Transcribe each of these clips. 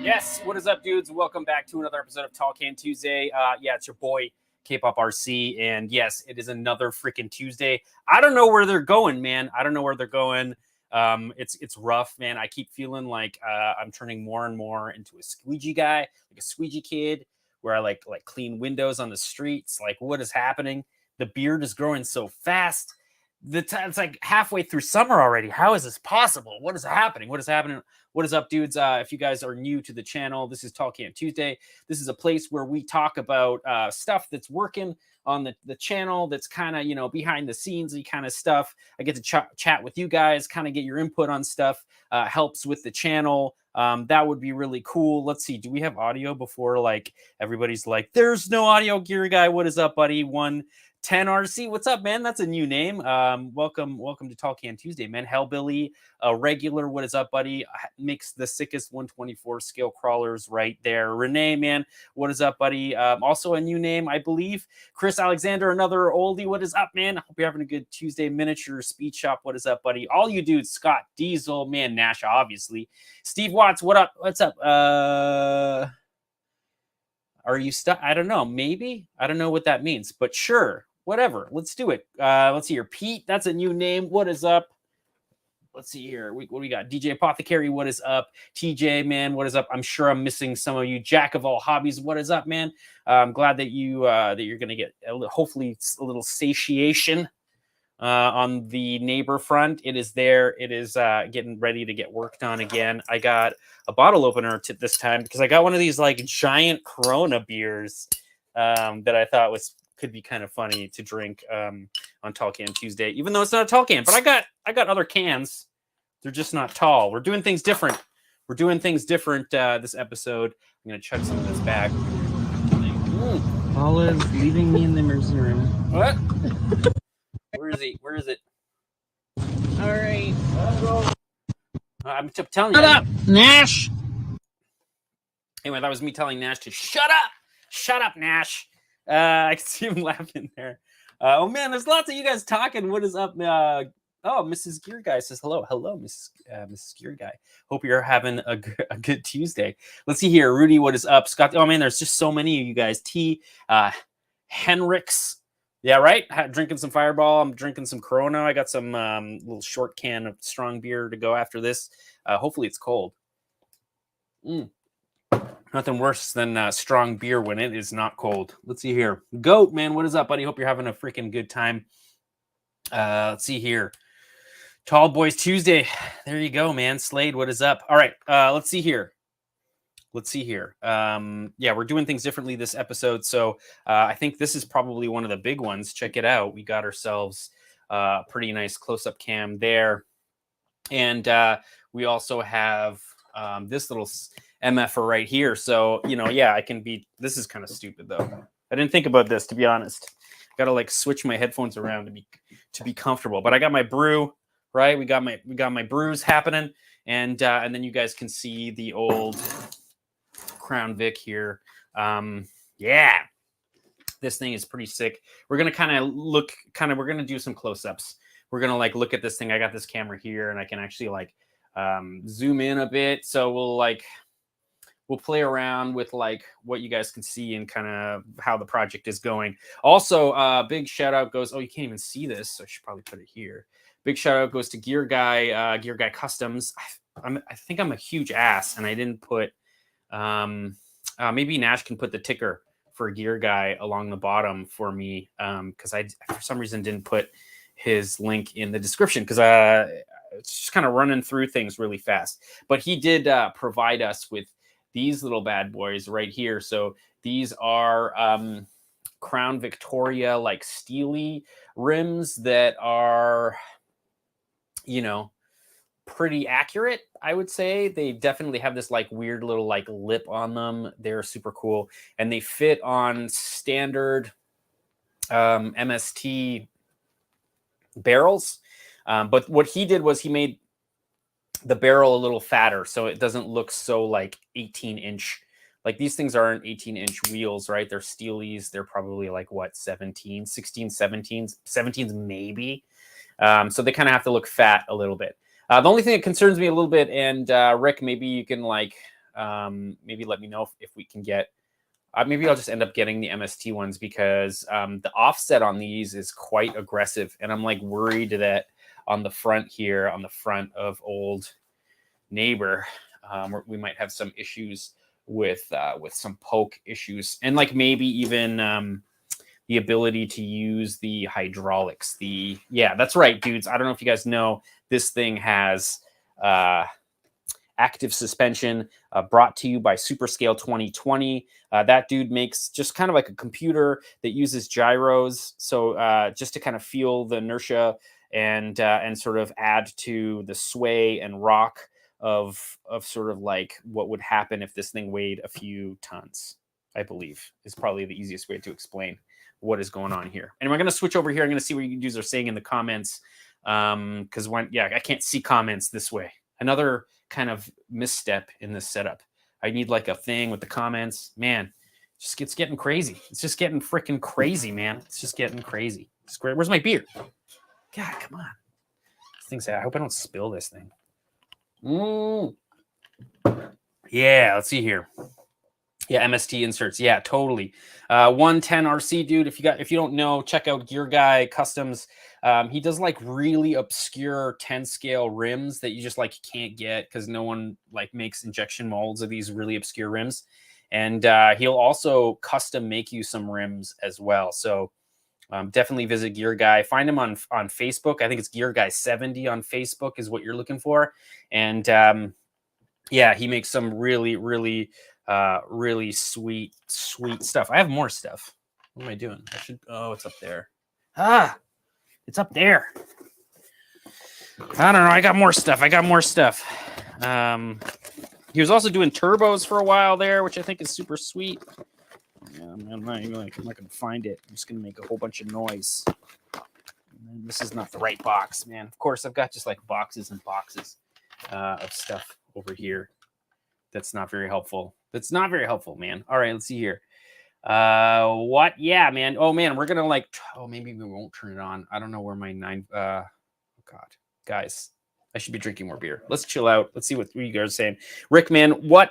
Yes, what is up, dudes? Welcome back to another episode of Talk Can Tuesday. Yeah, it's your boy kpopRC, and yes, it is another freaking Tuesday. I don't know where they're going, man. I don't know where they're going. It's rough, man. I keep feeling like I'm turning more and more into a squeegee guy, like a squeegee kid, where I like clean windows on the streets. Like, what is happening? The beard is growing so fast. It's like halfway through summer already. How is this possible? What is happening? What is happening? What is up, dudes? If you guys are new to the channel, this is Talk Can Tuesday. This is a place where we talk about stuff that's working on the channel, that's kind of, you know, behind the scenes kind of stuff. I get to chat with you guys, kind of get your input on stuff, helps with the channel. That would be really cool. Let's see. Do we have audio before like everybody's like, there's no audio? Gear guy, what is up, buddy? 110RC, what's up, man? That's a new name. Welcome to Talk Can Tuesday, man. Hellbilly, regular, what is up, buddy? Makes the sickest 124 scale crawlers right there. Renee, man, what is up, buddy? Also a new name, I believe. Chris Alexander, another oldie, what is up, man? Hope you're having a good Tuesday. Miniature Speed Shop, what is up, buddy? All you dudes, Scott Diesel, man, Nash, obviously. Steve Watts, what up? What's up? Are you stuck? I don't know. Maybe. I don't know what that means, but sure. Whatever. Let's do it. Let's see here. Pete, that's a new name. What is up? Let's see here. What do we got? DJ Apothecary, what is up? TJ, man, what is up? I'm sure I'm missing some of you. Jack of all hobbies, what is up, man? I'm glad that you're gonna get hopefully a little satiation on the neighbor front. It is there. It is getting ready to get worked on again. I got a bottle opener this time because I got one of these like giant Corona beers that I thought could be kind of funny to drink on Tall Can Tuesday, even though it's not a tall can. But I got other cans. They're just not tall. We're doing things different. This episode. I'm gonna chug some of this back. Paula's leaving me in the emergency room. What? Where is he? Where is it? All right. I'm telling you. Shut up, Nash. Anyway, that was me telling Nash to shut up. Shut up, Nash. I can see him laughing there. Oh man, there's lots of you guys talking. What is up? Oh, Mrs. Gear Guy says hello. Hello, Mrs. Gear Guy. Hope you're having a good Tuesday. Let's see here. Rudy, what is up? Scott. Oh man, there's just so many of you guys. T. Henricks. Yeah, right. Drinking some Fireball. I'm drinking some Corona. I got some little short can of strong beer to go after this. Hopefully it's cold. Nothing worse than strong beer when it is not cold. Let's see here. Goat, man, what is up, buddy? Hope you're having a freaking good time. Let's see here. Tall Boys Tuesday. There you go, man. Slade, what is up? All right, let's see here. Yeah, we're doing things differently this episode. So I think this is probably one of the big ones. Check it out. We got ourselves a pretty nice close-up cam there. And we also have this little MFer right here. So, you know, yeah, this is kind of stupid though. I didn't think about this, to be honest. Got to like switch my headphones around to be comfortable. But I got my brew, right? We got my brews happening. And then you guys can see the old Crown Vic here. Yeah, this thing is pretty sick. We're gonna we're gonna do some close-ups. We're gonna like look at this thing. I got this camera here, and I can actually like zoom in a bit. So we'll play around with like what you guys can see and kind of how the project is going. Also, big shout out goes. Oh, you can't even see this, so I should probably put it here. Big shout out goes to Gear Guy Customs. I think I'm a huge ass, and I didn't put. Maybe Nash can put the ticker for Gear Guy along the bottom for me, because I for some reason didn't put his link in the description because it's just kind of running through things really fast. But he did provide us with these little bad boys right here. So these are Crown Victoria like steely rims that are, you know, pretty accurate, I would say. They definitely have this like weird little like lip on them. They're super cool, and they fit on standard MST barrels. But what he did was he made the barrel a little fatter, so it doesn't look so like 18-inch. Like these things aren't 18-inch wheels, right? They're steelies. They're probably like what, 16, 17s maybe. So they kind of have to look fat a little bit. The only thing that concerns me a little bit, and Rick, maybe you can like, maybe let me know if we can get, maybe I'll just end up getting the MST ones because the offset on these is quite aggressive. And I'm like worried that on the front here, on the front of old neighbor, we might have some issues with some poke issues. And like maybe even the ability to use the hydraulics. Yeah, that's right, dudes. I don't know if you guys know, this thing has active suspension brought to you by Superscale 2020. That dude makes just kind of like a computer that uses gyros. So just to kind of feel the inertia and sort of add to the sway and rock of sort of like what would happen if this thing weighed a few tons, I believe is probably the easiest way to explain what is going on here. And we're going to switch over here. I'm going to see what you dudes are saying in the comments. Because I can't see comments this way. Another kind of misstep in this setup. I need like a thing with the comments. Man, it's getting crazy. It's just getting freaking crazy, man. It's just getting crazy. It's great. Where's my beer? God, come on. This thing's, I hope I don't spill this thing. Yeah, let's see here. Yeah, MST inserts. Yeah, totally. 110 RC, dude. If you don't know, check out Gear Guy Customs. He does like really obscure 10 scale rims that you just like can't get because no one like makes injection molds of these really obscure rims. And he'll also custom make you some rims as well. So definitely visit Gear Guy. Find him on Facebook. I think it's Gear Guy 70 on Facebook is what you're looking for. And yeah, he makes some really, really really sweet stuff. I have more stuff. What am I doing? Oh, it's up there. It's up there. I don't know. I got more stuff. He was also doing turbos for a while there, which I think is super sweet. Yeah, I'm not gonna find it. I'm just gonna make a whole bunch of noise. And this is not the right box, man. Of course, I've got just like boxes and boxes of stuff over here. That's not very helpful. Man. All right, let's see here. What? Yeah, man. Oh, man, we're going to like, maybe we won't turn it on. I don't know where my oh, God. Guys, I should be drinking more beer. Let's chill out. Let's see what you guys are saying. Rick, man, what?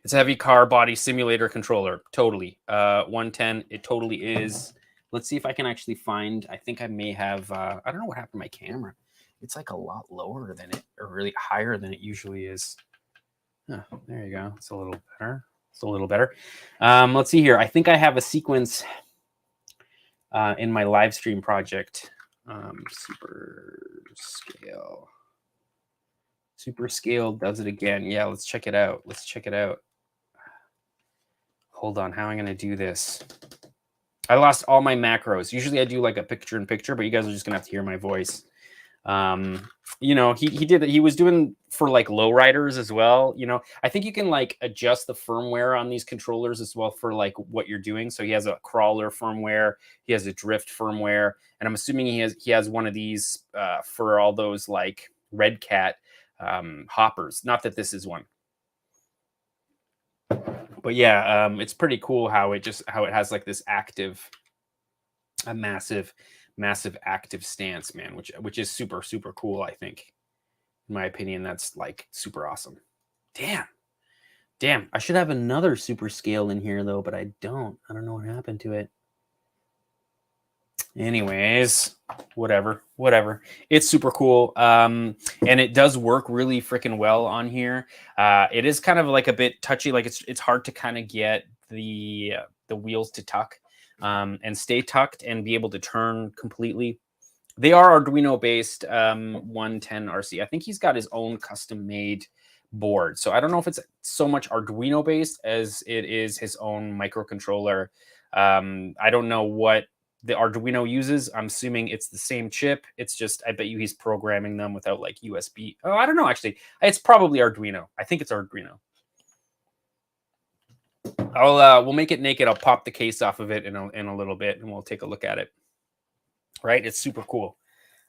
It's a heavy car body simulator controller. Totally. 110, it totally is. Let's see if I can actually find, I think I may have, I don't know what happened to my camera. It's like a lot lower than it, or really higher than it usually is. Oh, there you go. It's a little better. Let's see here. I think I have a sequence in my live stream project. Superscale does it again. Yeah, let's check it out. Hold on. How am I going to do this? I lost all my macros. Usually I do like a picture-in-picture, but you guys are just going to have to hear my voice. You know, he was doing for like lowriders as well. You know, I think you can like adjust the firmware on these controllers as well for like what you're doing. So he has a crawler firmware, he has a drift firmware, and I'm assuming he has one of these for all those like Red Cat hoppers. Not that this is one, but yeah, it's pretty cool how it has like this a massive active stance, man, which is super cool. I think, in my opinion, that's like super awesome. Damn, I should have another super scale in here though, but I don't know what happened to it. Anyways, whatever. It's super cool. And it does work really freaking well on here. It is kind of like a bit touchy. Like it's hard to kind of get the wheels to tuck and stay tucked and be able to turn completely. They are Arduino based 110 RC. I think he's got his own custom made board. So I don't know if it's so much Arduino based as it is his own microcontroller. I don't know what the Arduino uses. I'm assuming it's the same chip. It's just, I bet you he's programming them without like USB. Oh, I don't know, actually. It's probably Arduino. I think it's Arduino. We'll make it naked. I'll pop the case off of it in a little bit and we'll take a look at it. Right? It's super cool.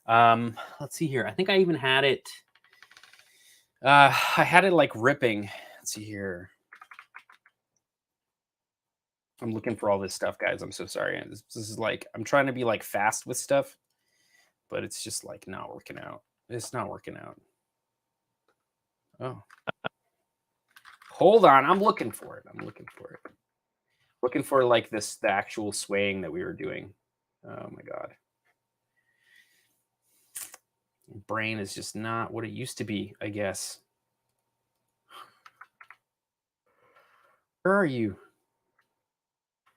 Let's see here. I think I even had it. I had it like ripping. Let's see here. I'm looking for all this stuff, guys. I'm so sorry. This is like, I'm trying to be like fast with stuff, but it's just like not working out. It's not working out. Oh. Hold on. I'm looking for it. Looking for like the actual swaying that we were doing. Oh my God. Brain is just not what it used to be, I guess. Where are you?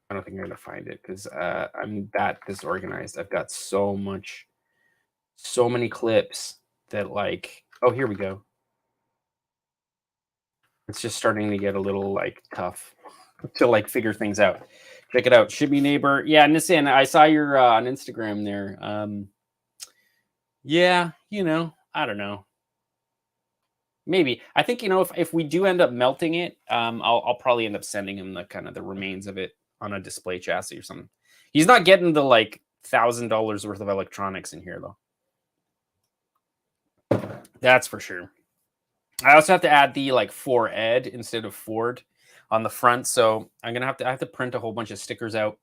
I don't think I'm going to find it because I'm that disorganized. I've got so many clips that like, oh, here we go. It's just starting to get a little like tough to like figure things out. Check it out. Shibby Neighbor. Yeah, Nissan, I saw your on Instagram there. Yeah, you know, I don't know. Maybe. I think, you know, if we do end up melting it, I'll probably end up sending him the kind of the remains of it on a display chassis or something. He's not getting the like $1,000 worth of electronics in here though. That's for sure. I also have to add the like for Ed instead of Ford on the front. So I have to print a whole bunch of stickers out.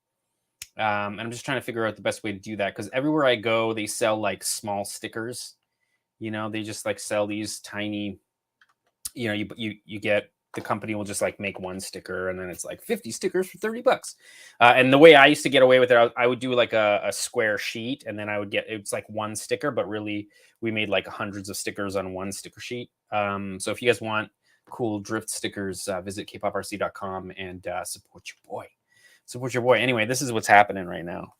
And I'm just trying to figure out the best way to do that because everywhere I go, they sell like small stickers. You know, they just like sell these tiny, you know, you get, the company will just like make one sticker and then it's like 50 stickers for $30. And the way I used to get away with it, I would do like a square sheet and then I would get, it's like one sticker, but really we made like hundreds of stickers on one sticker sheet. So if you guys want cool drift stickers, visit kpopRC.com and support your boy. Anyway, this is what's happening right now.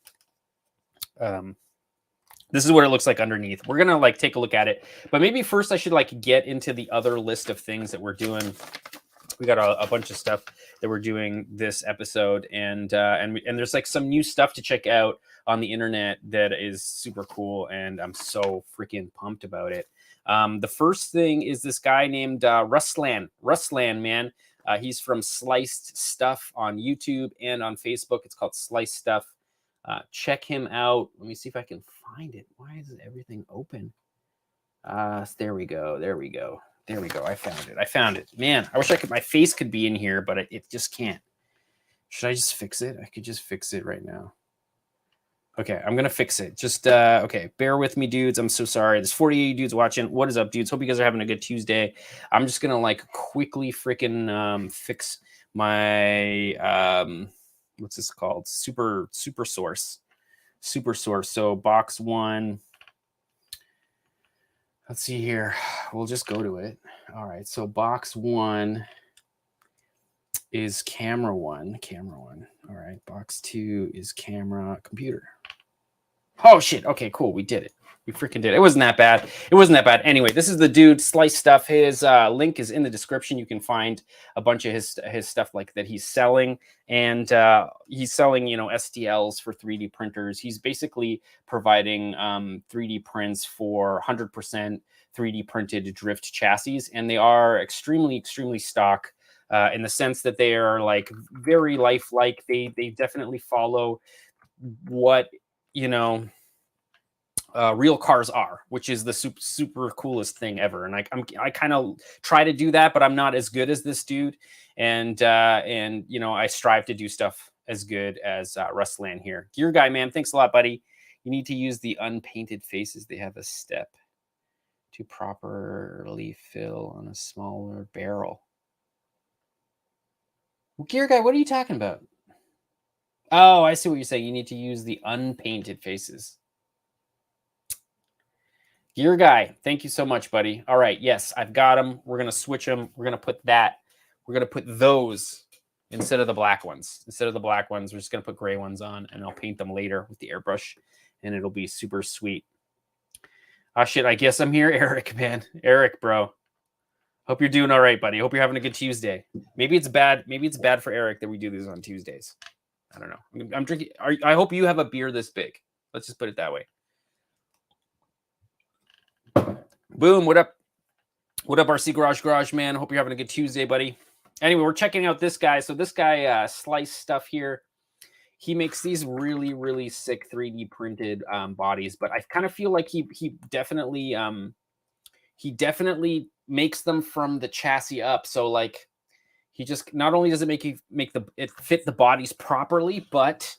This is what it looks like underneath. We're going to like take a look at it, but maybe first I should like get into the other list of things that we're doing. We got a bunch of stuff that we're doing this episode, and there's like some new stuff to check out on the internet that is super cool, and I'm so freaking pumped about it. The first thing is this guy named RUSLAN. RUSLAN, man. He's from SLICEDSTUFF on YouTube and on Facebook. It's called SLICEDSTUFF. Check him out. Let me see if I can find it. Why is everything open? There we go. I found it. Man, I wish my face could be in here, but it just can't. Should I just fix it? I could just fix it right now. Okay, I'm going to fix it. Just, okay, bear with me, dudes. I'm so sorry. There's 48 dudes watching. What is up, dudes? Hope you guys are having a good Tuesday. I'm just going to, like, quickly freaking fix my, what's this called? Super source. So box one. Let's see here. We'll just go to it. All right, so box one is camera one. All right, box two is camera computer. Oh shit. Okay, cool. We did it. We freaking did it. It wasn't that bad. Anyway, this is the dude, SLICEDSTUFF. His link is in the description. You can find a bunch of his stuff like that he's selling. And he's selling, you know, STLs for 3D printers. He's basically providing 3D prints for 100% 3D printed drift chassis. And they are extremely stock in the sense that they are like very lifelike. They definitely follow what, you know, real cars are, which is the super coolest thing ever. And I kind of try to do that, but I'm not as good as this dude. And you know, I strive to do stuff as good as RUSLAN here. Gear Guy, man, thanks a lot, buddy. You need to use the unpainted faces. They have a step to properly fill on a smaller barrel. Well, Gear Guy, what are you talking about? Oh, I see what you're saying. You need to use the unpainted faces. Gear guy, thank you so much, buddy. All right, yes, I've got them. We're gonna switch them. We're gonna put that. We're gonna put those instead of the black ones. Instead of the black ones, we're just gonna put gray ones on, and I'll paint them later with the airbrush, and it'll be super sweet. Oh shit, I guess I'm here, Eric, man. Eric, bro. Hope you're doing all right, buddy. Hope you're having a good Tuesday. Maybe it's bad. Maybe it's bad for Eric that we do these on Tuesdays. I don't know. I'm drinking. I hope you have a beer this big. Let's just put it that way. Boom. What up? What up, RC Garage man? Hope you're having a good Tuesday, buddy. Anyway, we're checking out this guy. So this guy, Slice Stuff here, he makes these really, really sick 3D printed bodies. But I kind of feel like he definitely makes them from the chassis up. So like he just not only does it make it fit the bodies properly, but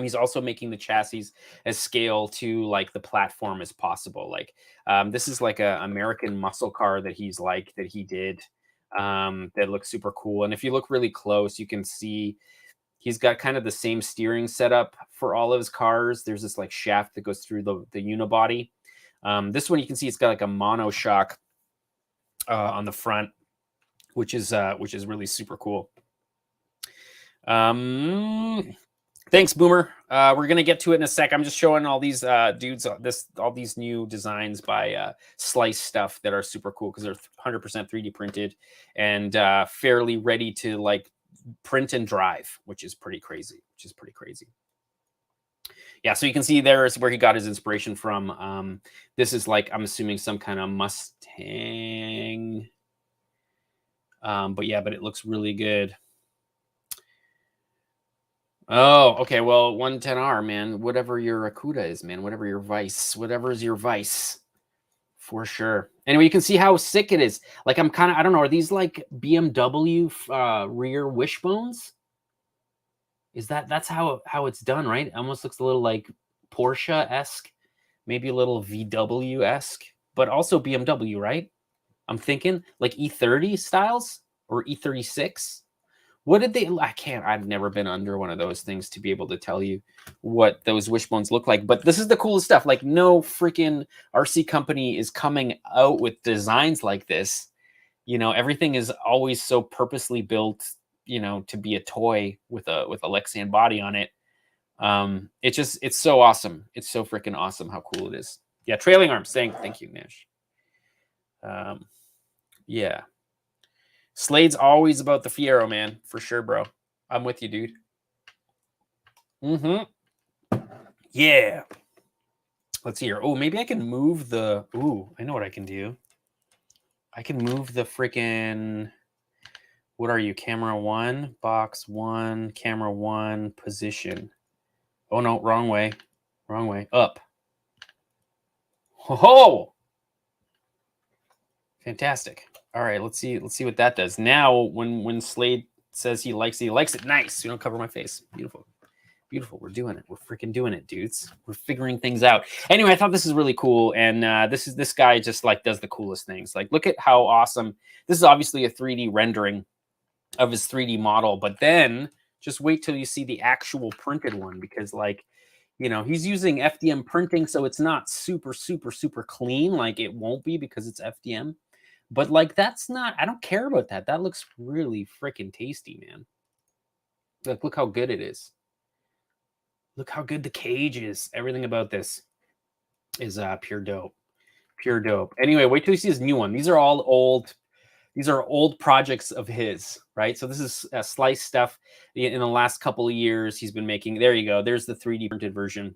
he's also making the chassis as scale to like the platform as possible. Like this is like a American muscle car that he did that looks super cool. And if you look really close, you can see he's got kind of the same steering setup for all of his cars. There's this like shaft that goes through the unibody. This one you can see it's got like a monoshock on the front, which is really super cool. Thanks, Boomer. We're gonna get to it in a sec. I'm just showing all these dudes all these new designs by Slice Stuff that are super cool because they're 100% 3D printed and fairly ready to like print and drive, which is pretty crazy. Yeah, so you can see there's where he got his inspiration from. This is like, I'm assuming some kind of Mustang. But it looks really good. Oh, okay. Well, 110R, man. Whatever your Akuda is, man. Whatever your vice. Whatever is your vice. For sure. Anyway, you can see how sick it is. Like, I don't know. Are these like BMW rear wishbones? That's how it's done, right? It almost looks a little like Porsche-esque. Maybe a little VW-esque. But also BMW, right? I'm thinking like E30 styles or E36. What did they? I've never been under one of those things to be able to tell you what those wishbones look like. But this is the coolest stuff. Like no freaking RC company is coming out with designs like this. You know, everything is always so purposely built, you know, to be a toy with a Lexan body on it. It's so awesome. It's so freaking awesome how cool it is. Yeah, trailing arms saying thank you, Nash. Yeah. Slade's always about the Fiero, man. For sure, bro. I'm with you, dude. Yeah. Let's see here. Oh, maybe I can move the... Ooh, I know what I can do. I can move the freaking... What are you? Camera 1, box 1, camera 1, position. Oh, no. Wrong way. Wrong way. Up. Ho-ho! Fantastic. All right, let's see what that does. Now, when Slade says he likes it. Nice. You don't cover my face. Beautiful. Beautiful. We're doing it. We're freaking doing it, dudes. We're figuring things out. Anyway, I thought this is really cool. And this guy just like does the coolest things. Like, look at how awesome. This is obviously a 3D rendering of his 3D model, but then just wait till you see the actual printed one, because like, you know, he's using FDM printing, so it's not super, super, super clean. Like it won't be because it's FDM. But like, that's not, I don't care about that. That looks really freaking tasty, man. Like, look how good it is. Look how good the cage is. Everything about this is pure dope. Pure dope. Anyway, wait till you see his new one. These are all old. These are old projects of his, right? So this is Slice Stuff. In the last couple of years, he's been making, there you go. There's the 3D printed version.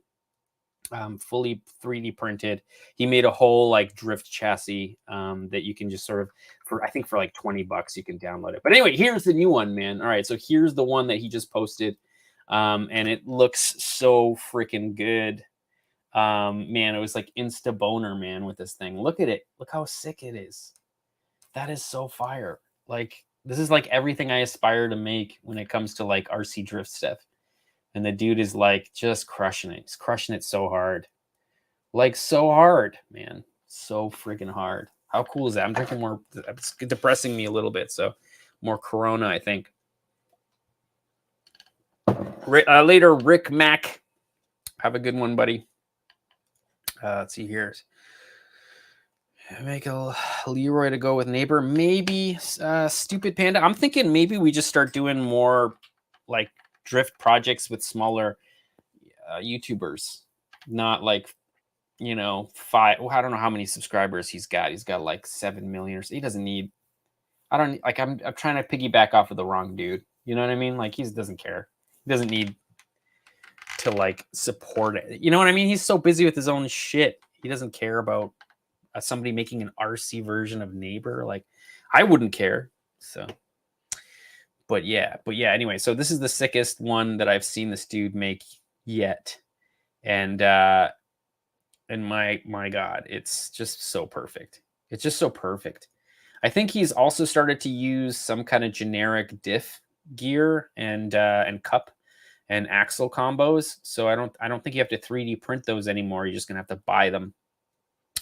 Fully 3D printed. He made a whole like drift chassis that you can just sort of, I think for like $20 you can download it. But anyway, here's the new one, man. All right, so here's the one that he just posted, and it looks so freaking good. Man, it was like insta boner, man, with this thing. Look at it. Look how sick it is. That is so fire. Like, this is like everything I aspire to make when it comes to like RC drift stuff. And the dude is like just crushing it. He's crushing it so hard. Like so hard, man. So freaking hard. How cool is that? I'm drinking more. It's depressing me a little bit. So more Corona, I think. Later, Rick Mack. Have a good one, buddy. Let's see here. Make a Leroy to go with neighbor. Maybe Stupid Panda. I'm thinking maybe we just start doing more like drift projects with smaller YouTubers. Not like, you know, 5. Well, I don't know how many subscribers he's got. He's got like 7 million or so. He doesn't need. I don't like. I'm trying to piggyback off of the wrong dude. You know what I mean? Like he doesn't care. He doesn't need to like support it. You know what I mean? He's so busy with his own shit. He doesn't care about somebody making an RC version of Neighbor. Like I wouldn't care. So, but yeah. Anyway, so this is the sickest one that I've seen this dude make yet, and my God, it's just so perfect. It's just so perfect. I think he's also started to use some kind of generic diff gear and cup and axle combos. So I don't think you have to 3D print those anymore. You're just gonna have to buy them.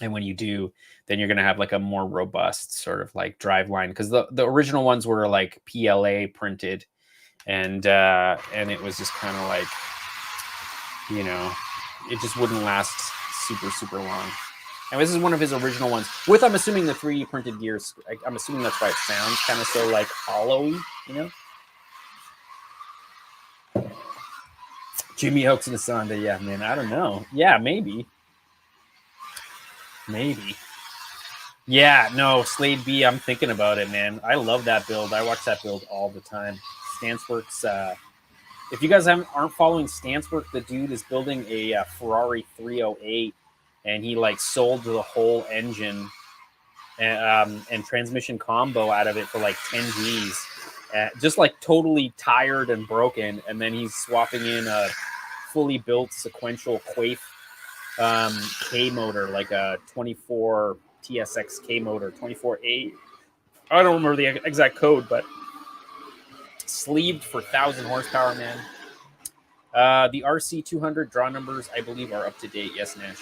And when you do, then you're gonna have like a more robust sort of like drive line, because the original ones were like PLA printed, and it was just kind of like, you know, it just wouldn't last super long. And this is one of his original ones with, I'm assuming, the 3D printed gears. I'm assuming that's why it sounds kind of so like hollowy, you know. Jimmy Hooks and Asanda, yeah, man, I don't know. Yeah, maybe. Yeah, no, Slade B, I'm thinking about it, man. I love that build. I watch that build all the time. Stanceworks, if you guys aren't following Stancework, the dude is building a Ferrari 308, and he like sold the whole engine and transmission combo out of it for like 10 G's. Just like totally tired and broken, and then he's swapping in a fully built sequential Quaife K motor, like a 24 TSX K motor, 24A. I don't remember the exact code, but sleeved for 1,000 horsepower, man. The RC 200 draw numbers, I believe, are up to date. Yes, Nash.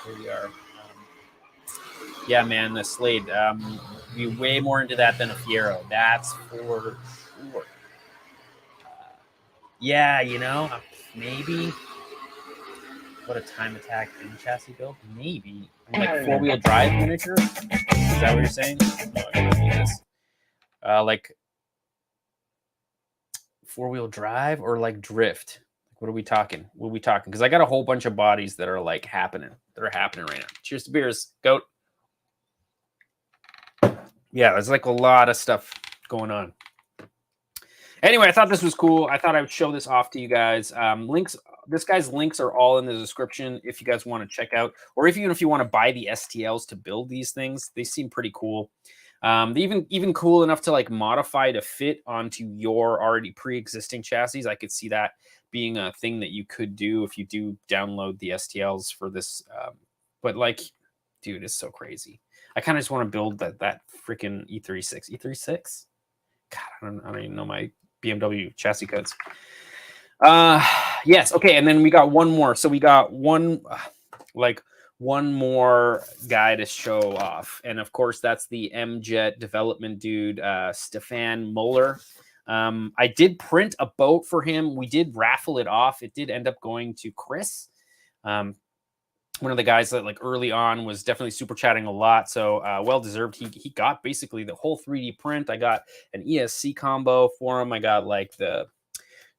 Here we are. Yeah, man, the Slade. Be way more into that than a Fiero. That's for sure. Yeah, you know, maybe. What a time attack in chassis build? Maybe. Like 4-wheel drive miniature? Is that what you're saying? No, I gotta read this. Like 4-wheel drive or like drift? What are we talking? Because I got a whole bunch of bodies that are like happening. That are happening right now. Cheers to beers. Goat. Yeah, there's like a lot of stuff going on. Anyway, I thought this was cool. I thought I would show this off to you guys. Links. This guy's links are all in the description if you guys want to check out, or even if you want to buy the STLs to build these things. They seem pretty cool. Even cool enough to like modify to fit onto your already pre-existing chassis. I could see that being a thing that you could do if you do download the STLs for this. But like, dude, it's so crazy. I kind of just want to build that freaking E36. E36? God, I don't even know my BMW chassis codes. Yes, okay, and then we got one more. So we got one more guy to show off, and of course that's the M-Jet development dude, STEPHAN MULLER. I did print a boat for him. We did raffle it off. It did end up going to Chris, one of the guys that like early on was definitely super chatting a lot. So well deserved. He got basically the whole 3D print. I got an ESC combo for him. I got like the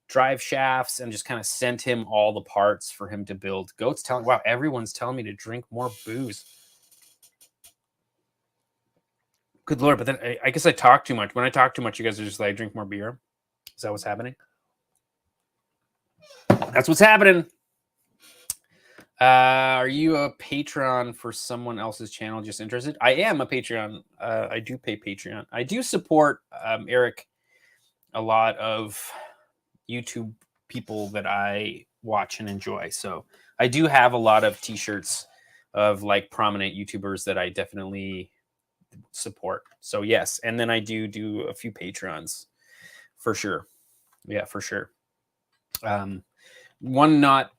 drive shafts and just kind of sent him all the parts for him to build. Goat's telling, wow, everyone's telling me to drink more booze. Good Lord. But then I guess I talk too much. When I talk too much, you guys are just like, drink more beer. Is that what's happening? That's what's happening. Are you a patron for someone else's channel? Just interested? I am a Patreon. I do pay Patreon. I do support Eric, a lot of YouTube people that I watch and enjoy. So I do have a lot of t-shirts of like prominent YouTubers that I definitely support. So yes, and then I do a few Patrons for sure. Yeah, for sure. One not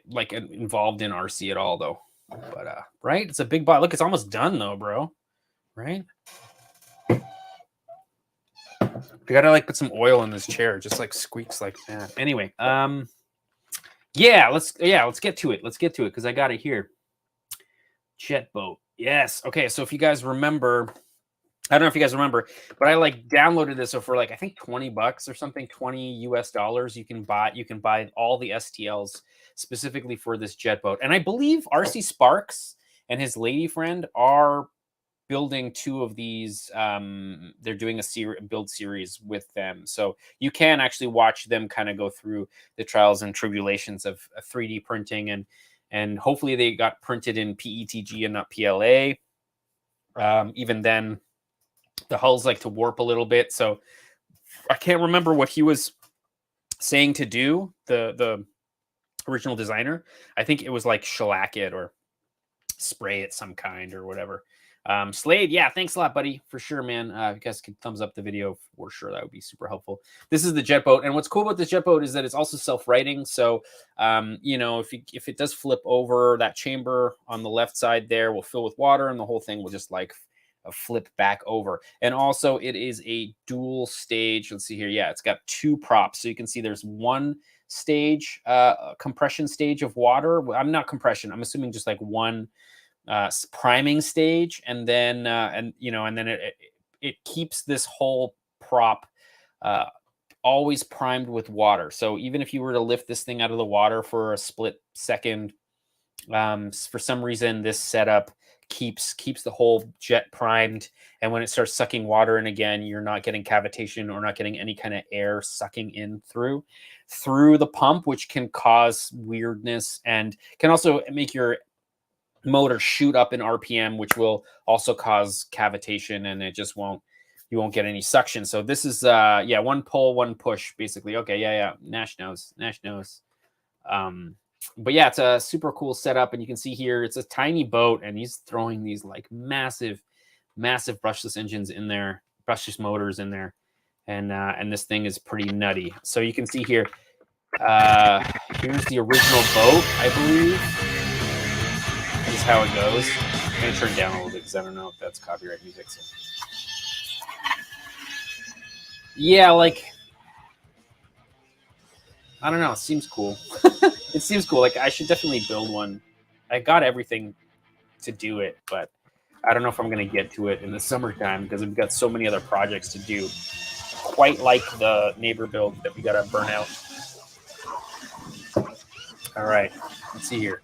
like involved in RC at all though, but right, it's a big bot. Look, it's almost done though, bro. Right, I gotta like put some oil in this chair. It just like squeaks like that. Anyway, yeah, let's get to it. Let's get to it because I got it here. Jet boat. Yes. Okay. So if you guys remember, I don't know if you guys remember, but I like downloaded this. So for like I think $20 or something, $20 US, you can buy all the STLs specifically for this jet boat. And I believe RC Sparks and his lady friend are building 2 of these. They're doing a build series with them, so you can actually watch them kind of go through the trials and tribulations of 3D printing, and hopefully they got printed in PETG and not PLA. Even then, the hulls like to warp a little bit, so I can't remember what he was saying to do. The original designer, I think it was like shellac it or spray it some kind or whatever. Slade, yeah, thanks a lot, buddy, for sure, man. If you guys could thumbs up the video for sure, that would be super helpful. This is the jet boat, and what's cool about this jet boat is that it's also self-righting. So, you know, if it does flip over, that chamber on the left side there will fill with water, and the whole thing will just like flip back over. And also, it is a dual stage. Let's see here. Yeah, it's got 2 props, so you can see there's one stage, compression stage of water. I'm not compression. I'm assuming just like one priming stage, and then it keeps this whole prop always primed with water. So even if you were to lift this thing out of the water for a split second, for some reason this setup keeps the whole jet primed, and when it starts sucking water in again, you're not getting cavitation or not getting any kind of air sucking in through the pump, which can cause weirdness and can also make your motor shoot up in RPM, which will also cause cavitation, and it just you won't get any suction. So this is yeah, one pull, one push, basically. Okay, yeah. Nash knows. But yeah, it's a super cool setup, and you can see here it's a tiny boat, and he's throwing these like massive brushless engines in there, brushless motors in there, and this thing is pretty nutty. So you can see here, here's the original boat, I believe. This is how it goes. I'm gonna turn it down a little bit because I don't know if that's copyright music. So. Yeah, like I don't know. It seems cool. It seems cool. Like I should definitely build one. I got everything to do it, but I don't know if I'm gonna get to it in the summertime because we've got so many other projects to do. Quite like the neighbor build that we gotta burn out. All right, let's see here.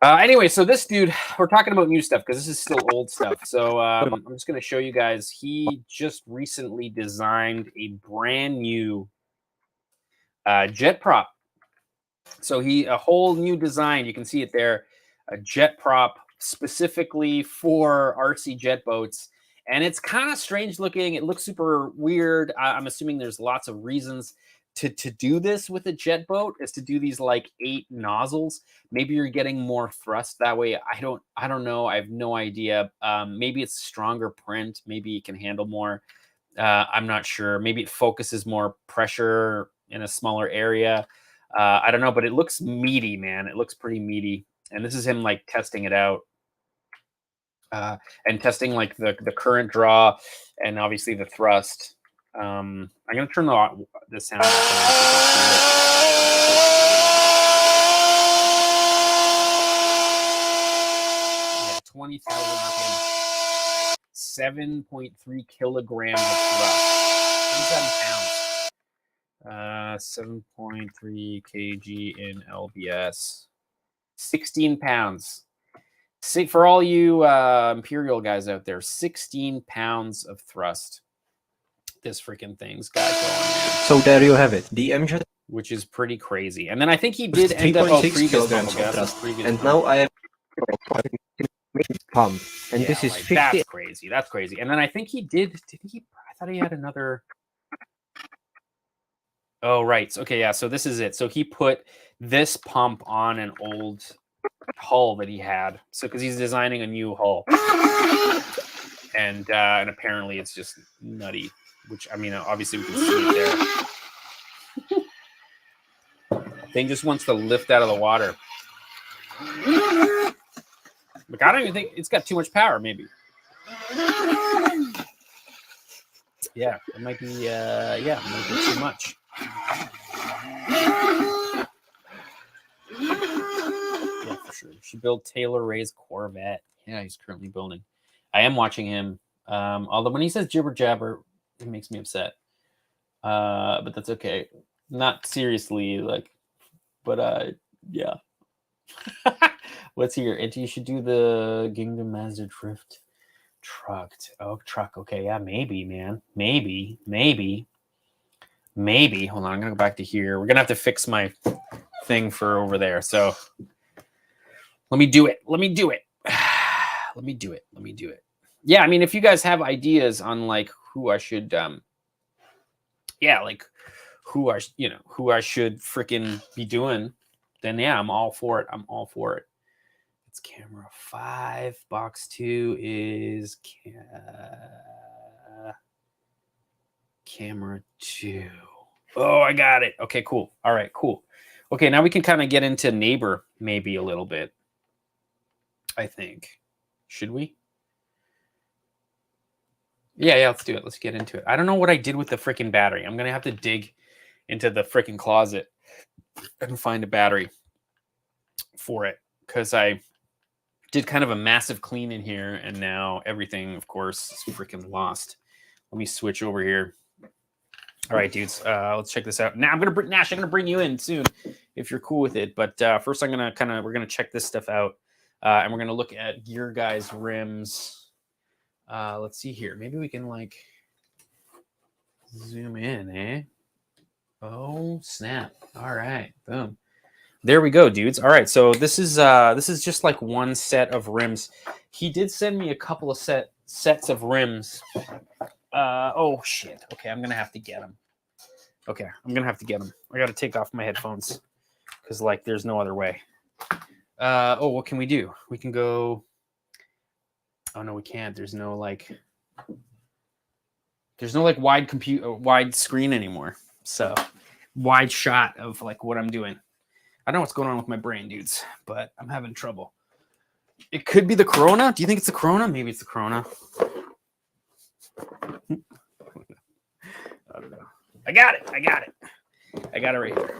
Anyway, so this dude, we're talking about new stuff because this is still old stuff. So I'm just going to show you guys. He just recently designed a brand new jet prop. So a whole new design. You can see it there, a jet prop specifically for RC jet boats. And it's kind of strange looking. It looks super weird. I'm assuming there's lots of reasons to do this with a jet boat, is to do these like 8 nozzles. Maybe you're getting more thrust that way. I don't know. I have no idea. Maybe it's stronger print. Maybe it can handle more. I'm not sure. Maybe it focuses more pressure in a smaller area. I don't know, but it looks meaty, man. It looks pretty meaty. And this is him like testing it out. And testing like the current draw and obviously the thrust. I'm gonna turn the sound off. Yeah, 20,000 RPM, 7.3 kilograms of thrust. 7.3 kg in LBS. 16 pounds. For all you Imperial guys out there, 16 pounds of thrust. This freaking thing's got going, man. So there you have it, the MJ, which is pretty crazy. And then I think he did end up 3.6 kilograms of thrust, and now I have pump, and this is like, 50. That's crazy. That's crazy. And then I think he did he? I thought he had another. Oh right. Okay, yeah. So this is it. So he put this pump on an old hull that he had. So because he's designing a new hull, and apparently it's just nutty. Which, I mean, obviously we can see it there. Thing just wants to lift out of the water. Like, I don't even think it's got too much power, maybe. Yeah, it might be. Yeah, it might be too much. Yeah, for sure. She built Taylor Ray's Corvette. Yeah, he's currently building. I am watching him. Although when he says jibber jabber, it makes me upset. But that's okay. Not seriously, like, but yeah. What's here? And you should do the Gingham Mazda Drift truck. Oh, truck. Okay, yeah, maybe, man. Maybe. Hold on, I'm gonna go back to here. We're gonna have to fix my thing for over there. So let me do it. Let me do it. Yeah, I mean, if you guys have ideas on like who I should like who I should freaking be doing, then yeah, I'm all for it. It's camera 5. Box 2 is camera 2. Oh, I got it. Okay, cool. All right, cool. Okay, now we can kind of get into neighbor maybe a little bit. I think. Should we? Yeah, let's do it. Let's get into it. I don't know what I did with the freaking battery. I'm going to have to dig into the freaking closet and find a battery for it because I did kind of a massive clean in here and now everything, of course, is freaking lost. Let me switch over here. All right, dudes, let's check this out. Now I'm going to Nash, I'm going to bring you in soon if you're cool with it. But first we're going to check this stuff out and we're going to look at Gear Guy's rims. Let's see here. Maybe we can like zoom in, eh? Oh, snap. All right. Boom. There we go, dudes. All right. So this is just like one set of rims. He did send me a couple of sets of rims. Oh shit. Okay, I'm going to have to get them. Okay, I'm going to have to get them. I got to take off my headphones cuz like there's no other way. Oh, what can we do? We can go. Oh no, we can't. There's no like wide screen anymore. So wide shot of like what I'm doing. I don't know what's going on with my brain, dudes, but I'm having trouble. It could be the Corona. Do you think it's the Corona? Maybe it's the Corona. I don't know. I got it right here.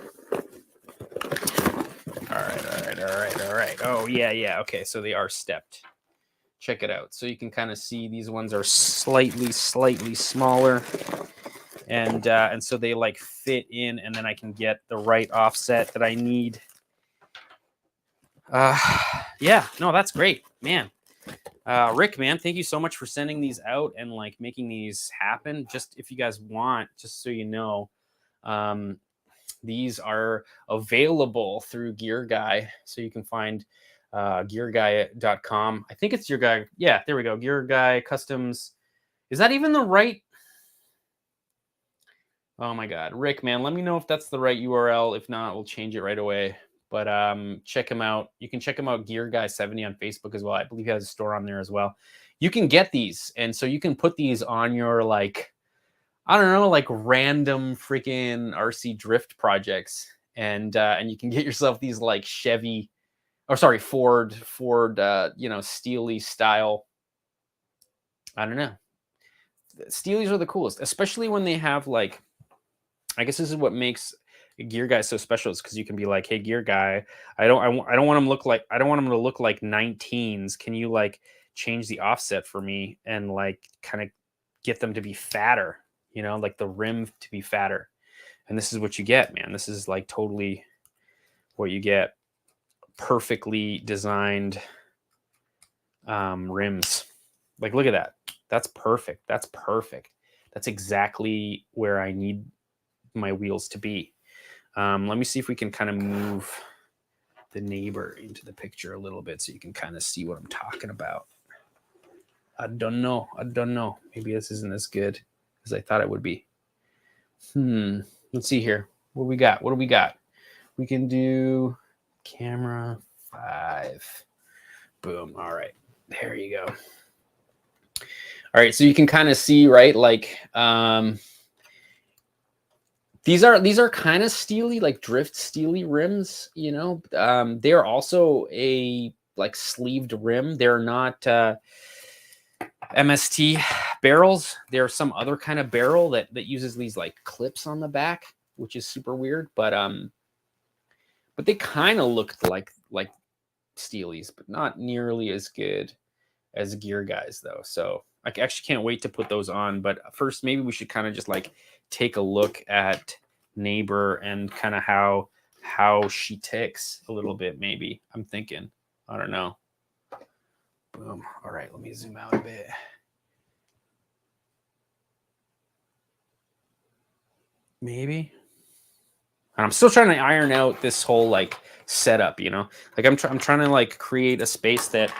All right. Oh yeah. Okay, so they are stepped. Check it out. So you can kind of see these ones are slightly smaller, and so they like fit in, and then I can get the right offset that I need. Yeah, no, that's great, man. Rick, man, thank you so much for sending these out and like making these happen. Just if you guys want, just so you know, these are available through Gear Guy, so you can find gearguy.com. I think it's Gear Guy. Yeah, there we go. Gear Guy Customs. Is that even the right? Oh my God, Rick, man, let me know if that's the right URL. If not, we'll change it right away. But check him out. You can check him out, Gear Guy 70 on Facebook as well. I believe he has a store on there as well. You can get these, and so you can put these on your like, I don't know, like random freaking RC drift projects, and you can get yourself these like Chevy. Or sorry, Ford, Steely style. I don't know. Steelies are the coolest, especially when they have like, I guess this is what makes a Gear Guy so special, is because you can be like, hey, Gear Guy, I don't want them to look like 19s. Can you like change the offset for me and like kind of get them to be fatter, like the rim to be fatter. And this is what you get, man. This is like totally what you get. Perfectly designed rims. Like, look at that. That's perfect. That's exactly where I need my wheels to be. Let me see if we can kind of move the neighbor into the picture a little bit so you can kind of see what I'm talking about. I don't know. Maybe this isn't as good as I thought it would be. Let's see here. What do we got? We can do camera 5. Boom. All right. There you go. All right. So you can kind of see, right? Like, these are kind of steely, like drift steely rims, they are also a like sleeved rim. They're not MST barrels. There's some other kind of barrel that uses these like clips on the back, which is super weird. But they kind of looked like Steelies, but not nearly as good as Gear Guys though. So I actually can't wait to put those on. But first, maybe we should kind of just like take a look at Neighbor and kind of how she ticks a little bit. Maybe I'm thinking, I don't know. Boom. All right, let me zoom out a bit. Maybe. And I'm still trying to iron out this whole like setup, you know, like I'm trying to like create a space that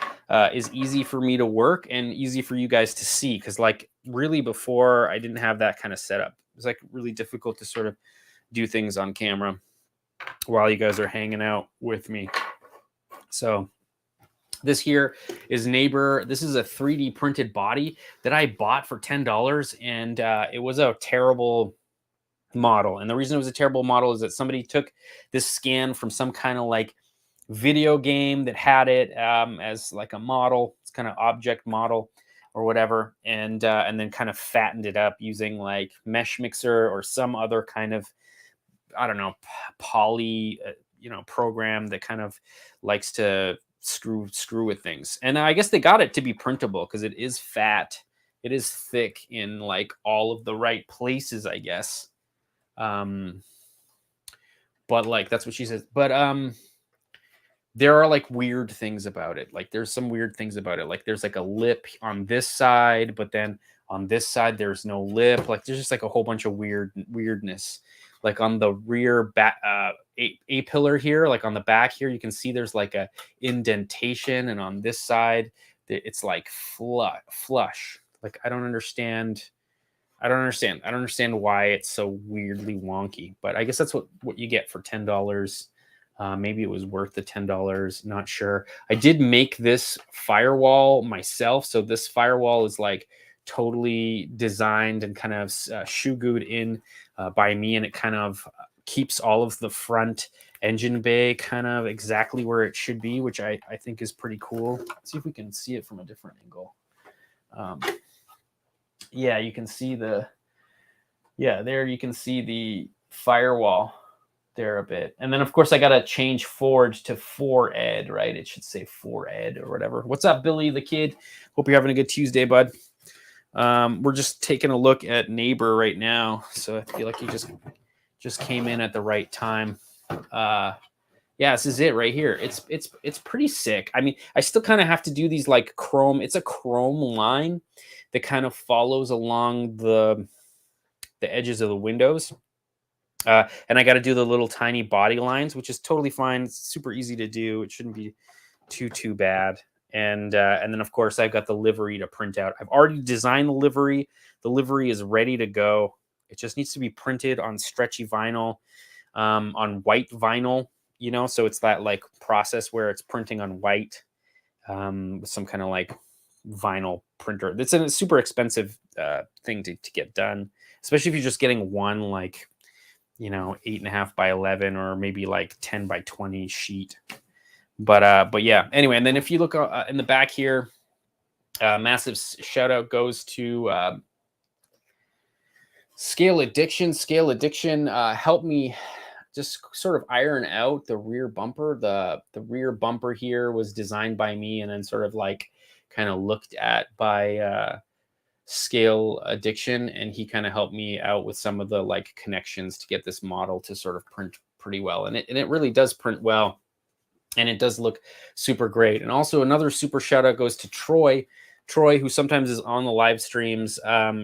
is easy for me to work and easy for you guys to see. Cause like really before I didn't have that kind of setup. It was like really difficult to sort of do things on camera while you guys are hanging out with me. So this here is Neighbor. This is a 3D printed body that I bought for $10, and it was a terrible model. And the reason it was a terrible model is that somebody took this scan from some kind of like video game that had it as like a model. It's kind of object model or whatever, and then kind of fattened it up using like Mesh Mixer or some other kind of, I don't know, poly program that kind of likes to screw with things. And I guess they got it to be printable because it is fat, it is thick in like all of the right places, I guess. But like that's what she says. But there are like weird things about it. Like there's some weird things about it. Like there's like a lip on this side, but then on this side there's no lip. Like there's just like a whole bunch of weirdness. Like on the rear back A pillar here, like on the back here, you can see there's like a indentation, and on this side it's like flush. Like I don't understand why it's so weirdly wonky, but I guess that's what you get for $10. Maybe it was worth the $10. Not sure. I did make this firewall myself. So this firewall is like totally designed and kind of shoe-gooed in by me. And it kind of keeps all of the front engine bay kind of exactly where it should be, which I think is pretty cool. Let's see if we can see it from a different angle. Yeah, you can see there you can see the firewall there a bit. And then of course I got to change Forge to 4ed, right? It should say 4ed or whatever. What's up, Billy the Kid? Hope you're having a good Tuesday, bud. We're just taking a look at Neighbor right now. So I feel like you just came in at the right time. Yeah, this is it right here. It's pretty sick. I mean, I still kind of have to do these like chrome. It's a chrome line that kind of follows along the edges of the windows. And I got to do the little tiny body lines, which is totally fine. It's super easy to do. It shouldn't be too bad. And then of course I've got the livery to print out. I've already designed the livery. The livery is ready to go. It just needs to be printed on stretchy vinyl, on white vinyl, so it's that like process where it's printing on white, with some kind of like vinyl printer. It's a super expensive thing to get done, especially if you're just getting one like 8.5 by 11 or maybe like 10 by 20 sheet. But yeah, anyway. And then if you look in the back here, massive shout out goes to Scale Addiction. Scale Addiction helped me just sort of iron out the rear bumper. The rear bumper here was designed by me and then sort of like kind of looked at by Scale Addiction, and he kind of helped me out with some of the like connections to get this model to sort of print pretty well. And it really does print well, and it does look super great. And also another super shout out goes to Troy, who sometimes is on the live streams.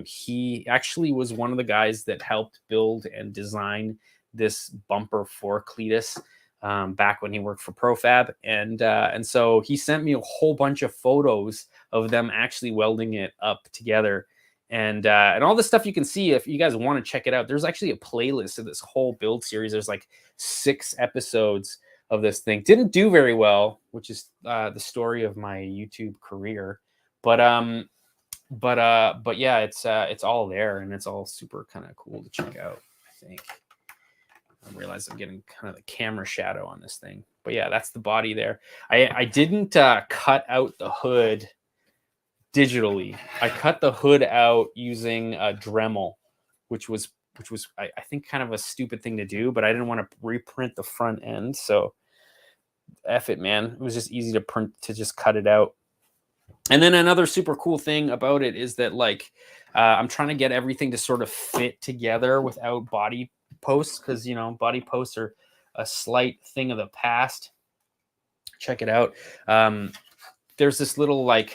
He actually was one of the guys that helped build and design this bumper for Cleetus back when he worked for Profab. And so he sent me a whole bunch of photos of them actually welding it up together. And all this stuff you can see if you guys want to check it out. There's actually a playlist of this whole build series. There's like 6 episodes of this thing. Didn't do very well, which is the story of my YouTube career. But yeah, it's all there, and it's all super kind of cool to check out, I think. I realize I'm getting kind of the camera shadow on this thing. But yeah, that's the body there. I didn't cut out the hood digitally. I cut the hood out using a Dremel, which was I think kind of a stupid thing to do, but I didn't want to reprint the front end, so F it, man. It was just easy to print, to just cut it out. And then another super cool thing about it is that, like, I'm trying to get everything to sort of fit together without body posts, because, you know, body posts are a slight thing of the past. Check it out. There's this little, like,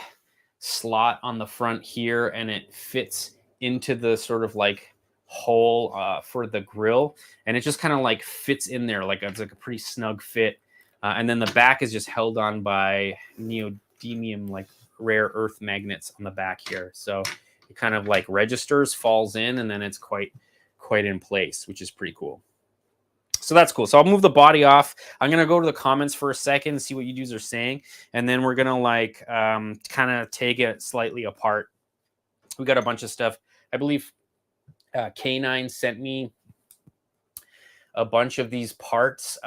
slot on the front here, and it fits into the sort of, like, hole for the grill, and it just kind of, like, fits in there. Like, it's like a pretty snug fit. And then the back is just held on by neodymium, like, rare earth magnets on the back here. So it kind of, like, registers, falls in, and then it's quite in place, which is pretty cool. So that's cool. So I'll move the body off. I'm going to go to the comments for a second, see what you dudes are saying. And then we're going to, like, kind of take it slightly apart. We got a bunch of stuff. I believe K9 sent me a bunch of these parts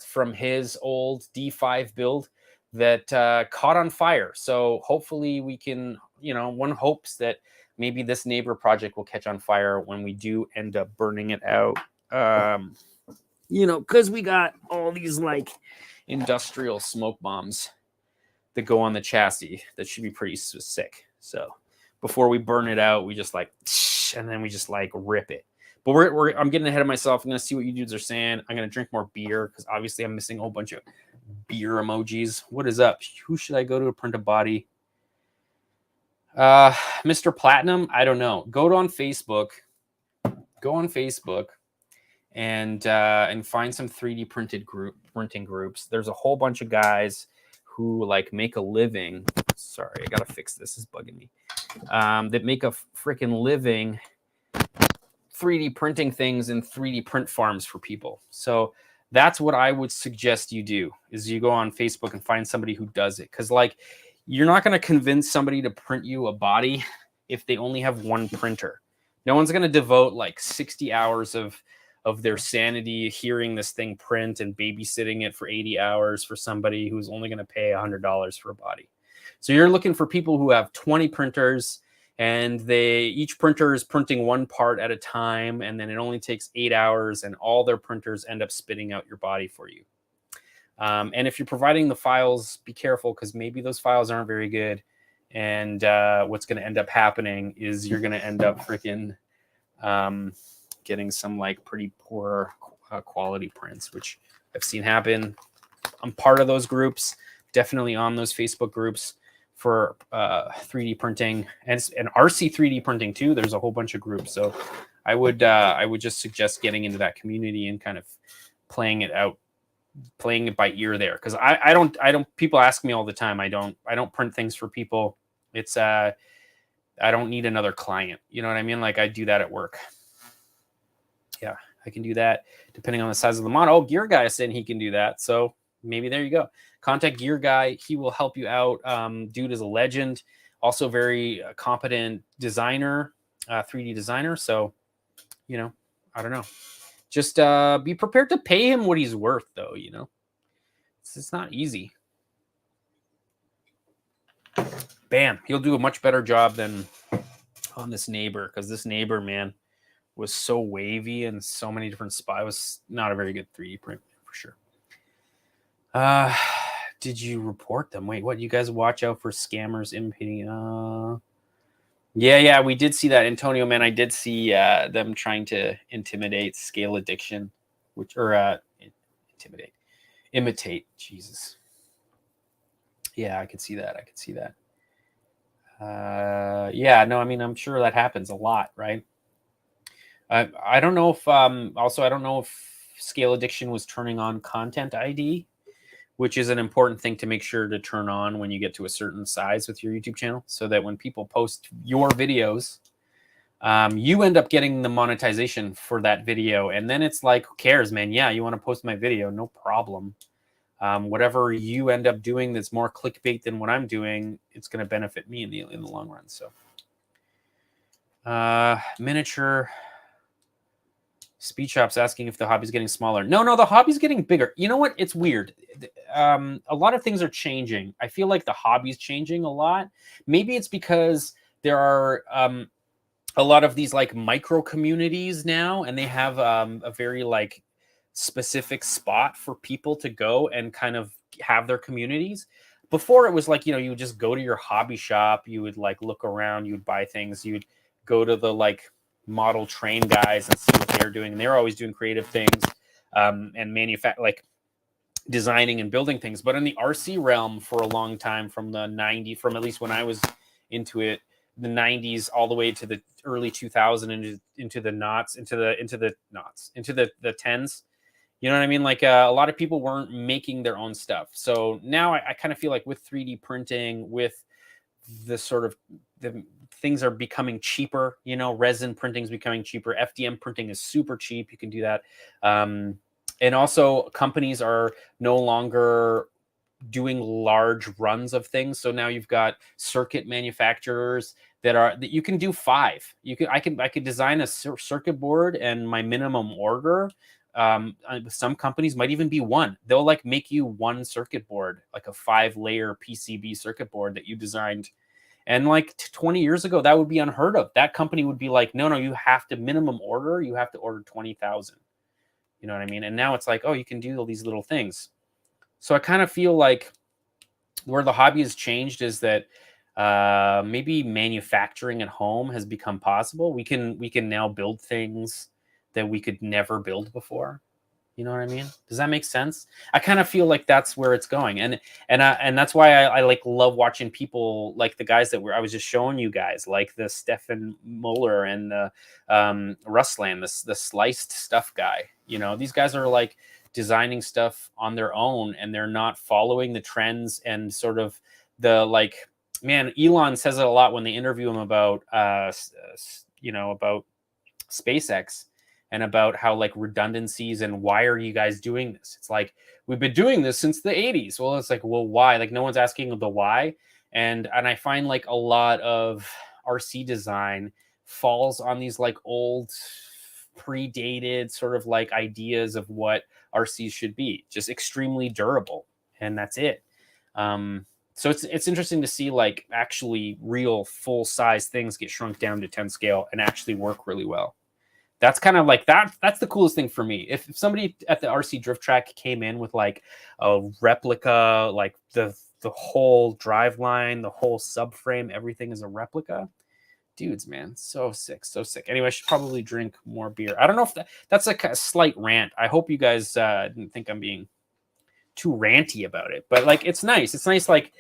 from his old D5 build that caught on fire. So hopefully we can, you know, one hopes that maybe this neighbor project will catch on fire when we do end up burning it out. You know, because we got all these, like, industrial smoke bombs that go on the chassis that should be pretty sick. So before we burn it out, we just, like, and then we just, like, rip it. But I'm getting ahead of myself. I'm going to see what you dudes are saying. I'm going to drink more beer because obviously I'm missing a whole bunch of beer emojis. What is up? Who should I go to print a body? Mr. Platinum? I don't know. Go on Facebook. Go on Facebook and find some 3D printing groups. There's a whole bunch of guys who, like, make a living. Sorry, I got to fix this. It's bugging me. That make a freaking living 3D printing things in 3D print farms for people. So that's what I would suggest you do, is you go on Facebook and find somebody who does it. Because, like, you're not going to convince somebody to print you a body if they only have one printer. No one's going to devote, like, 60 hours of their sanity hearing this thing print and babysitting it for 80 hours for somebody who's only going to pay $100 for a body. So you're looking for people who have 20 printers, and each printer is printing one part at a time, and then it only takes 8 hours, and all their printers end up spitting out your body for you. And if you're providing the files, be careful, because maybe those files aren't very good, and what's going to end up happening is you're going to end up freaking getting some, like, pretty poor quality prints, which I've seen happen. I'm part of those groups, definitely on those Facebook groups for 3D printing and RC 3D printing too. There's a whole bunch of groups. So I would just suggest getting into that community and kind of playing it by ear there. Cause I don't, people ask me all the time. I don't print things for people. It's I don't need another client. You know what I mean? Like, I do that at work. Yeah, I can do that depending on the size of the model. Oh, Gear Guy is saying he can do that. So maybe there you go. Contact Gear Guy. He will help you out. Dude is a legend. Also very competent designer, 3D designer. So, you know, I don't know. Just be prepared to pay him what he's worth, though, you know. It's not easy. Bam. He'll do a much better job than on this neighbor, because this neighbor, man, was so wavy and so many different spots. It was not a very good 3D print for sure. Did you report them? Wait, what? You guys watch out for scammers imitating? Yeah, we did see that, Antonio. Man, I did see them trying to intimidate Scale Addiction, imitate. Jesus. Yeah, I could see that. Yeah, no, I mean, I'm sure that happens a lot, right? I don't know if I don't know if Scale Addiction was turning on Content ID, which is an important thing to make sure to turn on when you get to a certain size with your YouTube channel, so that when people post your videos, you end up getting the monetization for that video. And then it's like, who cares, man? Yeah, you want to post my video, no problem. Whatever you end up doing that's more clickbait than what I'm doing, it's going to benefit me in the long run. So, miniature Speed Shop's asking if the hobby's getting smaller. No, the hobby's getting bigger. You know what? It's weird. a lot of things are changing. I feel like the hobby's changing a lot. Maybe it's because there are a lot of these like micro communities now, and they have a very like specific spot for people to go and kind of have their communities. Before it was like, you would just go to your hobby shop, you would like look around, you would buy things, you'd go to the like model train guys and see what they're doing, and they're always doing creative things and like designing and building things. But in the RC realm for a long time, from at least when I was into it, the 90s all the way to the early 2000s, into the 10s. You know what I mean? Like a lot of people weren't making their own stuff. So now I kind of feel like with 3D printing, with the sort of the things are becoming cheaper, resin printing is becoming cheaper. FDM printing is super cheap. You can do that. And also companies are no longer doing large runs of things. So now you've got circuit manufacturers that you can do 5. I could design a circuit board, and my minimum order, some companies might even be 1. They'll like make you 1 circuit board, like a 5-layer PCB circuit board that you designed. And like 20 years ago, that would be unheard of. That company would be like, no, you have to minimum order. You have to order 20,000. You know what I mean? And now it's like, oh, you can do all these little things. So I kind of feel like where the hobby has changed is that maybe manufacturing at home has become possible. We can now build things that we could never build before. You know what I mean? Does that make sense? I kind of feel like that's where it's going, and that's why I like love watching people like the guys that I was just showing you guys, like the STEPHAN MULLER and the RUSLAN, the SLICEDSTUFF guy. These guys are like designing stuff on their own, and they're not following the trends and sort of the like. Man, Elon says it a lot when they interview him about about SpaceX. And about how like redundancies and why are you guys doing this? It's like, we've been doing this since the 80s. Well, it's like, well, why? Like no one's asking the why. And I find like a lot of RC design falls on these like old predated sort of like ideas of what RCs should be, just extremely durable. And that's it. So it's interesting to see like actually real full size things get shrunk down to 10 scale and actually work really well. That's kind of like that's the coolest thing for me. If somebody at the RC drift track came in with like a replica, like the whole drive line, the whole subframe, everything is a replica. Dudes, man, so sick. Anyway, I should probably drink more beer. I don't know if that's like a slight rant. I hope you guys didn't think I'm being too ranty about it, but like it's nice. It's nice, like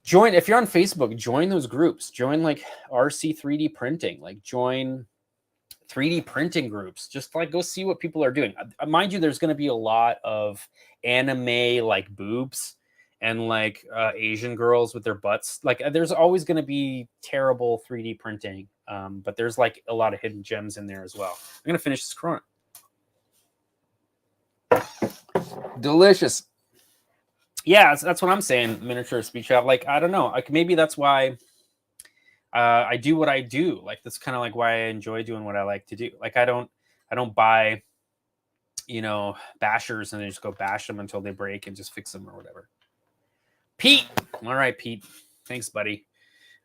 join, if you're on Facebook, join those groups. Join like RC 3D printing, like join 3D printing groups. Just like go see what people are doing. Mind you, there's going to be a lot of anime like boobs and like Asian girls with their butts. Like there's always going to be terrible 3D printing, but there's like a lot of hidden gems in there as well. I'm going to finish this Corona. Delicious. Yeah, that's what I'm saying. Miniature speech out. Like I don't know. Like maybe that's why I do what I do. Like that's kind of like why I enjoy doing what I like to do. Like I don't buy, bashers and then just go bash them until they break and just fix them or whatever. Pete. All right, Pete. Thanks, buddy.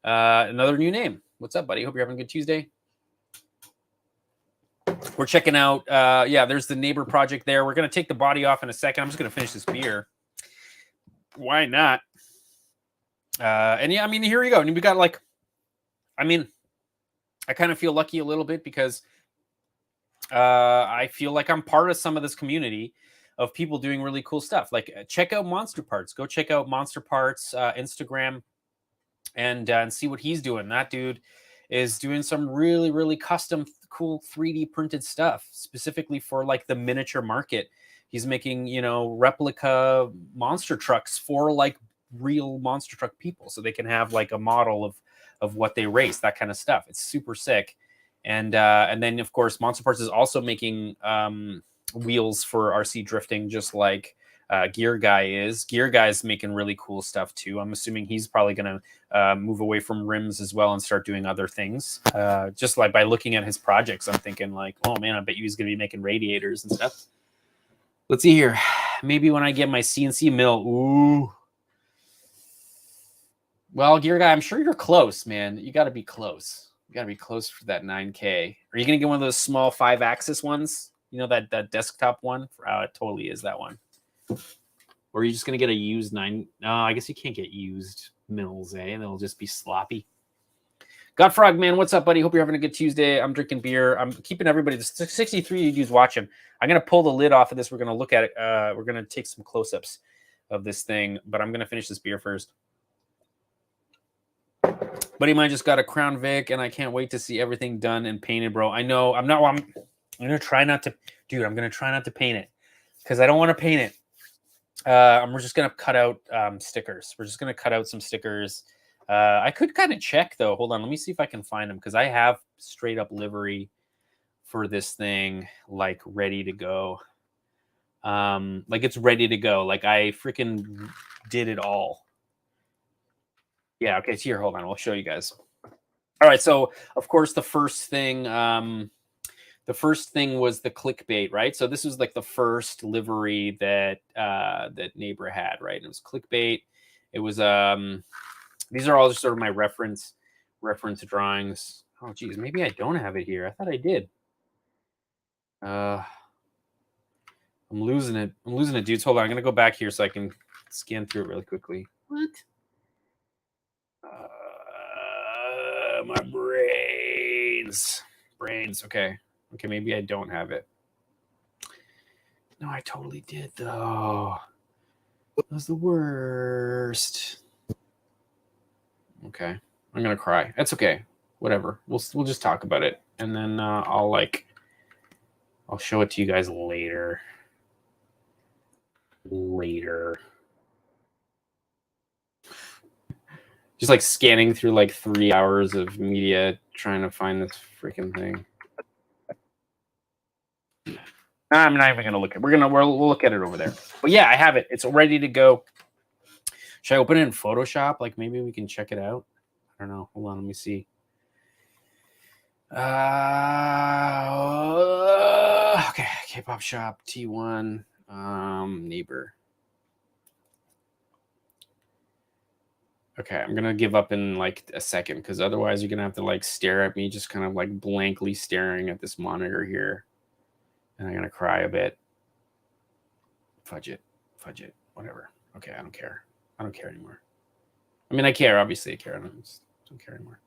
Another new name. What's up, buddy? Hope you're having a good Tuesday. We're checking out. There's the neighbor project there. We're going to take the body off in a second. I'm just going to finish this beer. Why not? And yeah, I mean, here we go. And we got like, I mean, I kind of feel lucky a little bit because I feel like I'm part of some of this community of people doing really cool stuff. Like check out Monster Parts. Go check out Monster Parts Instagram and see what he's doing. That dude is doing some really, really custom, cool 3D printed stuff specifically for like the miniature market. He's making, replica monster trucks for like real monster truck people, so they can have like a model of what they race, that kind of stuff. It's super sick. And then of course Monster Parts is also making wheels for RC drifting, just like Gear Guy is. Gear Guy's making really cool stuff too. I'm assuming he's probably going to move away from rims as well and start doing other things. Just like by looking at his projects, I'm thinking like, oh man, I bet you he's going to be making radiators and stuff. Let's see here. maybe when I get my CNC mill. Ooh. Well, Gear Guy, I'm sure you're close, man. You got to be close. You got to be close for that 9K. Are you going to get one of those small 5-axis ones? You know, that desktop one? It totally is that one. Or are you just going to get a used 9? No, I guess you can't get used mills, eh? They'll just be sloppy. Godfrog, man, what's up, buddy? Hope you're having a good Tuesday. I'm drinking beer. I'm keeping everybody. The 63 dudes watching. I'm going to pull the lid off of this. We're going to look at it. We're going to take some close-ups of this thing, but I'm going to finish this beer first. Buddy mine just got a Crown Vic, and I can't wait to see everything done and painted, bro. I know. I'm going to try not to. Dude, I'm going to try not to paint it because I don't want to paint it. We're just going to cut out stickers. We're just going to cut out some stickers. I could kind of check, though. Hold on. Let me see if I can find them because I have straight up livery for this thing, like, ready to go. Like, it's ready to go. Like, I freaking did it all. Yeah, okay. So here, hold on. I'll show you guys. All right. So, of course, the first thing was the clickbait, right? So this was like the first livery that that Neighbor had, right? And it was clickbait. It was these are all just sort of my reference drawings. Oh, geez, maybe I don't have it here. I thought I did. I'm losing it. I'm losing it, dudes. Hold on. I'm gonna go back here so I can scan through it really quickly. What? My brains. Okay. Okay, maybe I don't have it. No, I totally did, though. That was the worst. Okay. I'm going to cry. That's okay. Whatever. We'll just talk about it. And then I'll show it to you guys later. Just like scanning through like 3 hours of media trying to find this freaking thing. I'm not even gonna look at it. We'll look at it over there. But yeah, I have it. It's ready to go. Should I open it in Photoshop? Like maybe we can check it out. I don't know. Hold on, let me see. Okay, K-pop shop T1 Neighbor. Okay, I'm gonna give up in like a second because otherwise you're gonna have to like stare at me, just kind of like blankly staring at this monitor here, and I'm gonna cry a bit. Fudge it, whatever. Okay, I don't care. I don't care anymore. I mean, I care. Obviously, I care. I just don't care anymore.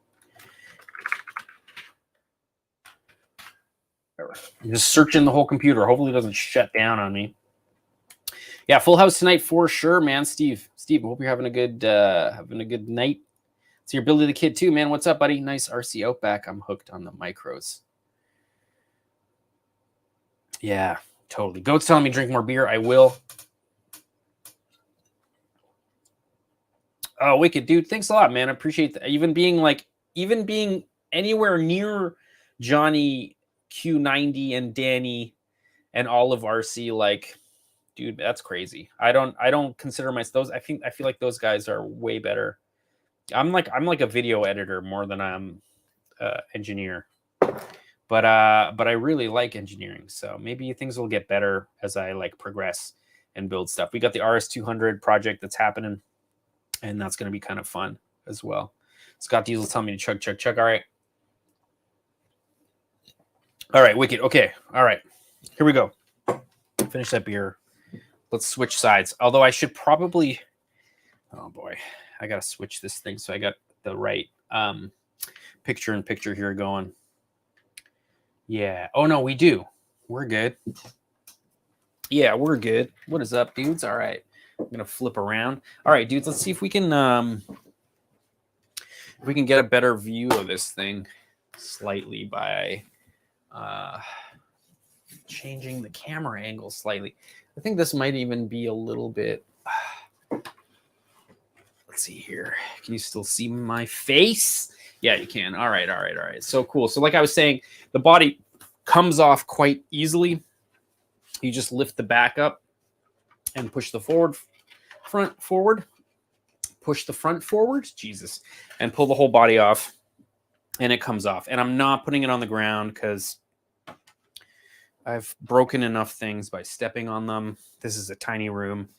I'm just searching the whole computer. Hopefully, it doesn't shut down on me. Yeah, full house tonight for sure, man. Steve, hope you're having a good night. So you're building the kid too, man. What's up, buddy? Nice RC Outback. I'm hooked on the micros. Yeah, totally. Goat's telling me to drink more beer. I will. Oh, wicked, dude. Thanks a lot, man. I appreciate that. Even being anywhere near Johnny Q90 and Danny and all of RC, like, dude, that's crazy. I don't consider myself those. I feel like those guys are way better. I'm like a video editor more than I'm engineer. But I really like engineering. So maybe things will get better as I like progress and build stuff. We got the RS200 project that's happening, and that's going to be kind of fun as well. Scott Diesel telling me to chug. All right, wicked. Okay, all right. Here we go. Finish that beer. Let's switch sides. Although I should probably, oh boy, I gotta switch this thing so I got the right picture here going. Yeah. Oh no, we do. We're good. Yeah, we're good. What is up, dudes? All right. I'm gonna flip around. All right, dudes. Let's see if we can get a better view of this thing slightly by changing the camera angle slightly. I think this might even be a little bit. Let's see here. Can you still see my face? Yeah, you can. All right. So cool. So like I was saying, the body comes off quite easily. You just lift the back up and push the front forward. Push the front forward. Jesus. And pull the whole body off. And it comes off. And I'm not putting it on the ground because I've broken enough things by stepping on them. This is a tiny room.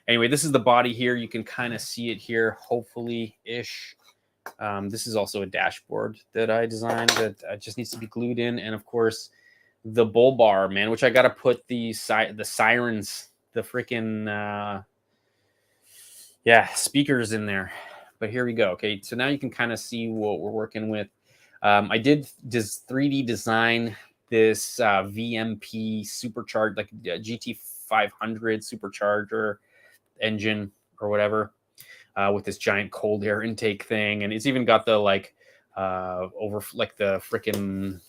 Anyway, this is the body here. You can kind of see it here, hopefully-ish. This is also a dashboard that I designed that just needs to be glued in. And, of course, the bull bar, man, which I got to put the sirens, the freaking, speakers in there. But here we go. Okay, so now you can kind of see what we're working with. I did just 3D design this VMP supercharged, like GT500 supercharger engine or whatever, with this giant cold air intake thing. And it's even got the like the freaking,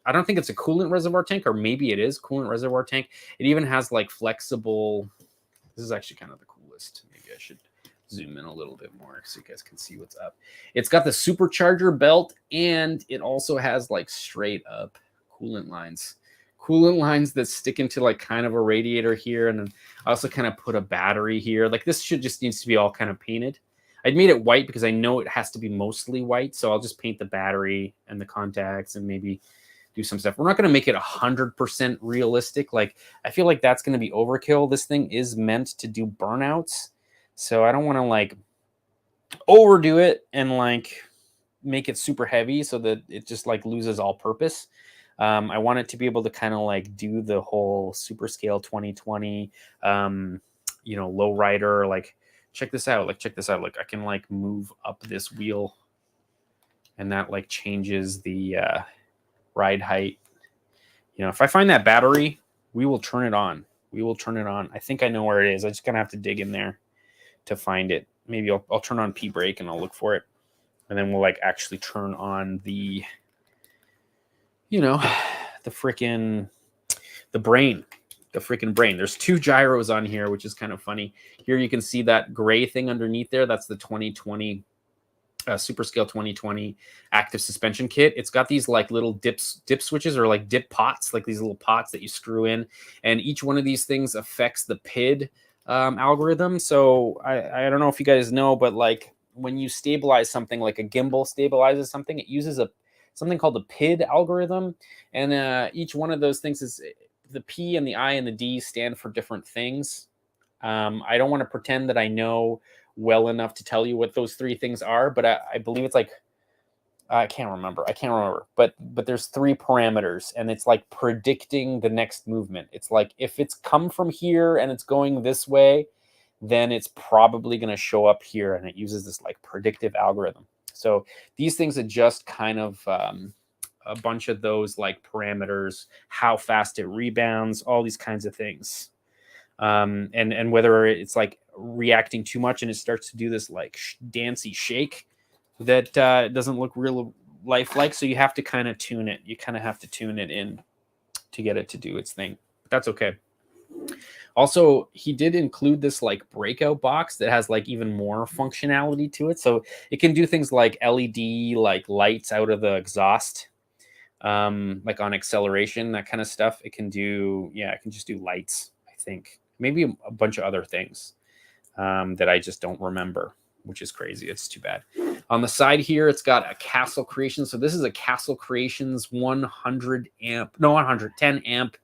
I don't think it's a coolant reservoir tank, or maybe it is coolant reservoir tank. It even has like flexible, this is actually kind of the coolest. Maybe I should zoom in a little bit more so you guys can see what's up. It's got the supercharger belt, and it also has like straight up coolant lines that stick into like kind of a radiator here. And then I also kind of put a battery here. Like this just needs to be all kind of painted. I'd made it white because I know it has to be mostly white. So I'll just paint the battery and the contacts and maybe do some stuff. We're not going to make it 100% realistic. Like I feel like that's going to be overkill. This thing is meant to do burnouts. So I don't want to like overdo it and like make it super heavy so that it just like loses all purpose. I want it to be able to kind of like do the whole super scale 2020, low rider. Like check this out. Like I can like move up this wheel, and that like changes the ride height. If I find that battery, we will turn it on. I think I know where it is. I just gonna have to dig in there to find it. Maybe I'll turn on P brake and I'll look for it, and then we'll like actually turn on the the freaking brain. There's 2 gyros on here, which is kind of funny. Here you can see that gray thing underneath there. That's the 2020 Super Scale 2020 active suspension kit. It's got these like little dip switches, or like dip pots, like these little pots that you screw in, and each one of these things affects the PID algorithm. So I don't know if you guys know, but like when you stabilize something, like a gimbal stabilizes something, it uses something called the PID algorithm. And each one of those things is, the P and the I and the D stand for different things. I don't want to pretend that I know well enough to tell you what those 3 things are, but I believe it's like, I can't remember, but there's 3 parameters, and it's like predicting the next movement. It's like, if it's come from here and it's going this way, then it's probably going to show up here, and it uses this like predictive algorithm. So these things adjust kind of a bunch of those like parameters, how fast it rebounds, all these kinds of things. And whether it's like reacting too much and it starts to do this like dancey shake that doesn't look real lifelike. So you have to kind of tune it. You kind of have to tune it in to get it to do its thing. But that's okay. Also, he did include this like breakout box that has like even more functionality to it. So it can do things like LED, like lights out of the exhaust, like on acceleration, that kind of stuff. It can do, it can just do lights, I think. Maybe a bunch of other things that I just don't remember, which is crazy. It's too bad. On the side here, it's got a Castle Creations. So this is a Castle Creations 10 amp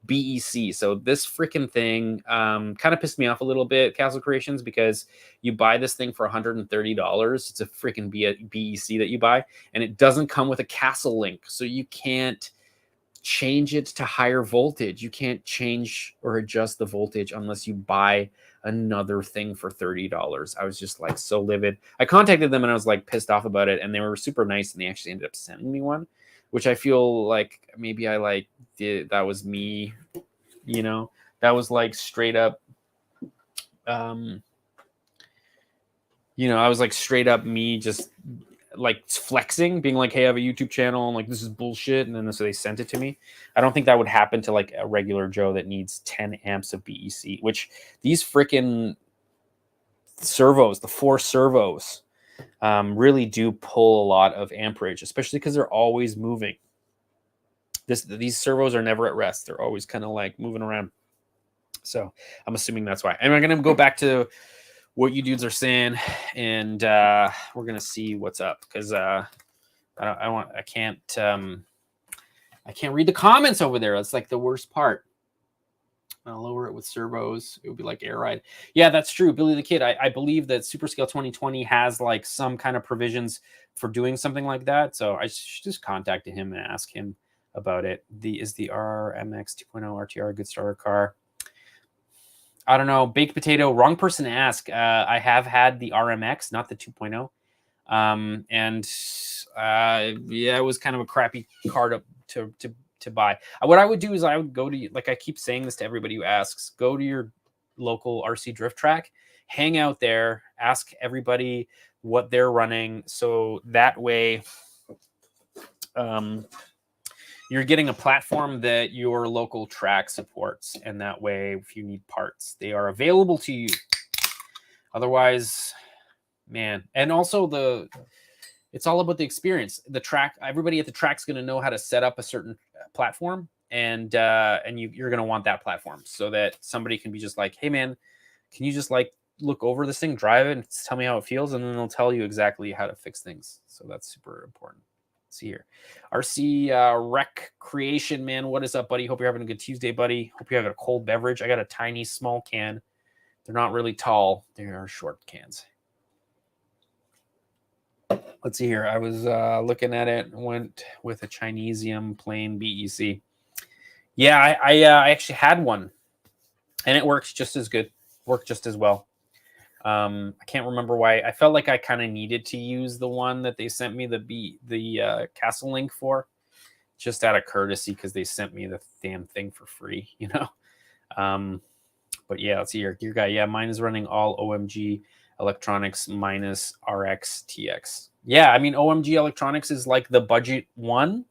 BEC. So this freaking thing kind of pissed me off a little bit, Castle Creations, because you buy this thing for $130. It's a freaking BEC that you buy, and it doesn't come with a Castle link. So you can't change it to higher voltage. You can't change or adjust the voltage unless you buy another thing for $30. I was just like so livid. I contacted them and I was like pissed off about it, and they were super nice, and they actually ended up sending me one, which I feel like maybe I like did. That was me, that was like straight up, I was like straight up me just like flexing, being like, hey, I have a YouTube channel, and like, this is bullshit. And then so they sent it to me. I don't think that would happen to like a regular Joe that needs 10 amps of BEC, which these freaking servos, the 4 servos, really do pull a lot of amperage, especially because they're always moving. These servos are never at rest. They're always kind of like moving around. So I'm assuming that's why. And I'm going to go back to what you dudes are saying, and we're going to see what's up, because I I can't read the comments over there. That's like the worst part. I'll lower it with servos. It would be like air ride. Yeah, that's true. Billy the Kid. I believe that Superscale 2020 has like some kind of provisions for doing something like that. So I should just contact him and ask him about it. Is the RMX 2.0 RTR a good starter car? I don't know. Baked Potato, wrong person to ask. I have had the RMX, not the 2.0. Yeah, it was kind of a crappy car to buy. What I would do is I would go to, like I keep saying this to everybody who asks, go to your local RC drift track, hang out there, ask everybody what they're running. So that way, you're getting a platform that your local track supports. And that way, if you need parts, they are available to you. Otherwise, man. And also it's all about the experience. The track, everybody at the track's going to know how to set up a certain platform, and you're going to want that platform so that somebody can be just like, hey man, can you just like look over this thing, drive it, and tell me how it feels, and then they'll tell you exactly how to fix things. So that's super important. Let's see here, RC Rec Creation, man, what is up, buddy? Hope you're having a good Tuesday, buddy. Hope you're having a cold beverage. I got a tiny small can. They're not really tall. They are short cans. Let's see here. I was looking at it. Went with a Chinesium plain BEC. Yeah, I actually had one, and it works just as good. Worked just as well. I can't remember why. I felt like I kind of needed to use the one that they sent me the Castle Link for, just out of courtesy because they sent me the damn thing for free, you know. But yeah, let's see here. Gear guy. Yeah, mine is running all OMG electronics minus RX TX. Yeah, I mean, OMG electronics is like the budget one.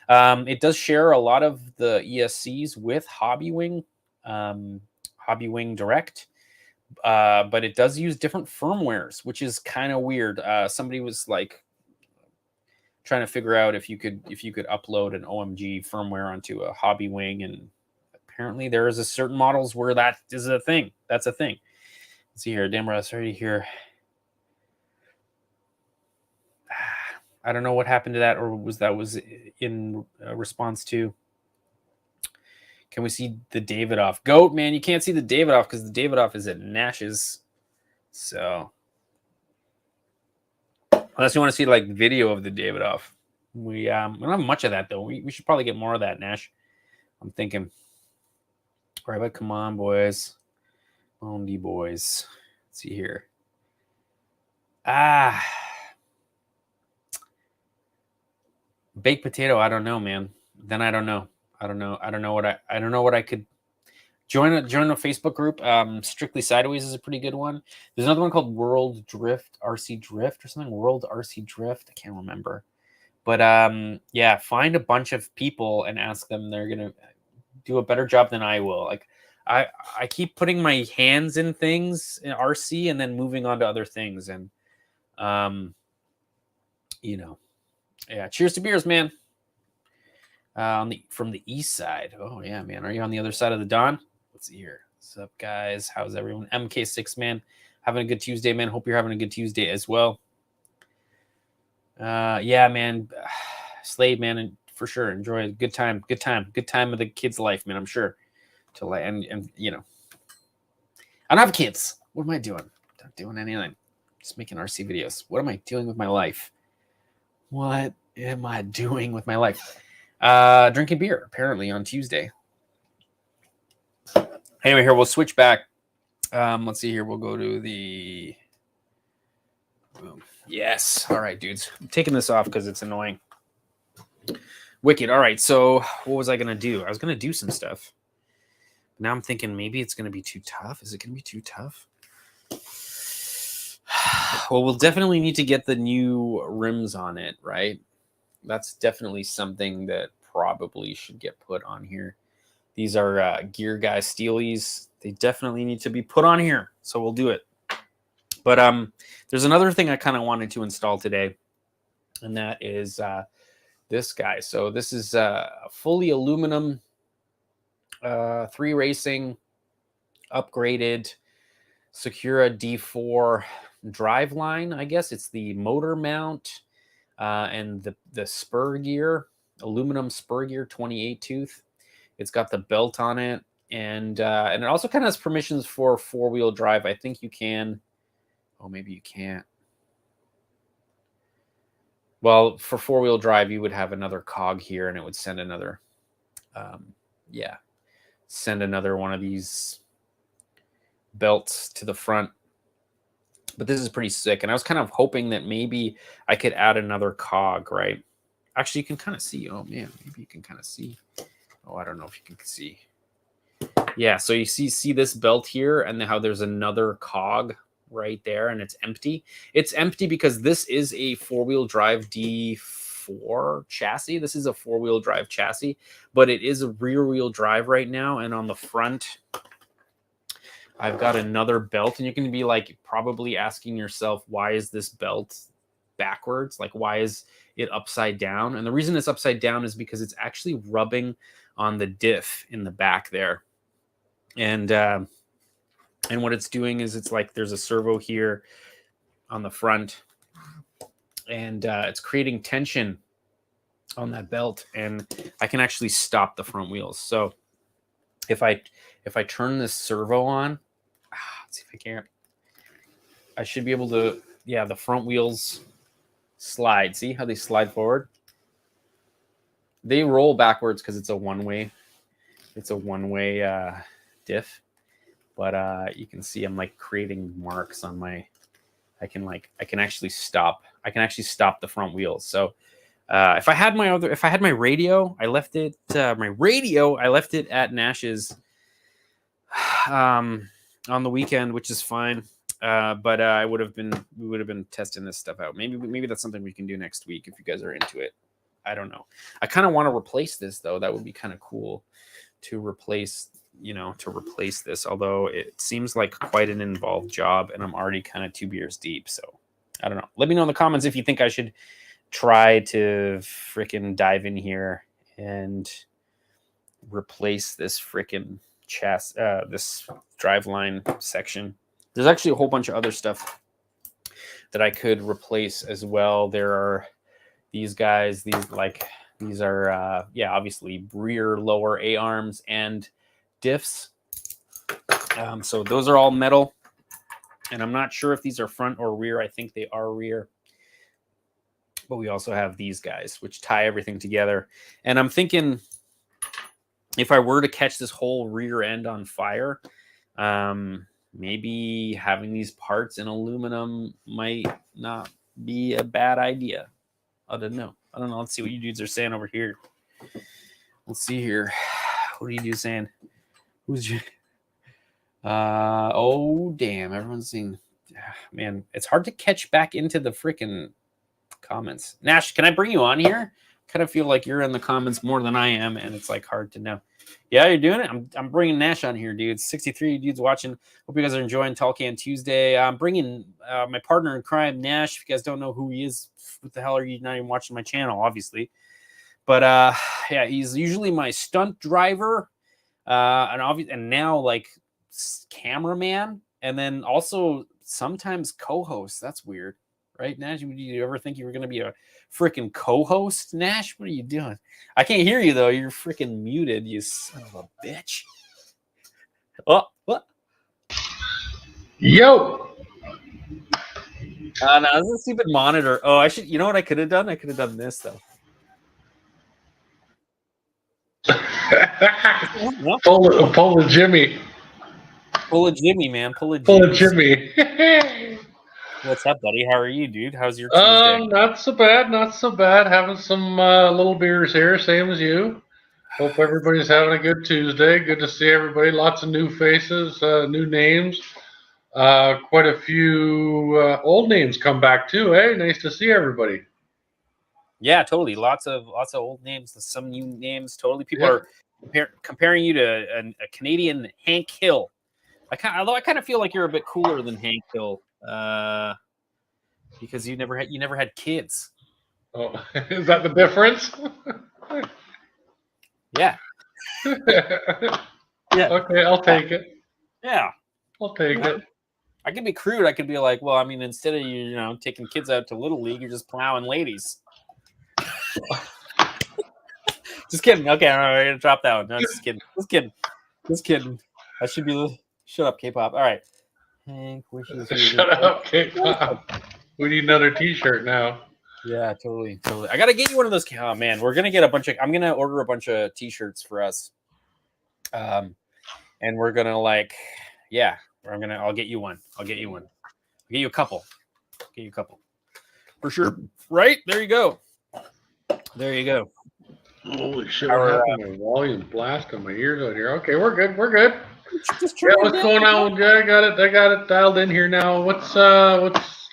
It does share a lot of the ESCs with Hobbywing Direct, but it does use different firmwares, which is kind of weird. Somebody was like trying to figure out if you could upload an OMG firmware onto a Hobbywing, and apparently there is a certain models where that is a thing. That's a thing. Let's see here, Damra, sorry to hear. I don't know what happened to that, or was in response to. Can we see the Davidoff? Goat, man, you can't see the Davidoff because the Davidoff is at Nash's. So, unless you want to see like video of the Davidoff, we don't have much of that though. We should probably get more of that, Nash. I'm thinking. All right, but come on, boys. Only boys. Let's see here. Baked potato. I don't know, man. Then I don't know. I don't know what I could join a Facebook group. Strictly Sideways is a pretty good one. There's another one called World Drift, RC Drift or something. World RC Drift. I can't remember. But yeah, find a bunch of people and ask them. They're gonna do a better job than I will. Like I keep putting my hands in things in RC and then moving on to other things. And you know, yeah. Cheers to beers, man. From the east side. Oh yeah, man. Are you on the other side of the Don? Let's see here. What's up, guys? How's everyone? MK6, man. Having a good Tuesday, man. Hope you're having a good Tuesday as well. Yeah, man. Slade, man, and for sure. Enjoy a good time of the kid's life, man. I'm sure. And you know, I don't have kids. What am I doing? Not doing anything. Just making RC videos. What am I doing with my life? What am I doing with my life? Drinking beer, apparently, on Tuesday. Anyway, here, we'll switch back. Let's see here. We'll go to the... Boom. Yes. All right, dudes. I'm taking this off because it's annoying. Wicked. All right, so what was I going to do? I was going to do some stuff. Now I'm thinking maybe it's going to be too tough. Is it going to be too tough? Well, we'll definitely need to get the new rims on it, right? That's definitely something that probably should get put on here. These are Gear Guy Steelies. They definitely need to be put on here, so we'll do it. But there's another thing I kind of wanted to install today, and that is this guy. So this is a fully aluminum 3 racing upgraded Secura D4 drive line. I guess it's the motor mount and the spur gear. aluminum spur gear, 28 tooth. It's got the belt on it, and it also kind of has permissions for 4-wheel drive. I think you can. Oh, maybe you can't. Well, for 4-wheel drive, you would have another cog here, and it would send another, send another one of these belts to the front. But this is pretty sick, and I was kind of hoping that maybe I could add another cog, right? Actually, you can kind of see. Oh, man, maybe you can kind of see. Oh, I don't know if you can see. Yeah, so you see this belt here, and then how there's another cog right there, and it's empty. It's empty because this is a 4-wheel drive D4 chassis. This is a 4-wheel drive chassis, but it is a rear-wheel drive right now. And on the front, I've got another belt, and you're going to be like probably asking yourself, why is this belt backwards? Like, why is it upside down? And the reason it's upside down is because it's actually rubbing on the diff in the back there. And what it's doing is it's like there's a servo here on the front, and it's creating tension on that belt, and I can actually stop the front wheels. So if I turn this servo on, let's see if I can. I should be able to, yeah, the front wheels slide. See how they slide forward? They roll backwards because it's a one-way. It's a one-way diff. But you can see I'm like creating marks on my. I can actually stop the front wheels. So if I had my radio, I left it at Nash's on the weekend, which is fine. But we would have been testing this stuff out. Maybe that's something we can do next week if you guys are into it. I don't know. I kind of want to replace this though. That would be kind of cool to replace this, although it seems like quite an involved job, and I'm already kind of 2 beers deep. So I don't know. Let me know in the comments if you think I should try to freaking dive in here and replace this freaking chassis, this driveline section. There's actually a whole bunch of other stuff that I could replace as well. There are these guys, these are obviously rear lower A-arms and diffs. So those are all metal, and I'm not sure if these are front or rear. I think they are rear. But we also have these guys, which tie everything together. And I'm thinking if I were to catch this whole rear end on fire, maybe having these parts in aluminum might not be a bad idea. I don't know. Let's see what you dudes are saying over here. Let's see here. What are you dudes saying? Who's you? Oh, damn. Everyone's saying, man, it's hard to catch back into the freaking comments. Nash, can I bring you on here? Kind of feel like you're in the comments more than I am, and it's like hard to know. Yeah, you're doing it. I'm bringing Nash on here, dudes. 63 dudes watching. Hope you guys are enjoying Tall Can Tuesday. I'm bringing my partner in crime, Nash. If you guys don't know who he is, what the hell are you not even watching my channel, obviously? But yeah, he's usually my stunt driver, and now like cameraman, and then also sometimes co-host. That's weird, right, Nash? Would you ever think you were going to be a freaking co-host, Nash? What are you doing? I can't hear you though. You're freaking muted, you son of a bitch. Oh, what? Yo. No, this is a stupid monitor. Oh, I should. You know what I could have done? I could have done this though. Pull a Jimmy. Pull a Jimmy, man. Pull a Jimmy. What's up, buddy? How are you, dude? How's your Tuesday? Not so bad. Not so bad. Having some little beers here, same as you. Hope everybody's having a good Tuesday. Good to see everybody. Lots of new faces, new names. Quite a few old names come back too. Hey, nice to see everybody. Yeah, totally. Lots of old names, some new names. Totally, people are comparing you to a Canadian Hank Hill. Although I kind of feel like you're a bit cooler than Hank Hill, because you never had kids. Oh, is that the difference? Yeah. Yeah. Okay, I'll take it. Yeah, I'll take it. I could be crude. I could be like, well, I mean, instead of you taking kids out to Little League, you're just plowing ladies. Just kidding. Okay, all right, we're gonna drop that one. No, just kidding. Just kidding. Just kidding. I should be. Shut up, K-pop. All right. Hank wishes. Shut up, K-pop. We need another T-shirt now. Yeah, totally. I gotta get you one of those. Oh man, we're gonna get a bunch of. I'm gonna order a bunch of T-shirts for us. And we're gonna I'll get you one. I'll get you a couple. For sure. Right there you go. Holy shit! What happened to my volume blast on my ears out here? Okay, we're good. Yeah, what's going on? I got it dialed in here now. What's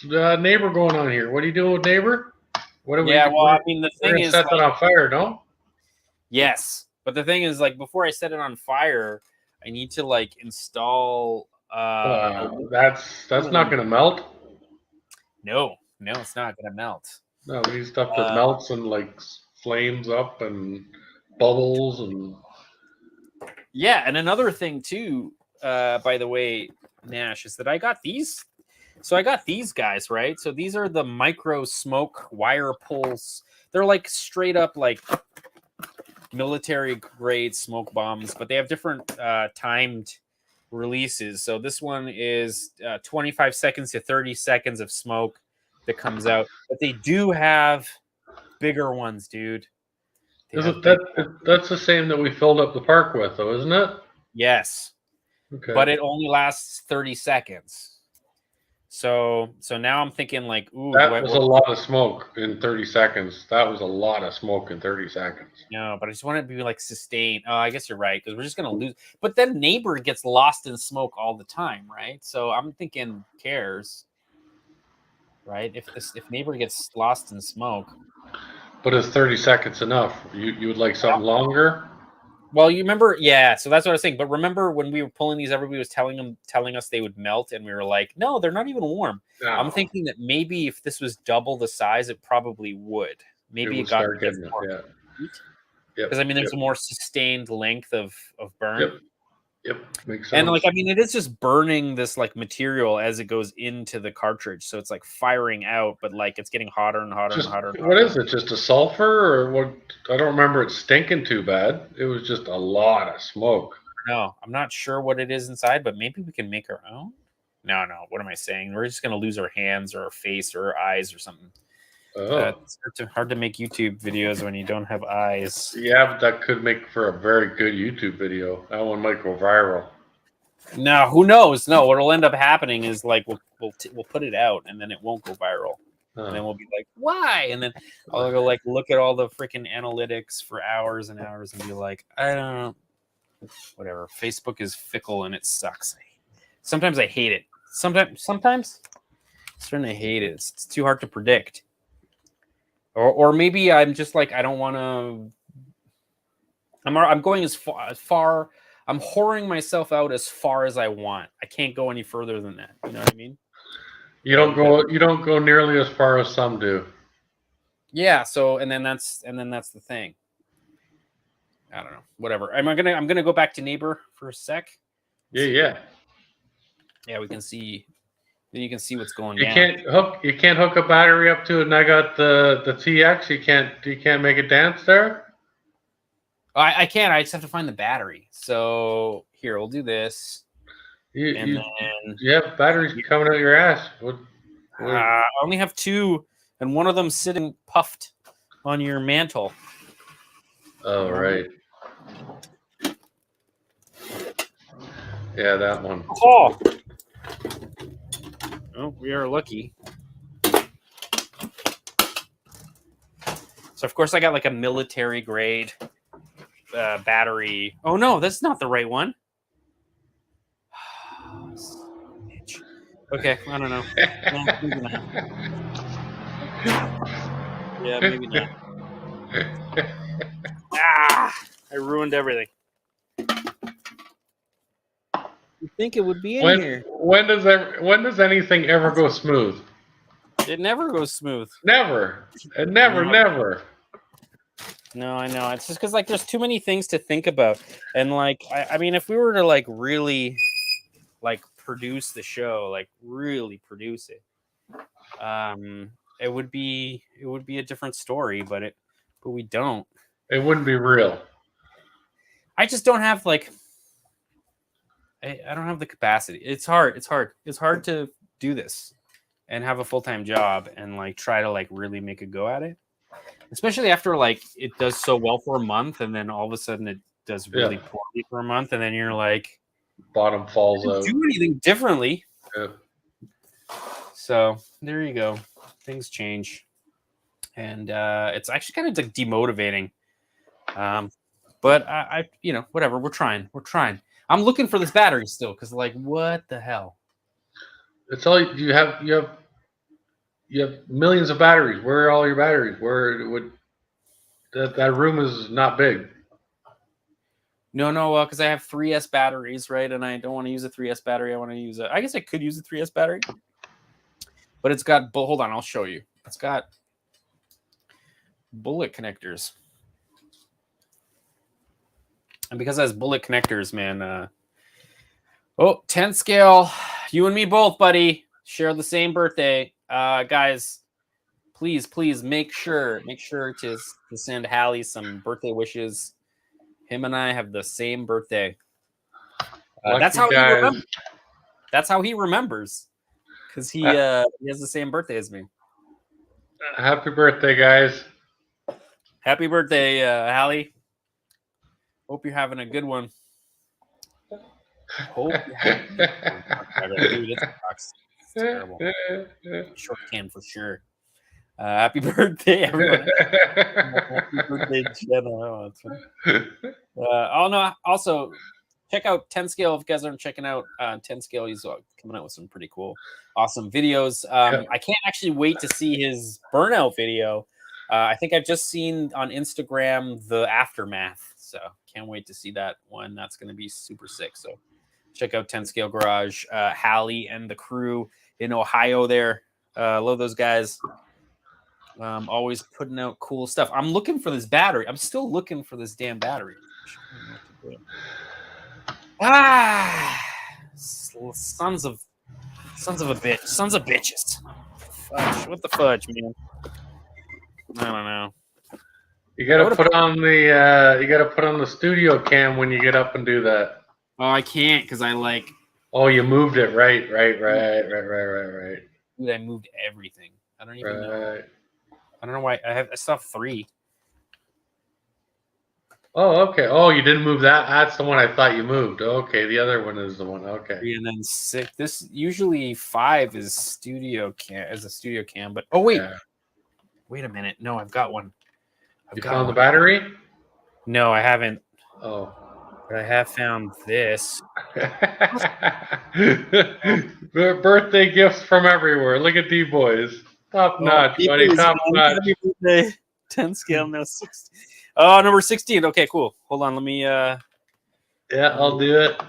neighbor going on here? What are you doing with neighbor? What are we? Yeah, well, I mean, the thing is, set that on fire, no? Yes, but the thing is, like, before I set it on fire, I need to like install. That's not gonna melt. No, it's not gonna melt. No, we need stuff that melts and like flames up and bubbles and. Yeah, and another thing too, by the way, Nash, is that I got these. So I got these guys, right? So these are the micro smoke wire pulse. They're like straight up like military grade smoke bombs, but they have different timed releases. So this one is 25 seconds to 30 seconds of smoke that comes out, but they do have bigger ones, dude. That's the same that we filled up the park with, though, isn't it? Yes. Okay. But it only lasts 30 seconds. So now I'm thinking like, ooh, that was a lot of smoke in 30 seconds. That was a lot of smoke in 30 seconds. No, but I just want it to be like sustained. Oh, I guess you're right, because we're just gonna lose. But then neighbor gets lost in smoke all the time, right? So I'm thinking, cares, right? If neighbor gets lost in smoke. But is 30 seconds enough? You would like something longer? Well, you remember, yeah. So that's what I was saying. But remember when we were pulling these, everybody was telling us they would melt, and we were like, no, they're not even warm. No. I'm thinking that maybe if this was double the size, it probably would. Maybe it got more. Yeah. Because I mean, there's a more sustained length of burn. Yep, makes sense. And like, I mean, it is just burning this like material as it goes into the cartridge, so it's like firing out, but like it's getting hotter and hotter and hotter. What is it? Just a sulfur, or what? I don't remember it stinking too bad. It was just a lot of smoke. No, I'm not sure what it is inside, but maybe we can make our own. No. What am I saying? We're just gonna lose our hands or our face or our eyes or something. It's hard to make YouTube videos when you don't have eyes. Yeah, but that could make for a very good YouTube video. That one might go viral. No, who knows? No, what'll end up happening is like we'll put it out and then it won't go viral, and then we'll be like, why? And then I'll go like look at all the freaking analytics for hours and hours and be like, I don't know, whatever. Facebook is fickle and it sucks. Sometimes I hate it. Sometimes I'm starting to hate it. It's too hard to predict. Or maybe I'm just like, I don't want to. I'm going as far. I'm whoring myself out as far as I want. I can't go any further than that. You know what I mean? You don't go nearly as far as some do. Yeah. So and then that's the thing. I don't know. Whatever. I'm gonna go back to neighbor for a sec. Yeah. Yeah, we can see. Then you can see what's going on. You can't hook a battery up to it, and I got the TX. You can't make it dance there. I can't. I just have to find the battery. So here, we'll do this. You have batteries coming out your ass. I only have two, and one of them sitting puffed on your mantle. Oh right. Yeah, that one. Oh. Oh, we are lucky. So, of course, I got like a military grade battery. Oh, no, that's not the right one. Okay, I don't know. No, maybe not. Yeah, maybe not. I ruined everything. You think it would be in here? When does anything ever go smooth? It never goes smooth. Never. Never. No, I know. It's just because like there's too many things to think about, and like I mean, if we were to like really like produce the show, like really produce it, it would be a different story. But we don't. It wouldn't be real. I just don't have like. I don't have the capacity. It's hard. It's hard to do this and have a full-time job and like try to like really make a go at it. Especially after like it does so well for a month and then all of a sudden it does really poorly for a month and then you're like bottom falls out. Do anything differently. Yeah. So there you go. Things change. And it's actually kind of like demotivating. But I you know, whatever, we're trying. I'm looking for this battery still because, like, what the hell? It's all you have. You have millions of batteries. Where are all your batteries? Where would that room is not big? No, because I have 3S batteries, right? And I don't want to use a 3S battery. I want to use I guess I could use a 3S battery, but it's got. Hold on, I'll show you. It's got bullet connectors. And because it has bullet connectors, man. 10 scale. You and me both, buddy. Share the same birthday. Guys, please make sure to send Hallie some birthday wishes. Him and I have the same birthday. That's how he remembers. That's how he remembers. Because he has the same birthday as me. Happy birthday, guys. Happy birthday, Hallie. Hope you're having a good one. Hope you're having a good one. Dude, it's terrible. Short can for sure. Happy birthday, everyone. Happy birthday, Jenna. Oh, that's funny. Also, check out 10 Scale if you guys aren't checking out 10 Scale. He's coming out with some pretty cool, awesome videos. I can't actually wait to see his burnout video. I think I've just seen on Instagram the aftermath. So can't wait to see that one. That's going to be super sick. So check out 10 Scale Garage, Hallie and the crew in Ohio there. Love those guys. Always putting out cool stuff. I'm looking for this battery. I'm still looking for this damn battery. Sons of a bitch. Sons of bitches. Fudge. What the fudge, man? I don't know. You gotta put on the studio cam when you get up and do that. Oh, I can't because I like. Oh, you moved it. Right. Dude, I moved everything. I don't even know. I don't know why. I still have 3. Oh, okay. Oh, you didn't move that. That's the one I thought you moved. Okay, the other one is the one. Okay. 3 and then 6. This usually 5 is studio cam. But oh wait, wait a minute. No, I've got one. You found the battery? No, I haven't. Oh. But I have found this. Birthday gifts from everywhere. Look at D-Boys. Top notch, buddy. Top notch. Happy birthday. 10 scale, no 16. Oh, number 16. Okay, cool. Hold on. Let me. Yeah, I'll do it.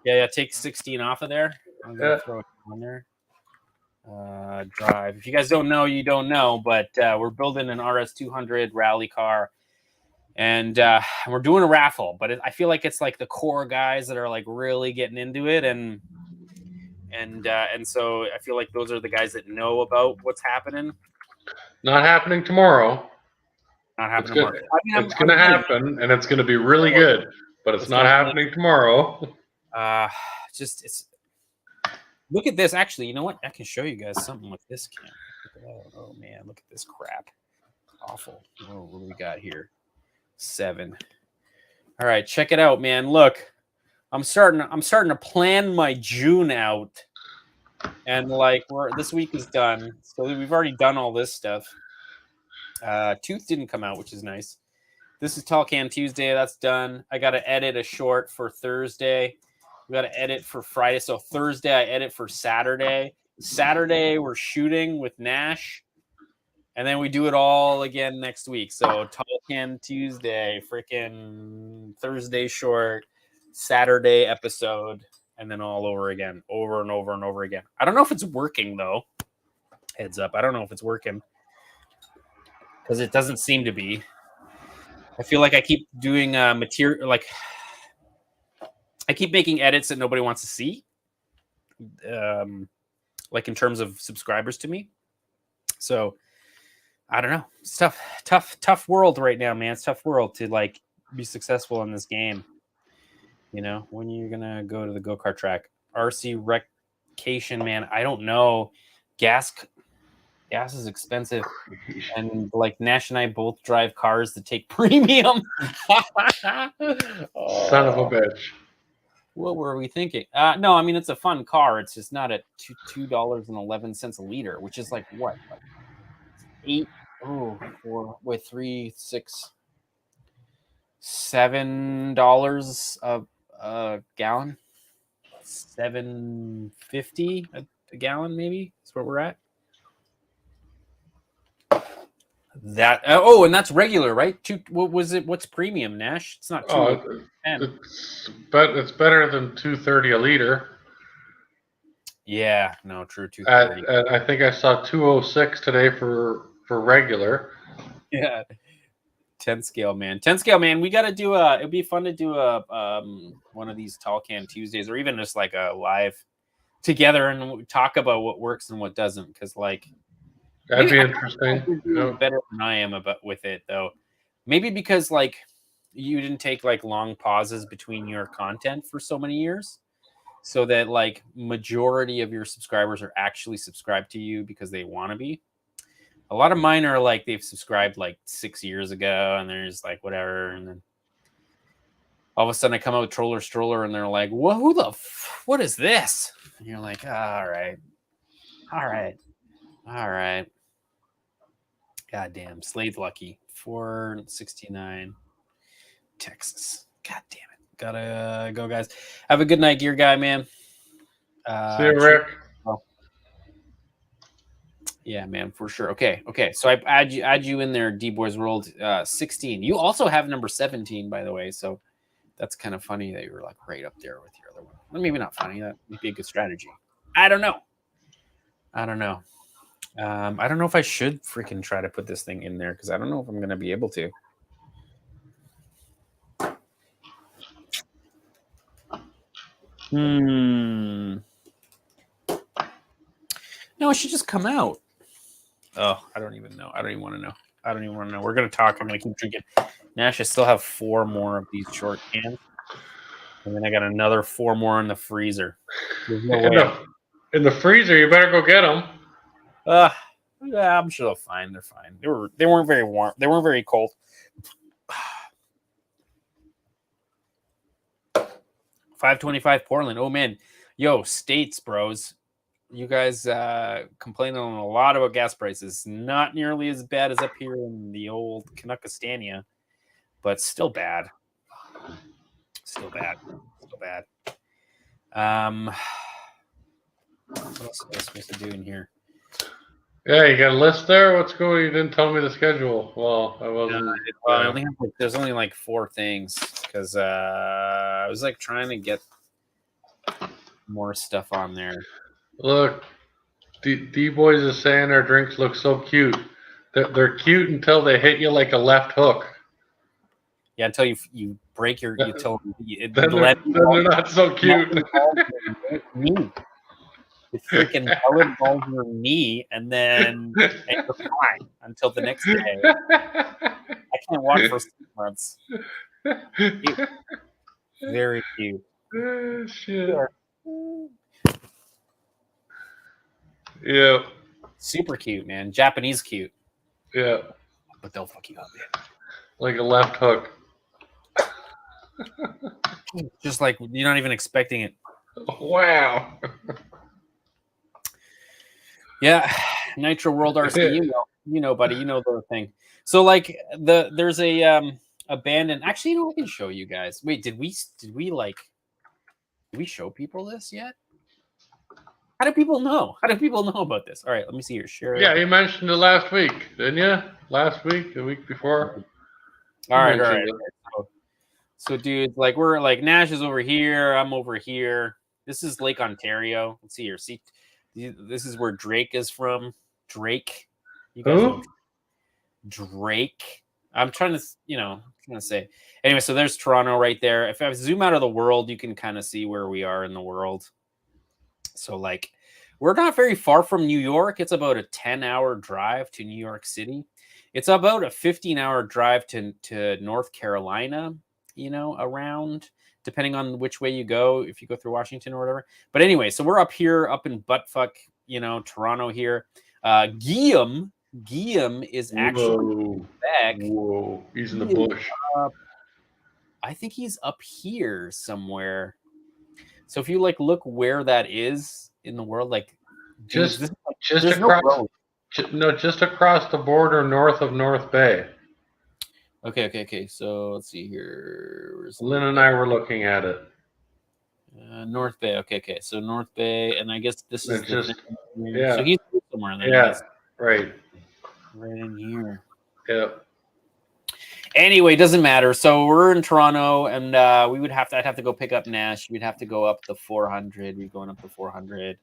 Yeah. Take 16 off of there. I'm going to throw it on there. Drive. If you guys don't know, you don't know, but we're building an RS200 rally car, and we're doing a raffle. But I feel like it's like the core guys that are like really getting into it, and so I feel like those are the guys that know about what's happening. Not happening tomorrow. Not happening tomorrow. It's going to happen, and it's going to be really good, but it's not happening tomorrow. It's. Look at this. Actually, you know what? I can show you guys something with this cam. Oh man, look at this crap. Awful. Oh, what do we got here? 7. All right, check it out, man. Look, I'm starting to plan my June out, and like this week is done, so we've already done all this stuff. Tooth didn't come out, which is nice. This is Tall Can Tuesday. That's done. I got to edit a short for Thursday. We got to edit for Friday. So Thursday, I edit for Saturday. Saturday, we're shooting with Nash. And then we do it all again next week. So Tall Can Tuesday, freaking Thursday short, Saturday episode, and then all over again, over and over and over again. I don't know if it's working, though. Heads up. I don't know if it's working. Because it doesn't seem to be. I feel like I keep doing material, like... I keep making edits that nobody wants to see, like in terms of subscribers to me. So I don't know. It's tough world right now, man. It's tough world to like be successful in this game. You know, when you're gonna go to the go-kart track, RC Recreation, man. I don't know. Gas is expensive, and like Nash and I both drive cars that take premium. Son of a bitch. What were we thinking? No, I mean it's a fun car. It's just not at $2.11 a liter, which is like what, like $7 a gallon, $7.50 a gallon, maybe that's where we're at. That and that's regular, right? What was it? What's premium, Nash? It's not it's better than $2.30 a liter. Yeah, no, true. $2.30. I think I saw $2.06 today for regular. Yeah, 10 scale, man. 10 scale, man. We got to do it'd be fun to do one of these Tall Can Tuesdays, or even just like a live together and talk about what works and what doesn't, because like. That'd be interesting. Better than I am with it, though. Maybe because like you didn't take like long pauses between your content for so many years, so that like majority of your subscribers are actually subscribed to you because they want to be. A lot of mine are like they've subscribed like 6 years ago, and they're just like whatever, and then all of a sudden I come out with Troller Stroller, and they're like, "Well, what is this?" And you're like, "All right. Goddamn, Slade Lucky, 469, Texas. God damn it. Gotta go, guys. Have a good night, Gear Guy, man. See you, Rick. Yeah, man, for sure. Okay. So I add you in there, D Boys World 16. You also have number 17, by the way. So that's kind of funny that you were like right up there with your other one. Well, maybe not funny. That might be a good strategy. I don't know. I don't know if I should freaking try to put this thing in there because I don't know if I'm going to be able to. No, it should just come out. Oh, I don't even know. I don't even want to know. We're going to talk. I'm going to keep drinking. Nash, I still have 4 more of these short cans. And then I got another 4 more in the freezer. There's no way. In the freezer, you better go get them. Yeah, I'm sure they're fine. They're fine. They weren't very warm. They weren't very cold. 525 Portland. Oh man, yo, states, bros. You guys complaining a lot about gas prices. Not nearly as bad as up here in the old Canuckastania, but still bad. Still bad. What else am I supposed to do in here? Yeah, you got a list there? What's going? You didn't tell me the schedule. Well, I wasn't. I only have there's only like 4 things because I was like trying to get more stuff on there. Look, D Boys is saying our drinks look so cute. They're cute until they hit you like a left hook. Yeah, until you break your utility. Then they're not so cute. It freaking pellet balls your knee, and then you're fine until the next day. I can't walk for 6 months. Cute. Very cute. Shit. Yeah. Super cute, man. Japanese cute. Yeah. But they'll fuck you up, man. Like a left hook. Just like you're not even expecting it. Wow. Yeah, Nitro World RC, you know, buddy, you know the thing. So like there's a abandoned. Actually, you know, I can show you guys. Wait, did we show people this yet? How do people know? How do people know about this? All right, let me see your share. Yeah, you mentioned it last week, didn't you? Last week, the week before. All right. So, dude, like we're like Nash is over here. I'm over here. This is Lake Ontario. Let's see here. See. This is where Drake is from. Drake. You guys know Drake. I'm trying to say. Anyway, so there's Toronto right there. If I zoom out of the world, you can kind of see where we are in the world. So, like, we're not very far from New York. It's about a 10-hour drive to New York City. It's about a 15-hour drive to North Carolina, around, depending on which way you go, if you go through Washington or whatever. But anyway, so we're up here, up in buttfuck, Toronto here. Guillaume is actually back. Whoa, he's in the bush. I think he's up here somewhere. So if you look where that is in the world, just across, just across the border north of North Bay. Okay. So let's see here. Lynn and I were looking at it. North Bay. Okay. So North Bay, and I guess this is just So he's somewhere in there. Yeah, right in here. Yep. Anyway, doesn't matter. So we're in Toronto, and I'd have to go pick up Nash. We'd have to go up the 400. We're going up the 400.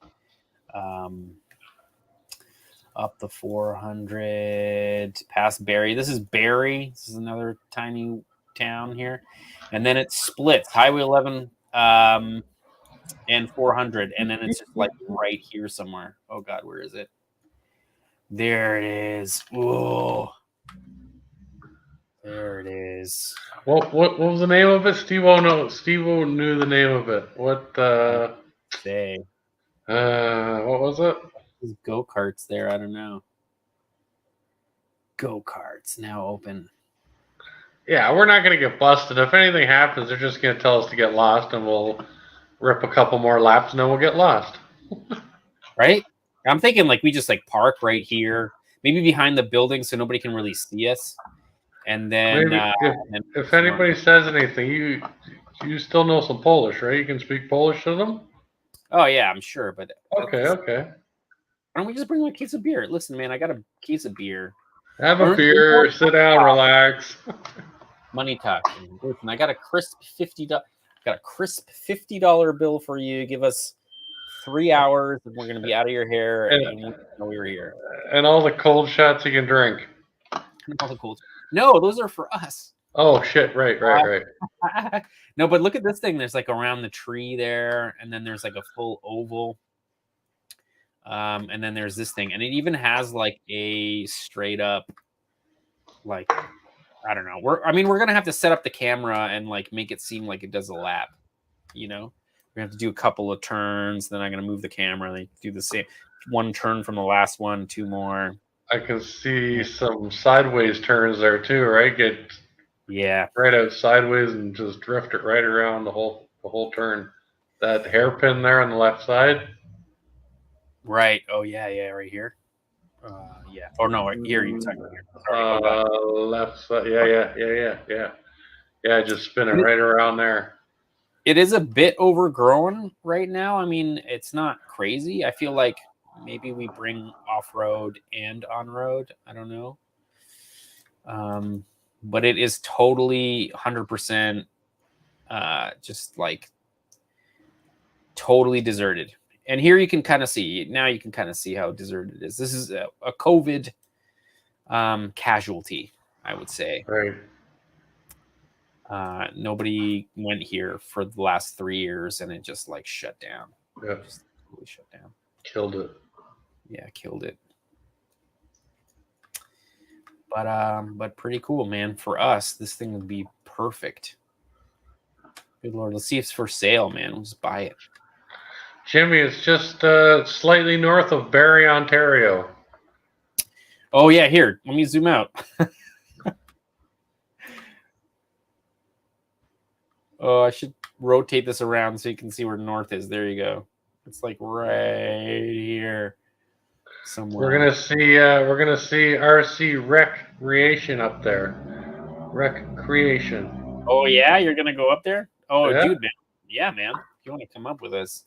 Up the 400 past Barrie. This is Barrie. This is another tiny town here, and then it splits Highway 11 and 400, and then it's just right here somewhere. Oh God, where is it? There it is. Whoa. There it is. What was the name of it? Steve-O knew the name of it. What say? What was it? Go-karts there. I don't know. Go-karts now open. Yeah, we're not going to get busted. If anything happens, they're just going to tell us to get lost, and we'll rip a couple more laps, and then we'll get lost. Right? I'm thinking we just park right here, maybe behind the building, so nobody can really see us. And then, if anybody says anything, you still know some Polish, right? You can speak Polish to them. Oh yeah, I'm sure. But okay. Why don't we just bring a case of beer? Listen, man, I got a case of beer. Have a beer, sit down, relax. Money talk. Listen, I got a crisp $50 bill for you. Give us 3 hours, and we're gonna be out of your hair, and you know we were here. And all the cold shots you can drink. All the cold. No, those are for us. Oh shit! Right. No, but look at this thing. There's around the tree there, and then there's a full oval. And then there's this thing, and it even has a straight up, I don't know. We're gonna have to set up the camera and make it seem like it does a lap. We have to do a couple of turns. Then I'm gonna move the camera. And do the same one turn from the last one, 2 more. I can see some sideways turns there too, right? Get right out sideways and just drift it right around the whole turn. That hairpin there on the left side. Right. Oh yeah, right here. Yeah. Oh no, right here. You're talking here. Sorry, left side. Yeah. Just spin it right around there. It is a bit overgrown right now. I mean, it's not crazy. I feel like maybe we bring off-road and on-road. I don't know. But it is totally 100% just totally deserted. And here you can kind of see, now you can kind of see how deserted it is. This is a COVID casualty, I would say. Right. Nobody went here for the last 3 years, and it just shut down. Yeah. Just totally shut down. Killed it. Yeah, killed it. But pretty cool, man. For us, this thing would be perfect. Good Lord. Let's see if it's for sale, man. We'll just buy it. Jimmy, it's just slightly north of Barrie, Ontario. Oh, yeah. Here, let me zoom out. Oh, I should rotate this around so you can see where north is. There you go. It's right here somewhere. We're gonna see RC Recreation up there. Recreation. Oh yeah, you're gonna go up there? Oh, yeah. Dude, man. Yeah, man. If you want to come up with us,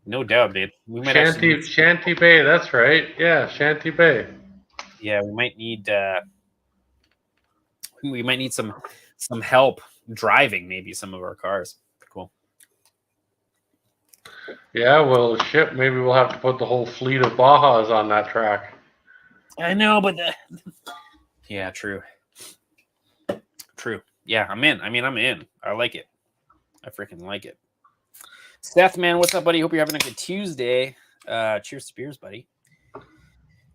no doubt, dude. We might Shanty Bay. That's right. Yeah, Shanty Bay. Yeah, we might need some help driving maybe some of our cars. Cool. Yeah, well, shit. Maybe we'll have to put the whole fleet of Bajas on that track. I know, but yeah, true. Yeah, I'm in. I'm in. I like it. I freaking like it. Steph, man, what's up, buddy? Hope you're having a good Tuesday. Cheers to beers, buddy.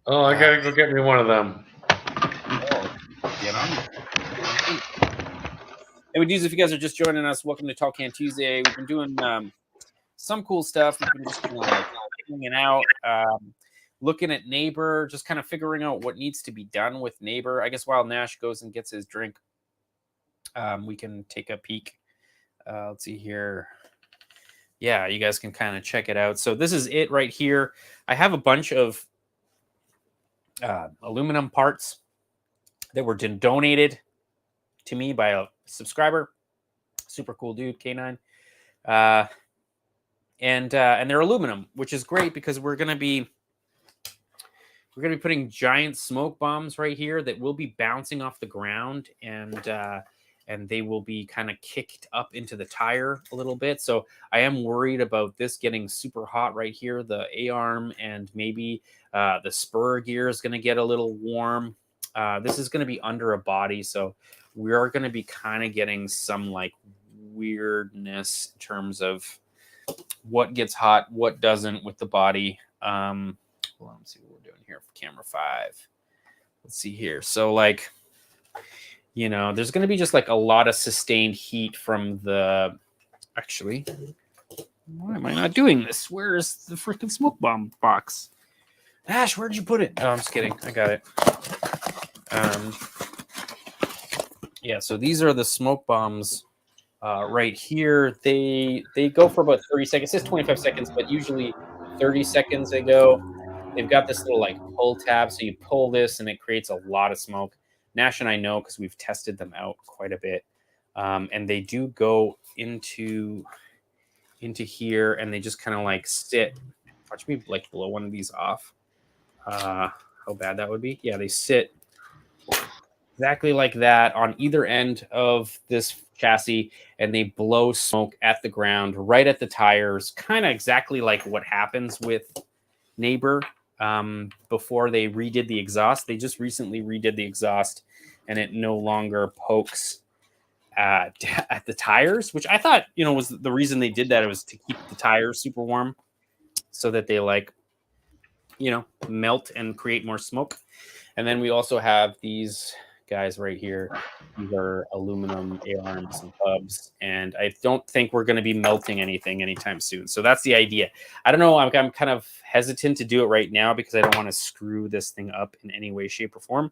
Oh, I gotta go get me one of them. Oh, Get on. Hey, dudes, if you guys are just joining us, welcome to Talk Can Tuesday. We've been doing some cool stuff. We've been just kind of like hanging out, looking at Neighbor, just kind of figuring out what needs to be done with Neighbor. I guess while Nash goes and gets his drink, we can take a peek. Let's see here. Yeah, you guys can kind of check it out. So this is it right here. I have a bunch of aluminum parts that were donated to me by a subscriber. Super cool dude, K9. And they're aluminum, which is great because we're gonna be putting giant smoke bombs right here that will be bouncing off the ground, and they will be kind of kicked up into the tire a little bit. So I am worried about this getting super hot right here. The A-arm and maybe the spur gear is going to get a little warm. This is going to be under a body, so we are going to be kind of getting some like weirdness in terms of what gets hot, what doesn't with the body. Hold on, let's see what we're doing here for camera 5. Let's see here. So like, you know, there's going to be just like a lot of sustained heat from the... Actually, why am I not doing this? Where is the freaking smoke bomb box? Ash, where'd you put it? Oh, I'm just kidding. I got it. Yeah, so these are the smoke bombs right here. They go for about 30 seconds. It says 25 seconds, but usually 30 seconds they go. They've got this little like pull tab, so you pull this and it creates a lot of smoke. Nash and I know because we've tested them out quite a bit, and they do go into here, and they just kind of like sit. Watch me like blow one of these off. How bad that would be. Yeah, they sit exactly like that on either end of this chassis, and they blow smoke at the ground, right at the tires, kind of exactly like what happens with Neighbor before they redid the exhaust. They just recently redid the exhaust, and it no longer pokes at the tires, which I thought, you know, was the reason they did that. It was to keep the tires super warm so that they like, you know, melt and create more smoke. And then we also have these guys right here. These are aluminum A-arms and hubs, and I don't think we're going to be melting anything anytime soon. So that's the idea. I don't know. I'm kind of hesitant to do it right now because I don't want to screw this thing up in any way, shape, or form.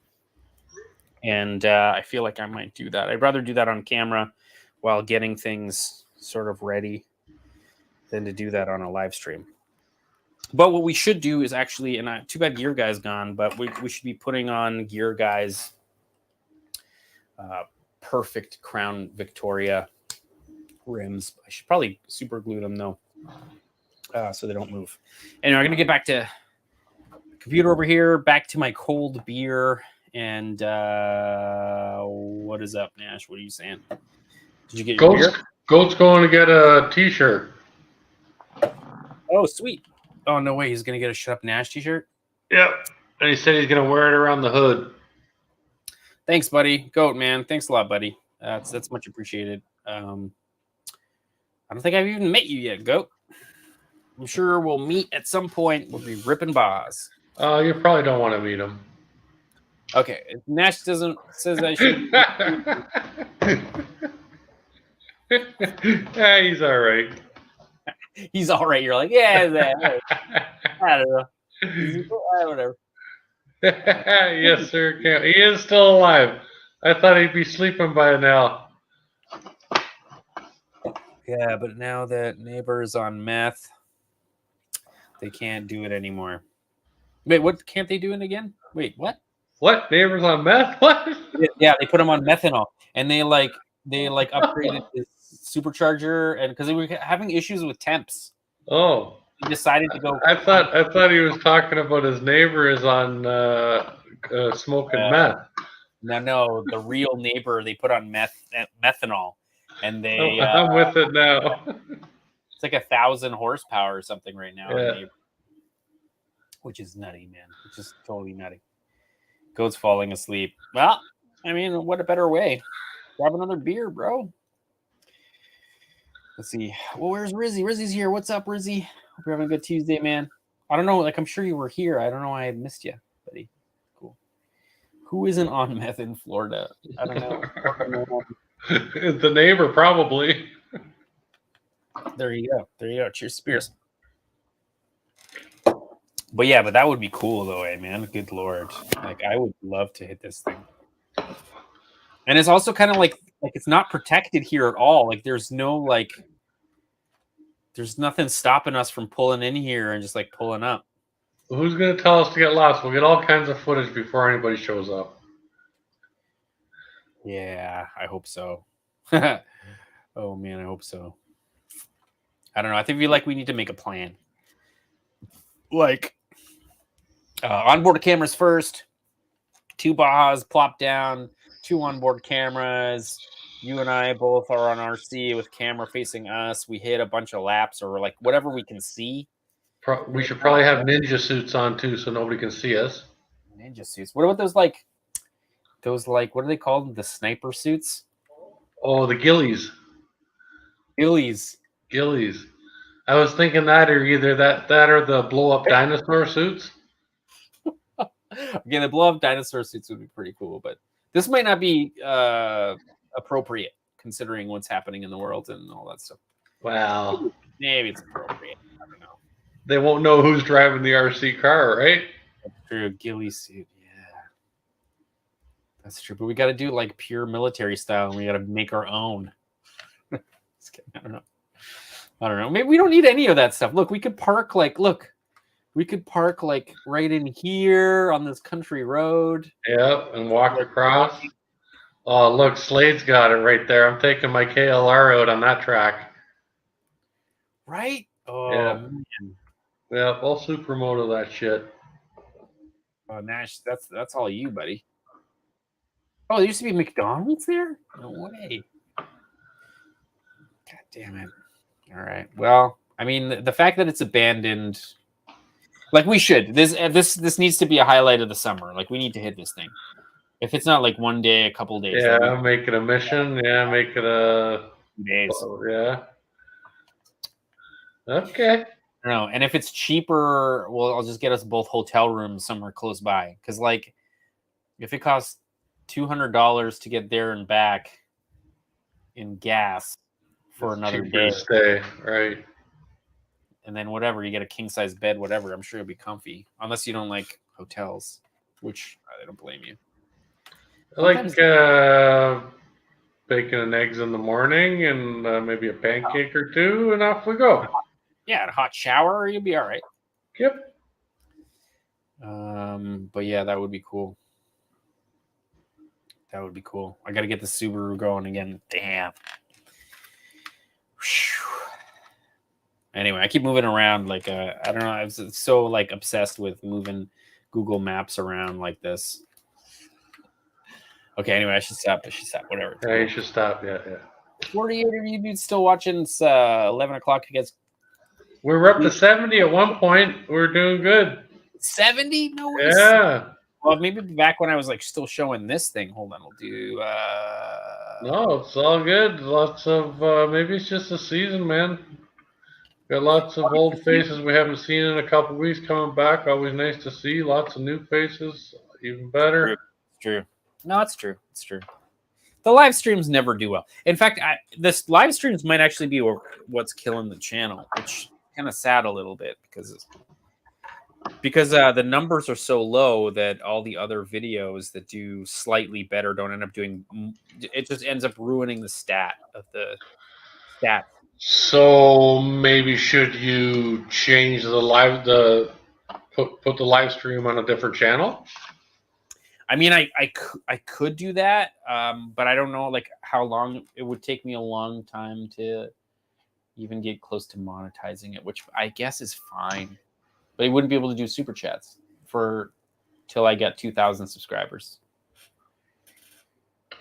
And I feel like I might do that. I'd rather do that on camera while getting things sort of ready than to do that on a live stream. But what we should do is actually, and too bad Gear Guy's gone, but we should be putting on Gear Guy's perfect Crown Victoria rims. I should probably super glue them though, so they don't move. Anyway, I'm gonna get back to the computer over here, back to my cold beer, and what is up, Nash? What are you saying? Did you get your beer? Goat's going to get a t-shirt. Oh, sweet. Oh, no way. He's going to get a Shut Up Nash t-shirt? Yep. And he said he's going to wear it around the hood. Thanks, buddy. Goat, man. Thanks a lot, buddy. That's much appreciated. I don't think I've even met you yet, Goat. I'm sure we'll meet at some point. We'll be ripping bars. You probably don't want to meet him. Okay. If Nash says I should. Yeah, he's all right. He's all right. You're like, yeah, I don't know. Whatever. Yes, sir. He is still alive. I thought he'd be sleeping by now. Yeah, but now that Neighbor's on meth, they can't do it anymore. Wait, what? Can't they do it again? Wait, what? What? Neighbor's on meth? What? Yeah, they put him on methanol, and they upgraded his supercharger, and because they were having issues with temps. Oh, he decided to go. I thought he was talking about his neighbor is on smoking meth. No, the real Neighbor they put on methanol, and they. I'm with it now. It's like 1,000 horsepower or something right now, yeah. Which is nutty, man. Which is totally nutty. Goat's falling asleep. Well, I mean, what a better way. Grab another beer, bro. Let's see. Well, where's Rizzy? Rizzy's here. What's up, Rizzy? Hope you're having a good Tuesday, man. I don't know. Like, I'm sure you were here. I don't know why I missed you, buddy. Cool. Who isn't on meth in Florida? I don't know. The neighbor, probably. There you go. There you go. Cheers, Spears. But yeah, but that would be cool though, man. Good Lord. Like I would love to hit this thing. And it's also kind of like it's not protected here at all. Like there's nothing stopping us from pulling in here and just like pulling up. Well, who's going to tell us to get lost? We'll get all kinds of footage before anybody shows up. Yeah, I hope so. Oh man, I hope so. I don't know. I think we need to make a plan. Like onboard cameras first, 2 Bajas plop down, 2 onboard cameras. You and I both are on RC with camera facing us. We hit a bunch of laps or like whatever we can see. We should probably have ninja suits on too, so nobody can see us. Ninja suits. What about those what are they called? The sniper suits? Oh, the ghillies. Ghillies. I was thinking that, or either that or the blow up dinosaur suits. Again, the blow up dinosaur suits would be pretty cool, but this might not be appropriate considering what's happening in the world and all that stuff. Wow. Maybe it's appropriate. I don't know. They won't know who's driving the RC car, right? That's true. Ghillie suit. Yeah. That's true. But we got to do like pure military style and we got to make our own. I don't know. Maybe we don't need any of that stuff. Look, we could park right in here on this country road. Yep, and walk across. Oh, look, Slade's got it right there. I'm taking my KLR out on that track. Right? Oh, yeah. Man. Yep, I'll supermoto that shit. Oh, Nash, that's all you, buddy. Oh, there used to be McDonald's there? No way. God damn it. All right. Well, I mean, the fact that it's abandoned, like we should. This needs to be a highlight of the summer. Like we need to hit this thing. If it's not like one day, a couple days. Yeah, make it a mission. Yeah, make it a 2 days. Yeah. Okay. I don't know. And if it's cheaper, well, I'll just get us both hotel rooms somewhere close by. Because like, if it costs $200 to get there and back in gas for another day, to stay, right? And then whatever, you get a king size bed, whatever. I'm sure it'll be comfy, unless you don't like hotels, which I don't blame you. I like bacon and eggs in the morning, and maybe a pancake or two, and off we go. Yeah, a hot shower, you'll be all right. Yep. But yeah, that would be cool. That would be cool. I got to get the Subaru going again. Damn. Anyway, I keep moving around like I don't know. I was so like obsessed with moving Google Maps around like this. Okay, anyway, I should stop. Whatever. Yeah, you should stop. Yeah. 48 of you dudes still watching. It's 11 o'clock. You guys. We were up to 70 at one point. We were doing good. 70? No way. Yeah. Well, maybe back when I was like still showing this thing. Hold on, we'll do. No, it's all good. Lots of maybe it's just a season, man. Got lots of old faces we haven't seen in a couple weeks coming back. Always nice to see. Lots of new faces, even better. It's true. No, it's true. It's true. The live streams never do well. In fact, this live streams might actually be what's killing the channel, which kind of sad a little bit because the numbers are so low that all the other videos that do slightly better don't end up doing. It just ends up ruining the stat of the stat. So maybe should you change put the live stream on a different channel? I mean, I could do that, but I don't know like how long it would take me. A long time to even get close to monetizing it, which I guess is fine. But I wouldn't be able to do super chats till I get 2,000 subscribers.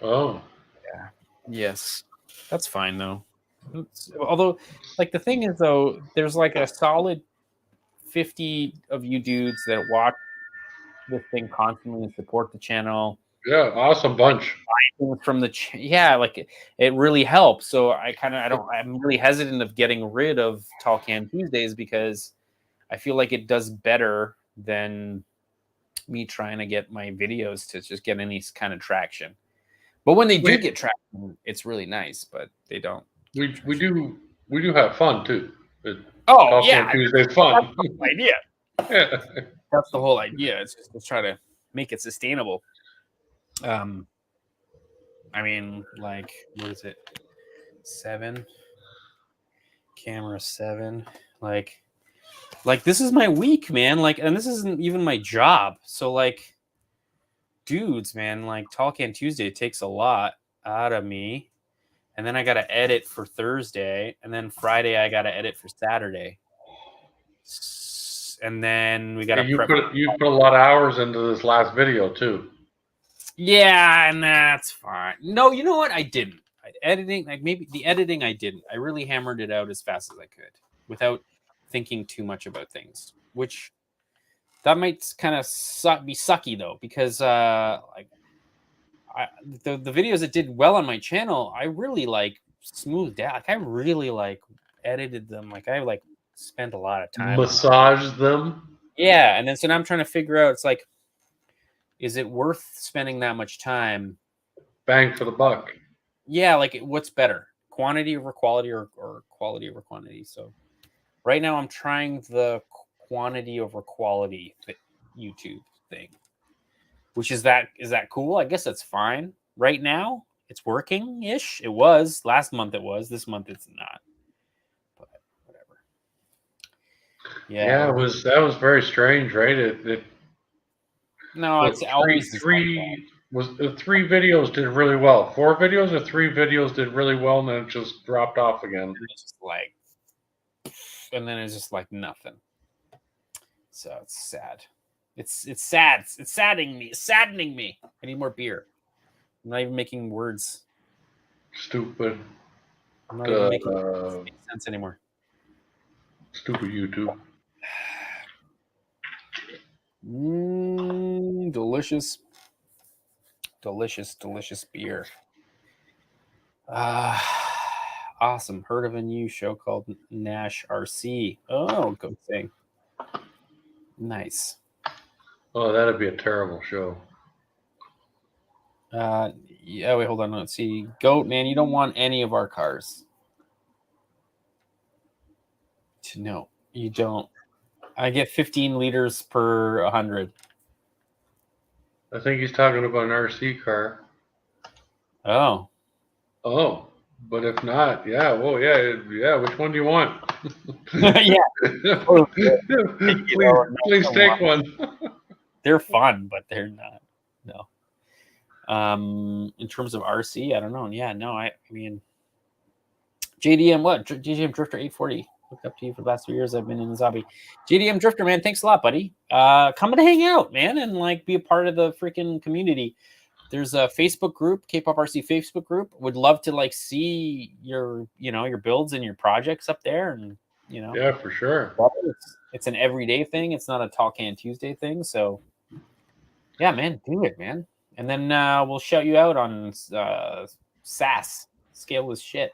Oh, yeah, yes, that's fine though. Although, like the thing is though, there's like a solid 50 of you dudes that watch this thing constantly and support the channel. Yeah, awesome bunch. From the like it really helps. So I'm really hesitant of getting rid of Tall Can Tuesdays because I feel like it does better than me trying to get my videos to just get any kind of traction. But when they do get traction, it's really nice. But they don't. We do have fun too. Oh yeah, Tuesday fun. That's the whole idea. Yeah. That's the whole idea. It's just let's try to make it sustainable. I mean, like, what is it? 7 camera 7. Like this is my week, man. Like, and this isn't even my job. So like, dudes, man, like Tall Can Tuesday takes a lot out of me. And then I got to edit for Thursday. And then Friday, I got to edit for Saturday. And then we got to you put a lot of hours into this last video too. Yeah, and that's fine. No, you know what? I didn't. Editing, like maybe the editing, I didn't. I really hammered it out as fast as I could without thinking too much about things, which that might kind of be sucky though, because like the videos that did well on my channel, I really like smoothed out. Like I really like edited them. Like I like spent a lot of time. Massaged them. Yeah, and then so now I'm trying to figure out. It's like, is it worth spending that much time? Bang for the buck. Yeah, like what's better, quantity over quality or quality over quantity? So right now I'm trying the quantity over quality YouTube thing, which is that cool? I guess that's fine. Right now it's working ish. It was last month. It was this month. It's not. But whatever. Yeah, that was very strange, right? No, it's always three videos did really well. 4 videos or 3 videos did really well, and then it just dropped off again. It's just like, and then it's just like nothing. So it's sad. It's sad. It's saddening me. I need more beer. I'm not even making words. Stupid. I'm not even making sense anymore. Stupid YouTube. Delicious beer. Awesome. Heard of a new show called Nash RC. Oh, good thing. Nice. Oh, that'd be a terrible show. Yeah, wait, hold on. Let's see. Goat, man, you don't want any of our cars. No, you don't. I get 15 liters per 100. I think he's talking about an RC car. Oh. Oh, but if not, yeah. Well, yeah. Which one do you want? Yeah. Please take one. They're fun, but they're not. No. In terms of RC, I don't know. Yeah, no. I mean, JDM, what? JDM Drifter 840. Looked up to you for the last 3 years. I've been in the zombie. JDM Drifter, man, thanks a lot, buddy. Coming to hang out, man, and like be a part of the freaking community. There's a Facebook group, kpopRC Facebook group. Would love to like see your builds and your projects up there, and Yeah, for sure. It's an everyday thing. It's not a Tall Can Tuesday thing. So yeah, man, do it, man. And then we'll shout you out on SAS. Scale was shit.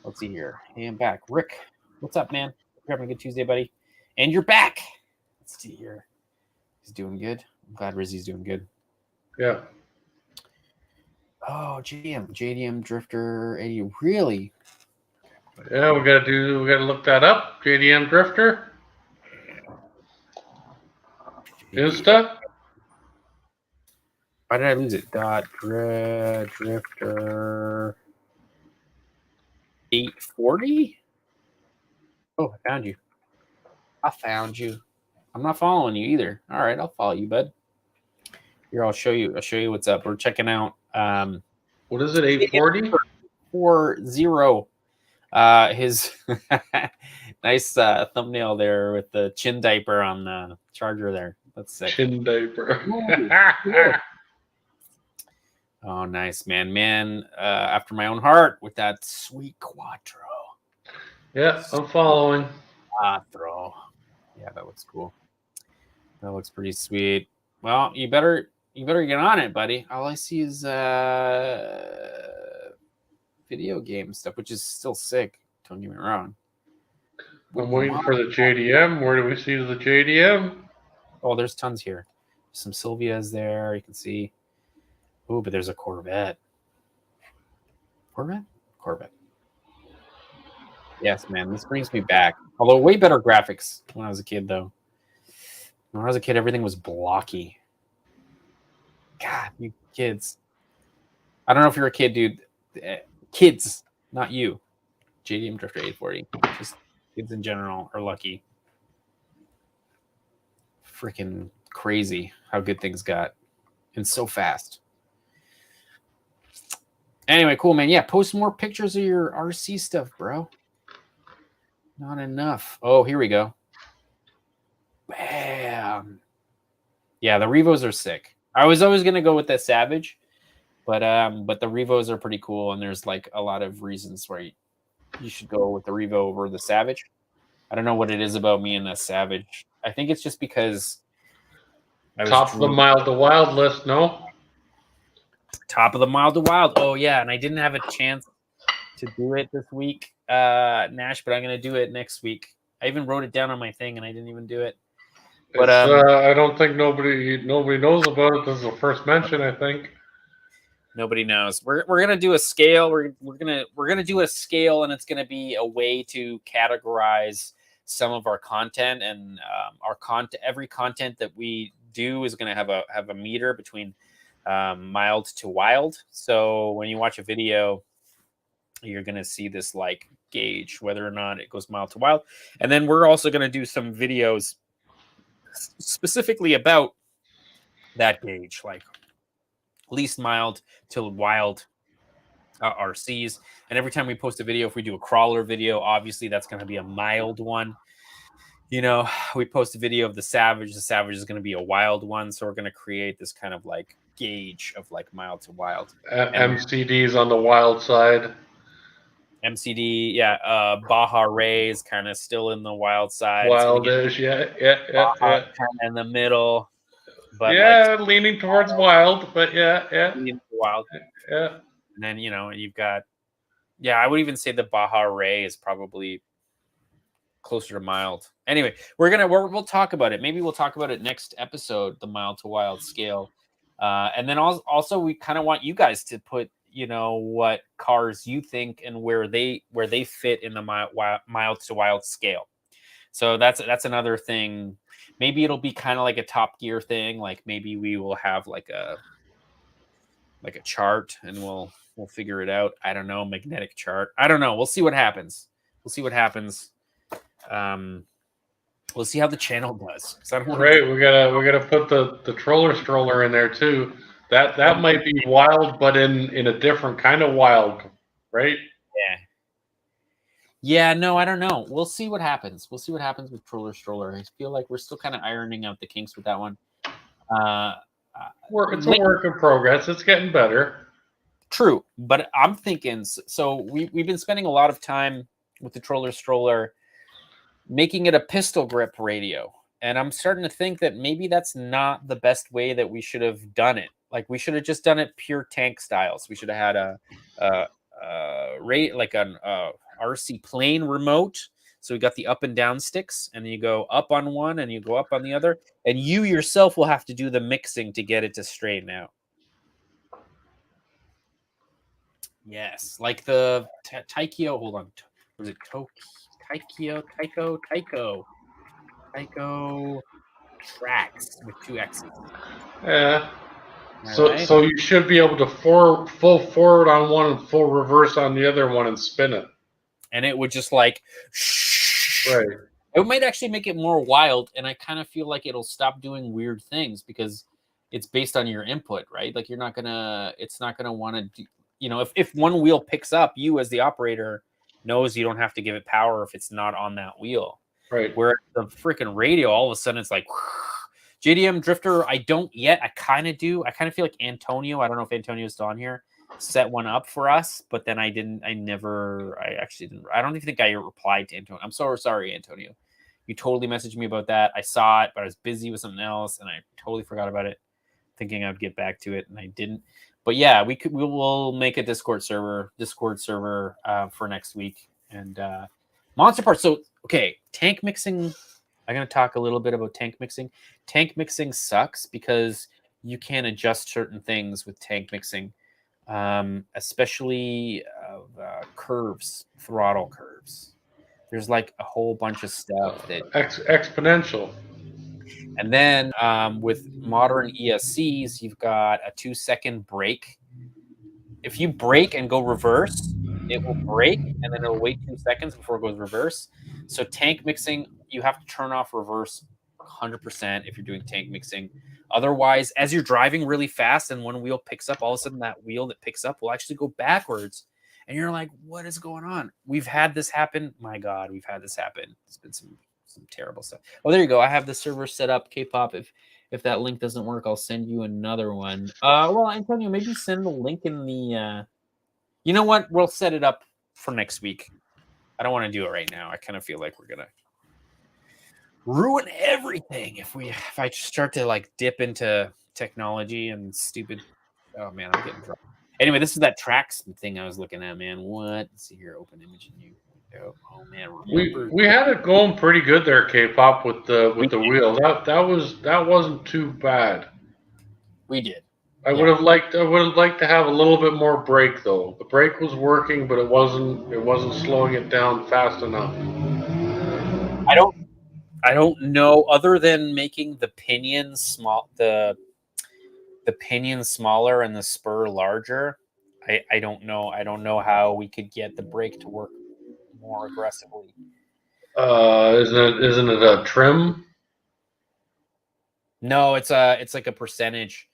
Let's see here. Hey, I'm back. Rick, what's up, man? You're having a good Tuesday, buddy. And you're back. Let's see here. He's doing good. I'm glad Rizzy's doing good. Yeah. Oh, JDM Drifter 80. Really? Yeah, we gotta look that up. JDM Drifter. Insta. Why did I lose it? Drifter 840. Oh, I found you. I'm not following you either. All right, I'll follow you, bud. Here, I'll show you what's up. We're checking out. What is it? 840. 40. His nice thumbnail there with the chin diaper on the charger there. That's sick. Chin diaper. Oh, nice, man. After my own heart with that sweet Quattro. Yeah, I'm following. Quattro. Yeah, that looks cool. That looks pretty sweet. Well, you better get on it, buddy. All I see is video game stuff, which is still sick. Don't get me wrong. I'm waiting for the JDM. Where do we see the JDM? Oh, there's tons here. Some Sylvias there. You can see. Oh, but there's a Corvette. Corvette. Yes, man. This brings me back. Although way better graphics when I was a kid, though. When I was a kid, everything was blocky. God, you kids. I don't know if you're a kid, dude. Kids, not you. JDM Drifter 840. Just kids in general are lucky. Freaking crazy how good things got. And so fast. Anyway, cool, man. Yeah, post more pictures of your RC stuff, bro. Not enough. Oh, here we go. Bam. Yeah, the Revos are sick. I was always gonna go with the Savage, but the Revos are pretty cool, and there's like a lot of reasons why you should go with the Revo over the Savage. I don't know what it is about me and the Savage. I think it's just because I was top of the mild to wild list, no? Top of the mild to wild. Oh yeah, and I didn't have a chance to do it this week, Nash, but I'm gonna do it next week. I even wrote it down on my thing, and I didn't even do it. But I don't think nobody knows about it. This is the first mention, I think. Nobody knows. We're gonna do a scale. We're gonna do a scale, and it's gonna be a way to categorize some of our content, and our content. Every content that we do is gonna have a meter between mild to wild. So when you watch a video, you're gonna see this like gauge whether or not it goes mild to wild, and then we're also gonna do some videos specifically about that gauge, like least mild to wild RCs. And every time we post a video, if we do a crawler video, obviously that's going to be a mild one. You know, we post a video of the Savage is going to be a wild one. So we're going to create this kind of like gauge of like mild to wild. MCD's on the wild side. MCD, yeah. Baja Ray is kind of still in the wild side. Wildish, yeah. Kind of in the middle. But yeah, like, leaning towards wild, but yeah. Leaning wild. Yeah. And then, you know, you've got, I would even say the Baja Ray is probably closer to mild. Anyway, we'll talk about it. Maybe we'll talk about it next episode, the mild to wild scale. And then also we kind of want you guys to put, you know, what cars you think and where they fit in the mild to wild scale. So that's another thing. Maybe it'll be kind of like a Top Gear thing. Like maybe we will have like a chart and we'll figure it out. I don't know, magnetic chart. I don't know. We'll see what happens. We'll see how the channel does. Right, we gotta put the troller stroller in there too. That might be wild, but in a different kind of wild, right? Yeah, no, I don't know. We'll see what happens. We'll see what happens with troller stroller. I feel like we're still kind of ironing out the kinks with that one. It's a work in progress. It's getting better. True, but I'm thinking. So we've been spending a lot of time with the troller stroller, making it a pistol grip radio, and I'm starting to think that maybe that's not the best way that we should have done it. Like we should have just done it pure tank styles. We should have had an RC plane remote. So we got the up and down sticks, and you go up on one and you go up on the other, and you yourself will have to do the mixing to get it to straighten out. Yes, like the Taikyo. Hold on, was it Taiko tracks with 2 X's. Yeah. So you should be able to full forward on one and full reverse on the other one and spin it. And it would just like, right. It might actually make it more wild, and I kind of feel like it'll stop doing weird things because it's based on your input, right? Like it's not gonna want to do, you know, if one wheel picks up, you as the operator knows you don't have to give it power if it's not on that wheel. Right. Where the freaking radio, all of a sudden it's like JDM Drifter. I don't yet. I kind of do. I kind of feel like Antonio. I don't know if Antonio's still on here. Set one up for us, but then I didn't. I actually didn't. I don't even think I replied to Antonio. I'm so sorry, Antonio. You totally messaged me about that. I saw it, but I was busy with something else, and I totally forgot about it, thinking I'd get back to it, and I didn't. But yeah, we will make a Discord server for next week, and monster parts. So okay, tank mixing I'm going to talk a little bit about tank mixing. Tank mixing sucks because you can't adjust certain things with tank mixing, especially curves, throttle curves. There's like a whole bunch of stuff that exponential. And then with modern ESCs, you've got a 2-second brake. If you brake and go reverse, it will brake and then it'll wait 2 seconds before it goes reverse. So tank mixing, you have to turn off reverse 100% if you're doing tank mixing. Otherwise, as you're driving really fast and one wheel picks up, all of a sudden that wheel that picks up will actually go backwards. And you're like, what is going on? We've had this happen. My God, we've had this happen. It's been some terrible stuff. Oh, there you go. I have the server set up. K-pop. If that link doesn't work, I'll send you another one. Well, Antonio, maybe send the link in the. You know what? We'll set it up for next week. I don't want to do it right now. I kind of feel like we're gonna ruin everything if I start to like dip into technology and stupid. Oh man, I'm getting drunk. Anyway, this is that tracks thing I was looking at, man. What? Let's see here. Open image new. Oh man, we had it going pretty good there, K-pop, with the wheel. That wasn't too bad. We did. I would have liked to have a little bit more brake though. The brake was working, but it wasn't slowing it down fast enough. I don't know, other than making the pinion small, the pinion smaller and the spur larger. I don't know. I don't know how we could get the brake to work more aggressively. Isn't it a trim? No, it's like a percentage,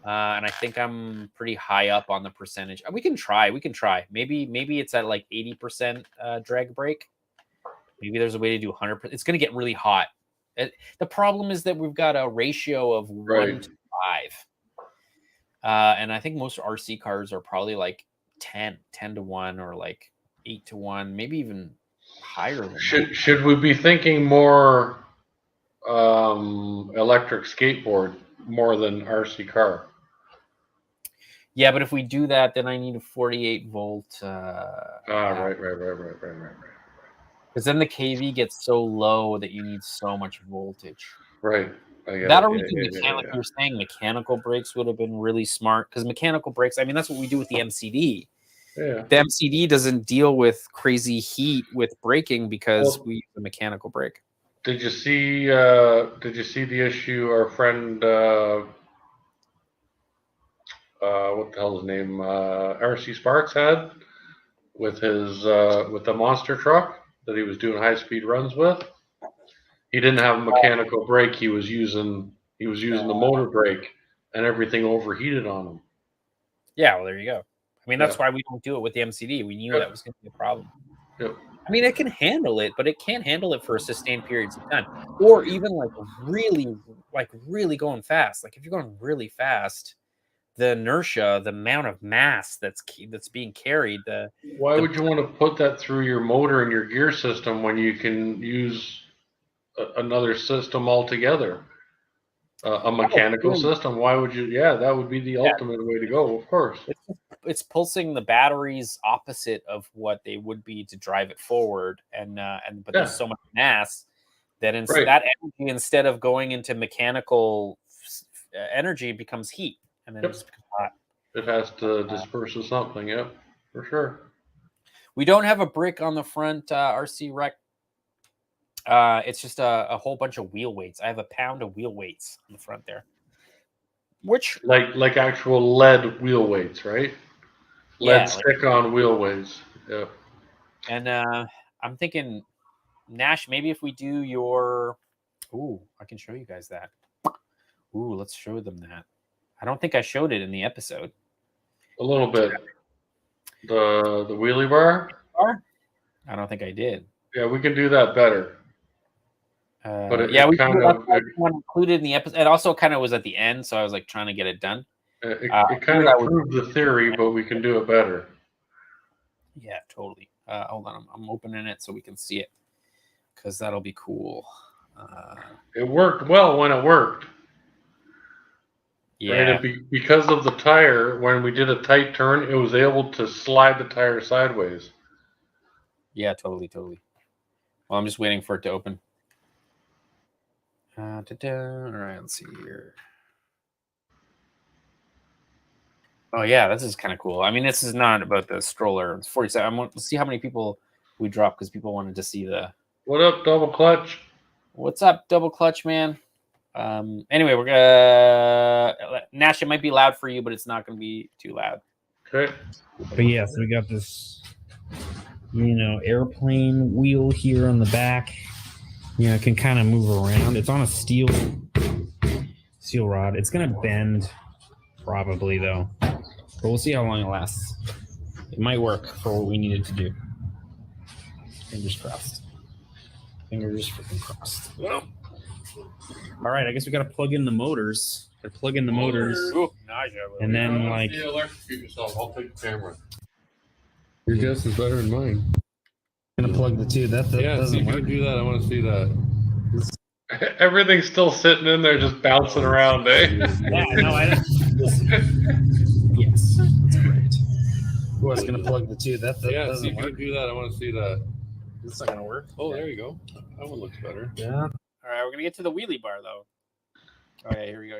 and I think I'm pretty high up on the percentage. We can try. Maybe it's at like 80% drag brake. Maybe there's a way to do 100%. It's going to get really hot. The problem is that we've got a ratio of 1 to 5, and I think most RC cars are probably like 10 to 1 or like 8 to 1, maybe even higher than that. Should we be thinking more electric skateboard more than RC car? Yeah, but if we do that, then I need a 48 volt. Right. Because then the KV gets so low that you need so much voltage. Right. That or we do mechanical. You're saying mechanical brakes would have been really smart, because mechanical brakes, I mean, that's what we do with the MCD. Yeah. The MCD doesn't deal with crazy heat with braking because we use a mechanical brake. Did you see the issue our friend what the hell is his name? RC Sparks had with his with the monster truck that he was doing high speed runs with? He didn't have a mechanical brake. He was using the motor brake, and everything overheated on him. Yeah, well, there you go. I mean, that's why we don't do it with the MCD. We knew that was going to be a problem. Yep. I mean, it can handle it, but it can't handle it for sustained periods of time, or even like really going fast. Like if you're going really fast, the inertia, the amount of mass that's being carried. Why would you want to put that through your motor and your gear system when you can use another system altogether? A mechanical system. Why would you? Yeah, that would be the ultimate way to go. Of course. It's pulsing the batteries opposite of what they would be to drive it forward, but there's so much mass that that energy, instead of going into mechanical energy, becomes heat, and then it just becomes hot. It has to disperse with something. Yep, for sure. We don't have a brick on the front RC Rec. It's just a whole bunch of wheel weights. I have a pound of wheel weights on the front there. Which like actual lead wheel weights, right? Yeah, lead stick-on wheel weights. Yeah. And I'm thinking, Nash, maybe if we do your... Ooh, I can show you guys that. Ooh, let's show them that. I don't think I showed it in the episode. A little bit. The wheelie bar? I don't think I did. Yeah, we can do that better. But yeah, we kind of included in the episode. It also kind of was at the end, so I was like trying to get it done. It kind of proved the theory, but we can do it better. Yeah, totally. Hold on, I'm opening it so we can see it, because that'll be cool. It worked well when it worked. Yeah. Right? Because of the tire, when we did a tight turn, it was able to slide the tire sideways. Yeah, totally. Well, I'm just waiting for it to open. All right, let's see here. Oh yeah, this is kind of cool. I mean, this is not about the stroller. It's 47. Let's see how many people we drop because people wanted to see the. What up, double clutch? What's up, double clutch, man? Anyway, we're gonna Nash. It might be loud for you, but it's not gonna be too loud. Okay. But yes, we got this, airplane wheel here on the back. It can kind of move around. It's on a steel rod. It's gonna bend, probably though. But we'll see how long it lasts. It might work for what we needed to do. Fingers crossed. Fingers freaking crossed. Well, all right, I guess we got to plug in the motors. Ooh, and then electrocute yourself. I'll take the camera. Your guess is better than mine. Gonna plug the two. That doesn't work. Do that. I want to see that. Everything's still sitting in there, just bouncing around, eh? Yeah, no, I don't. Yes, that's correct. I was gonna plug the two. That doesn't work. Do that. I want to see that. It's not gonna work. Oh, there you go. That one looks better. Yeah. All right, we're gonna get to the wheelie bar though. Oh yeah, here we go.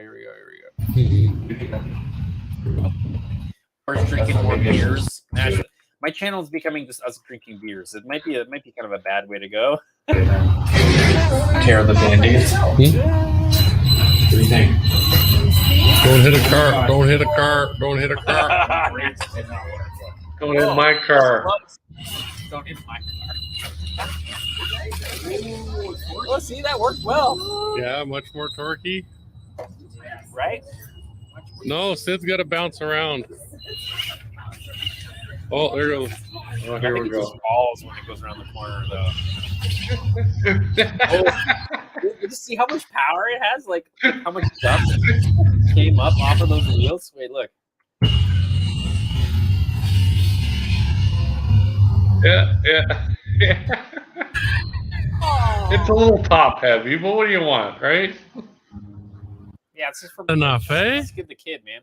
We're drinking more beers. Nash, my channel is becoming just us drinking beers. It might be kind of a bad way to go. Tear the band-aids. What do you think? Don't hit a car. Don't hit a car. Don't hit a car. Don't hit my car. Don't hit my car. Oh, see, that worked well. Yeah, much more torquey. Right? No, Sid's got to bounce around. Oh, there goes. Oh, here we go. Balls when it goes around the corner, though. You just see how much power it has? Like, how much dust came up off of those wheels? Wait, look. Yeah. It's a little top heavy, but what do you want, right? Yeah, it's just for Enough, eh? Let's give the kid, man.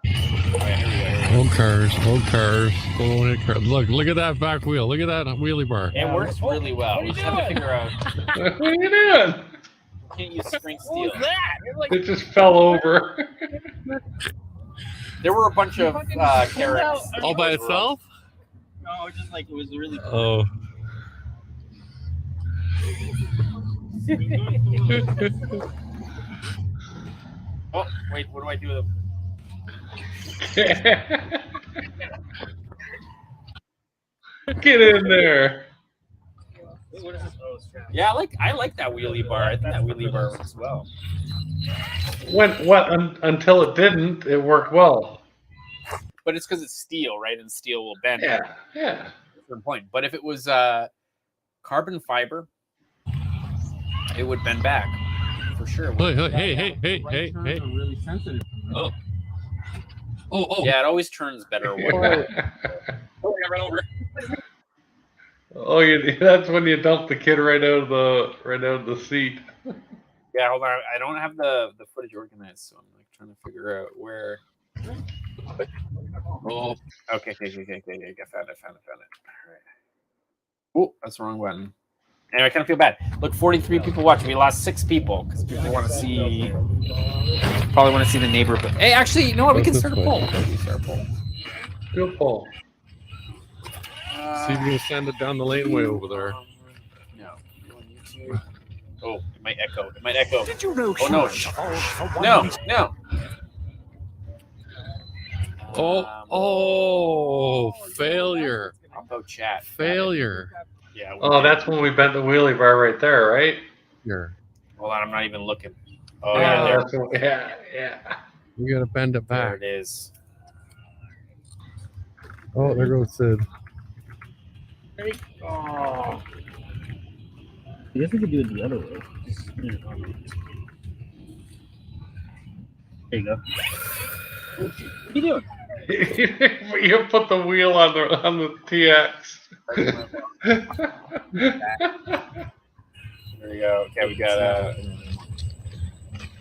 Oh, yeah, here we go. Old cars. Don't hit cars. Look at that back wheel. Look at that wheelie bar. It works really well. We just have to figure out. What are you doing? We can't use spring steel. It just fell over. There were a bunch of carrots. All by itself? No, just like it was really. Oh. Oh, wait, what do I do with them? Get in there. Yeah, I like that wheelie bar. I think that wheelie bar works well. Until it didn't, it worked well. But it's because it's steel, right? And steel will bend. Yeah. At a certain point. But if it was carbon fiber, it would bend back for sure. Hey. Really sensitive. Oh. Yeah, it always turns better. Oh, that's when you dump the kid right out of the seat. Yeah, hold on. I don't have the footage organized, so I'm like trying to figure out where. Oh, okay. I found it. All right. Oh, that's the wrong button. Anyway, I kind of feel bad. Look, 43 people watching. We lost 6 people because people want to see. Probably want to see the neighbor. But hey, actually, you know what? We can start a poll. Do a poll. See if you can send it down the laneway over there. No. Oh, it might echo. Did you know? Oh no. Oh, failure. I'll go chat. Failure. Yeah. Oh, that's when we bent the wheelie bar right there, right? Hold on, I'm not even looking. Oh, Yeah. You gotta bend it there back. it is. Oh, there goes Sid. Oh. I guess we could do it the other way. There you go. What are you doing? You put the wheel on the TX. There we go. Okay, we got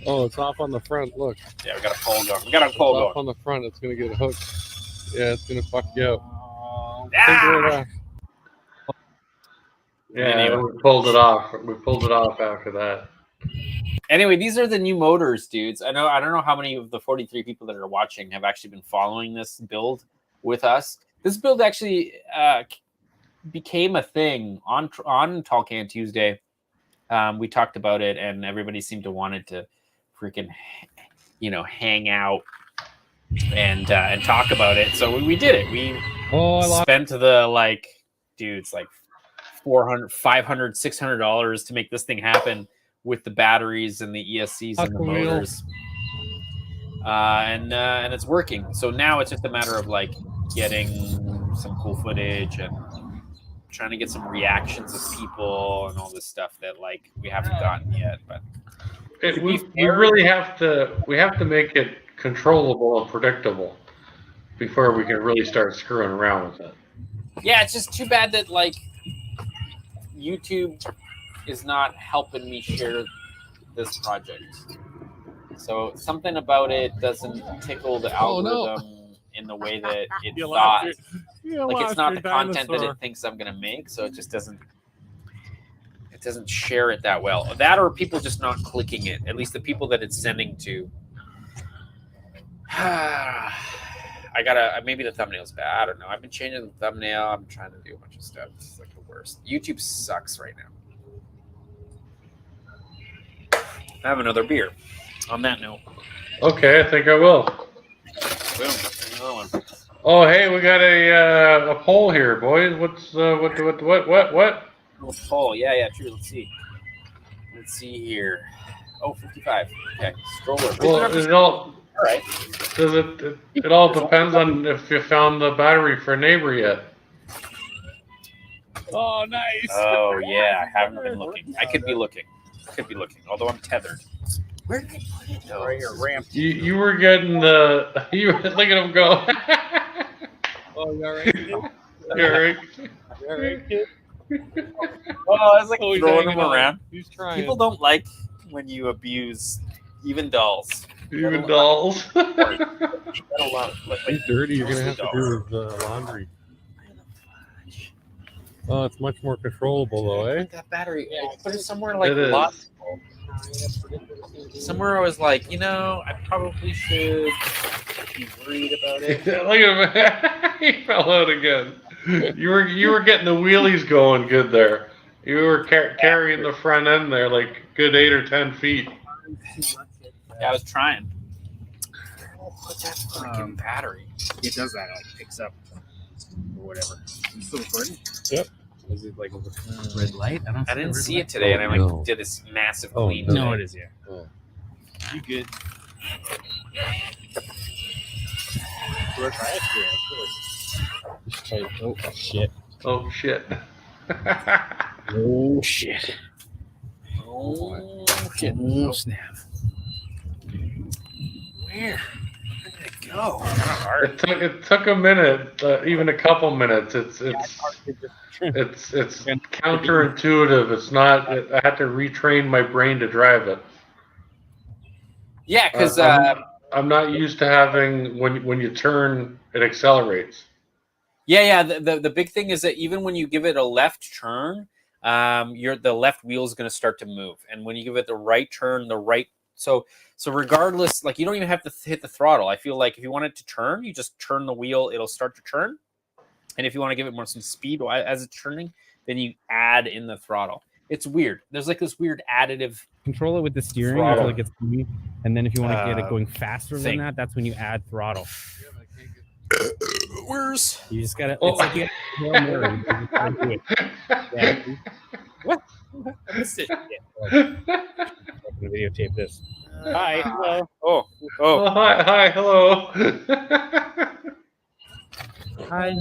Oh, it's off on the front. Look. yeah, we got a pole going. We got a pole Off going. on the front. It's gonna get hooked. Yeah, it's gonna fuck you up. Ah! Yeah, we pulled it off. We pulled it off after that. Anyway, these are the new motors, dudes. I don't know how many of the 43 people that are watching have actually been following this build with us. This build actually became a thing on Tall Can Tuesday. We talked about it, and everybody seemed to wanted to freaking, hang out and talk about it. So we did it. We spent the dudes like $400, $500, $600 to make this thing happen with the batteries and the ESCs and the motors. And it's working. So now it's just a matter of getting some cool footage and trying to get some reactions of people and all this stuff that we haven't gotten yet. But we really have to make it controllable and predictable before we can really start screwing around with it. Yeah, it's just too bad that YouTube is not helping me share this project. So something about it doesn't tickle the algorithm in the way that it thought. It's not the content that it thinks I'm gonna make, so it just doesn't share it that well. That or people just not clicking it, at least the people that it's sending to. Maybe the thumbnail's bad. I don't know. I've been changing the thumbnail. I'm trying to do a bunch of stuff. It's the worst. YouTube sucks right now. I have another beer. On that note. Okay, I think I will. Boom. Another one. Oh, hey, we got a poll here, boys. What's what? Oh, poll. Yeah, true. Let's see. Let's see here. Oh, 55. Okay. Stroller. Well, all right. It all depends on if you found the battery for a neighbor yet. Oh, nice. Oh, yeah. I haven't been looking. I could be looking. Although I'm tethered. Where did I put it? Oh, right here, ramp. You were getting look at him go. Oh, you all right? You're right. You all right, kid? Oh, I was throwing him on. around. He's trying. People don't like when you abuse even dolls. Even dolls. He's dirty. You're going to have to do his laundry. Oh, it's much more controllable, though, eh? That battery, put it somewhere lost. Somewhere I was I probably should be worried about it. Look at him. He fell out again. You were getting the wheelies going good there. You were carrying the front end there good 8 or 10 feet. Yeah, I was trying. What's that freaking battery? It does that. It picks up or whatever. You still recording? Yep. Is it a red light? I didn't see it today, and I did this massive clean. No, it is, yeah. Oh. You good? We'll try it here, of course. Just try. Oh, shit. Oh, shit. Oh, shit. Oh, shit. Oh, snap. Where did it go? It took a minute, even a couple minutes. It's counterintuitive. It's not. I had to retrain my brain to drive it. Yeah, because I'm not used to having when you turn, it accelerates. Yeah. The big thing is that even when you give it a left turn, the left wheel is going to start to move, and when you give it the right turn, the right. So regardless, you don't even have to hit the throttle. I feel like if you want it to turn, you just turn the wheel, it'll start to turn. And if you want to give it more some speed as it's turning, then you add in the throttle. It's weird. There's this weird additive. Control it with the steering until it gets moving, and then if you want to get it going faster than that, that's when you add throttle. Where's you just gotta? It's like you gotta do it. Yeah. What? I missed it. I'm gonna videotape this. Hi. Hello. Oh, hi. Hello. Hi.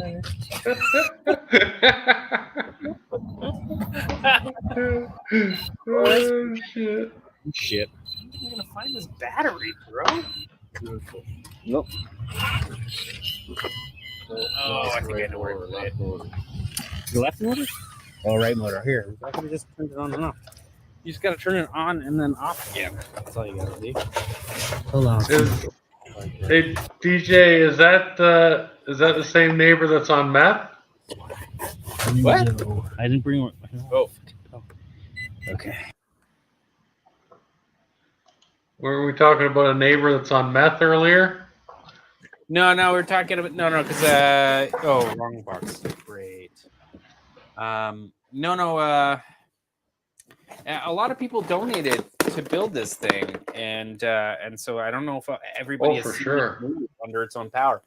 Oh, shit. Shit. I'm gonna find this battery, bro. Nope. Oh, I think I know where it went. The left motor? Oh, right motor. Here. I can just turn it on and off. You just gotta turn it on and then off again. That's all you gotta do. Hold on. Hey, DJ, is that the same neighbor that's on meth? What? No, I didn't bring one. Oh. Okay. Were we talking about a neighbor that's on meth earlier? No, we're talking about because wrong box. Great. A lot of people donated to build this thing, and so I don't know if everybody has seen it move under its own power.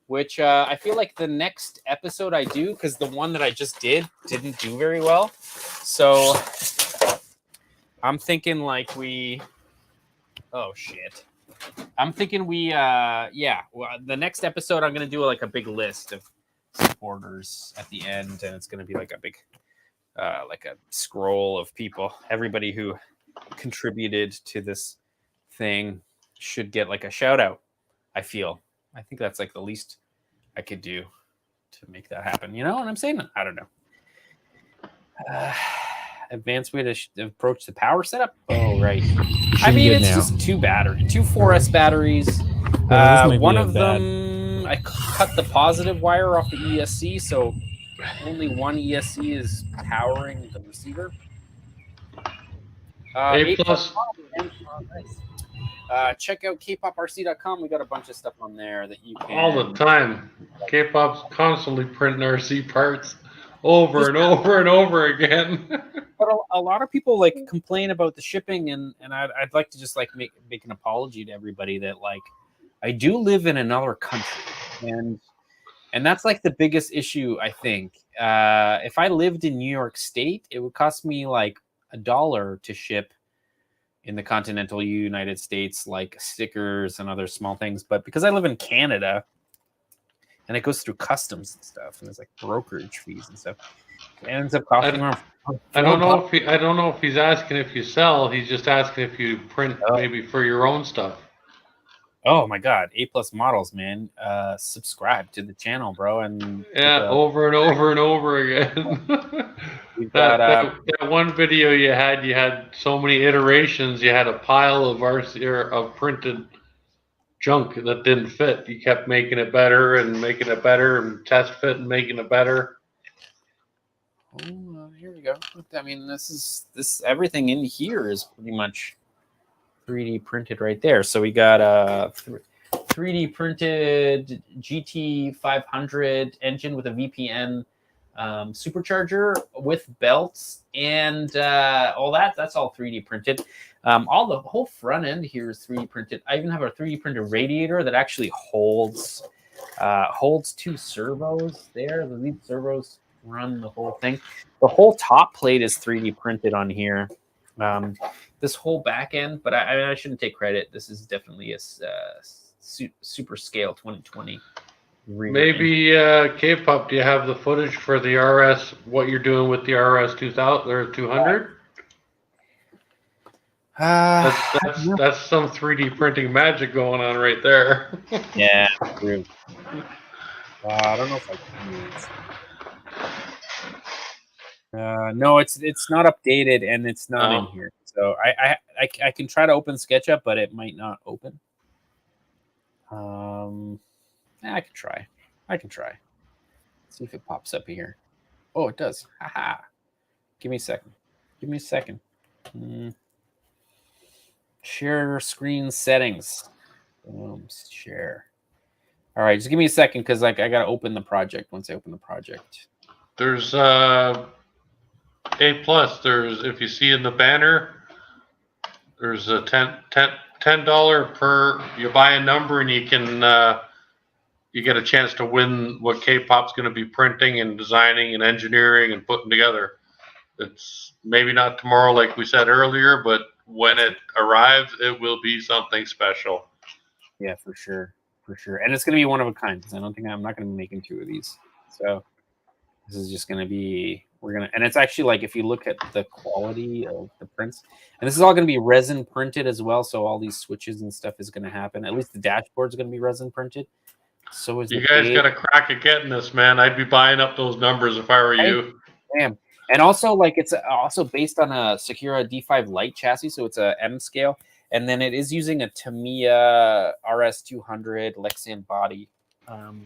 Which I feel like the next episode I do, because the one that I just didn't do very well, so I'm thinking like we. Oh shit. I'm thinking we, well, the next episode, I'm going to do like a big list of supporters at the end. And it's going to be like a big, like a scroll of people. Everybody who contributed to this thing should get like a shout out. I think that's like the least I could do to make that happen. You know what I'm saying? I don't know. Advanced way to approach the power setup. Oh, right. I mean, it's just two 4S batteries. One of them, I cut the positive wire off the ESC, so only one ESC is powering the receiver. A+. Check out kpopRC.com. We got a bunch of stuff on there that you can. All the time. K-pop's constantly printing RC parts over and over and over again. But a lot of people like complain about the shipping, and I'd like to just like make an apology to everybody that like I do live in another country, and that's like the biggest issue. I think if I lived in New York State, it would cost me like $1 to ship in the continental United States, like stickers and other small things. But because I live in Canada, and it goes through customs and stuff, and there's like brokerage fees and stuff, it ends up costing around. I don't know if he's asking if you sell. He's just asking if you print maybe for your own stuff. Oh my God, A+ models, man. Subscribe to the channel, bro. And over and over and over again. that one video you had so many iterations. You had a pile of RC of printed junk that didn't fit. You kept making it better and making it better and test fit and making it better. Oh, here we go. I mean, this everything in here is pretty much 3D printed right there. So we got a 3D printed GT500 engine with a VPN supercharger with belts and all that. That's all 3D printed. The whole front end here is 3D printed. I even have a 3D printed radiator that actually holds 2 servos there. The lead servos run the whole thing. The whole top plate is 3D printed on here. This whole back end, but I shouldn't take credit. This is definitely a super scale 2020. Maybe K-pop, do you have the footage for the RS? What you're doing with the RS 2000 or 200? That's some 3D printing magic going on right there. Yeah, true. I don't know if I can use. No, it's not updated and it's not in here. So I can try to open SketchUp, but it might not open. I can try. Let's see if it pops up here. Oh, it does. Haha. Give me a second. Share screen settings. Boom, share. All right, just give me a second because like I gotta open the project. Once I open the project, there's A+. There's, if you see in the banner, there's a $10 per. You buy a number and you can you get a chance to win what K-pop's going to be printing and designing and engineering and putting together. It's maybe not tomorrow, like we said earlier, but when it arrives, it will be something special. Yeah, for sure, and it's going to be one of a kind because I'm not going to be making 2 of these. So this is just going to be. And it's actually like if you look at the quality of the prints, and this is all going to be resin printed as well. So all these switches and stuff is going to happen. At least the dashboard is going to be resin printed. So is you guys got a crack at getting this, man. I'd be buying up those numbers if I were you. Damn. And also, like, it's also based on a Secura D5 Lite chassis, so it's a M scale, and then it is using a Tamiya RS200 Lexan body. I'm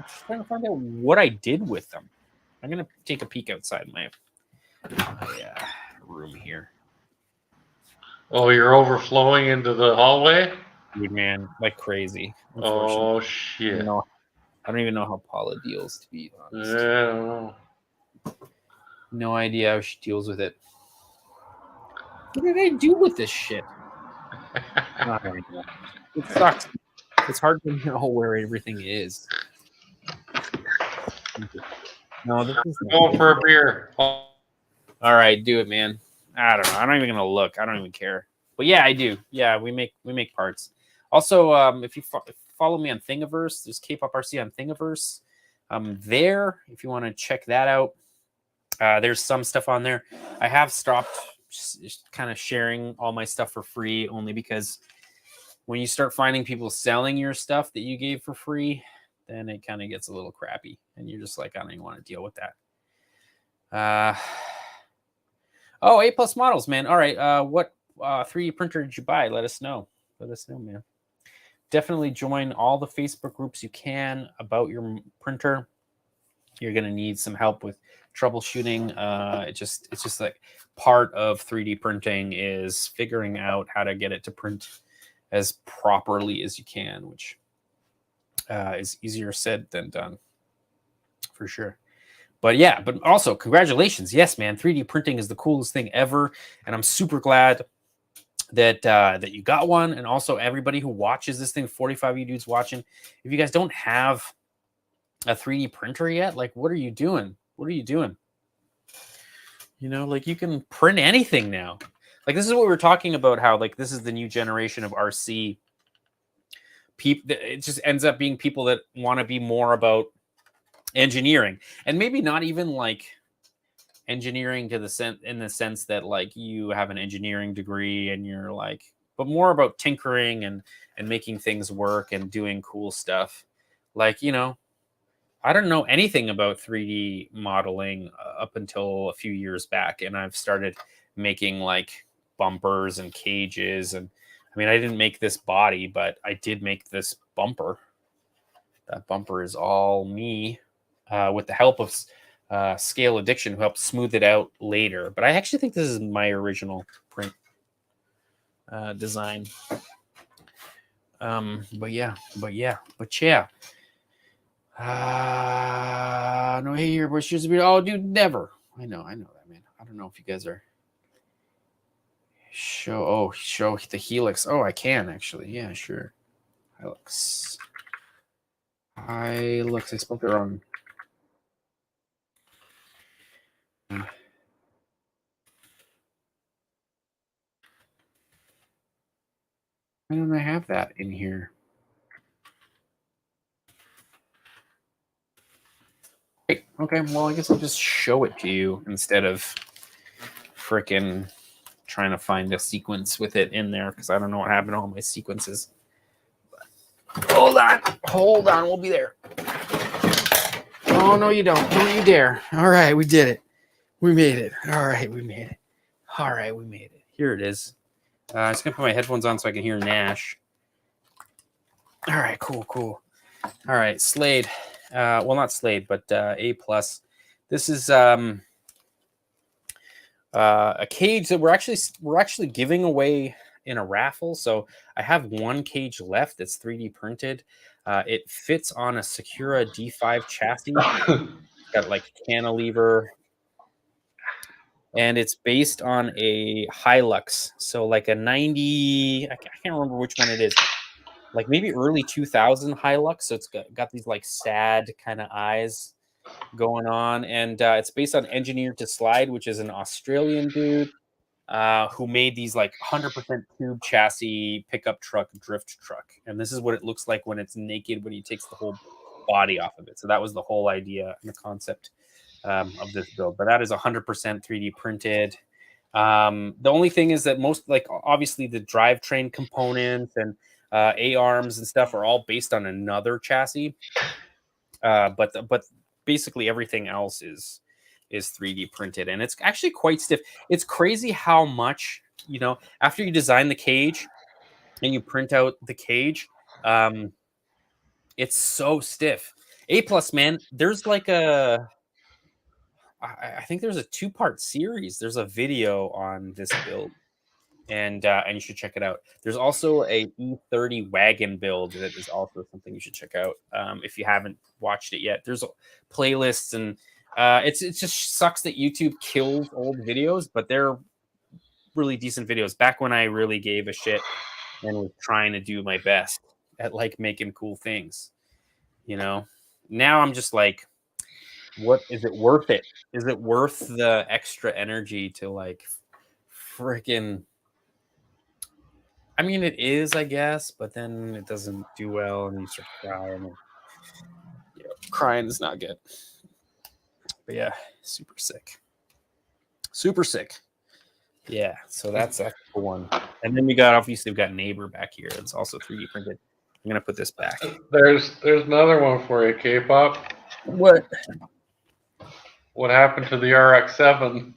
just trying to find out what I did with them. I'm gonna take a peek outside my room here. Oh, you're overflowing into the hallway? Dude, man, like crazy. Unfortunately, Oh, I shit. don't even know how Paula deals, to be honest. Yeah, I don't know. No idea how she deals with it. What did I do with this shit? I don't know. It sucks. It's hard to know where everything is. No, this is Go for a beer. all right. Do it, man. I don't know. I'm not even gonna look. I don't even care. But yeah, I do. Yeah, we make parts. Also, if you follow me on Thingiverse, there's kpopRC on Thingiverse. There, if you want to check that out, there's some stuff on there. I have stopped just kind of sharing all my stuff for free, only because when you start finding people selling your stuff that you gave for free, then it kind of gets a little crappy, and you're just like, I don't even want to deal with that. Oh, A+ models, man. All right. What 3D printer did you buy? Let us know. Let us know, man. Definitely join all the Facebook groups you can about your printer. You're going to need some help with troubleshooting. It's just like part of 3D printing is figuring out how to get it to print as properly as you can, which is easier said than done, for sure. But yeah, but also congratulations. Yes, man. 3D printing is the coolest thing ever. And I'm super glad that that you got one. And also everybody who watches this thing, 45 of you dudes watching, if you guys don't have a 3D printer yet, like, what are you doing? What are you doing? You know, like, you can print anything now. Like, this is what we were talking about, how like this is the new generation of RC. It just ends up being people that want to be more about engineering, and maybe not even like engineering to the in the sense that like you have an engineering degree and you're like, but more about tinkering and making things work and doing cool stuff. Like, you know, I don't know anything about 3D modeling up until a few years back, and I've started making like bumpers and cages. And I mean, I didn't make this body, but I did make this bumper. That bumper is all me, with the help of Scale Addiction, who helped smooth it out later. But I actually think this is my original print design. But yeah. No, hey, here, but she's oh, dude, never. I know that, man. I don't know if you guys are show the helix. Oh, I can actually. Yeah, sure. Helix. I spelled it wrong. Why don't I have that in here? Great. Okay, well, I guess I'll just show it to you instead of freaking trying to find a sequence with it in there, because I don't know what happened to all my sequences. Hold on, we'll be there. Oh, no, you don't. Don't you dare. All right, we did it. We made it. All right, we made it. Here it is. I'm just going to put my headphones on so I can hear Nash. All right, cool. All right, Slade. Well, not Slade, but A+. This is a cage that we're actually giving away in a raffle. So I have one cage left that's 3D printed. It fits on a Secura D5 chassis. It's got like cantilever, and it's based on a Hilux. So like a 90, I can't remember which one it is. Like maybe early 2000 Hilux. So it's got these like sad kind of eyes going on. And it's based on Engineered to Slide, which is an Australian dude who made these like 100% tube chassis pickup truck drift truck. And this is what it looks like when it's naked, when he takes the whole body off of it. So that was the whole idea and the concept of this build. But that is 100% 3D printed. The only thing is that most, like, obviously the drivetrain components and A-arms and stuff are all based on another chassis. But basically everything else is 3D printed, and it's actually quite stiff. It's crazy how much, you know, after you design the cage and you print out the cage, it's so stiff. A+, man, there's like I think there's a 2-part series. There's a video on this build. and you should check it out. There's also a E30 wagon build that is also something you should check out if you haven't watched it yet. There's playlists, and it just sucks that YouTube kills old videos, but they're really decent videos. Back when I really gave a shit and was trying to do my best at like making cool things, you know. Now I'm just like, what is it worth it? Is it worth the extra energy to like freaking? I mean, it is, I guess, but then it doesn't do well, and you start crying. And, you know, crying is not good. But yeah, super sick. Super sick. Yeah, so that's a cool one. And then we got, obviously, we've got Neighbor back here. It's also 3D printed. I'm going to put this back. There's another one for you, K-pop. What? What happened to the RX-7?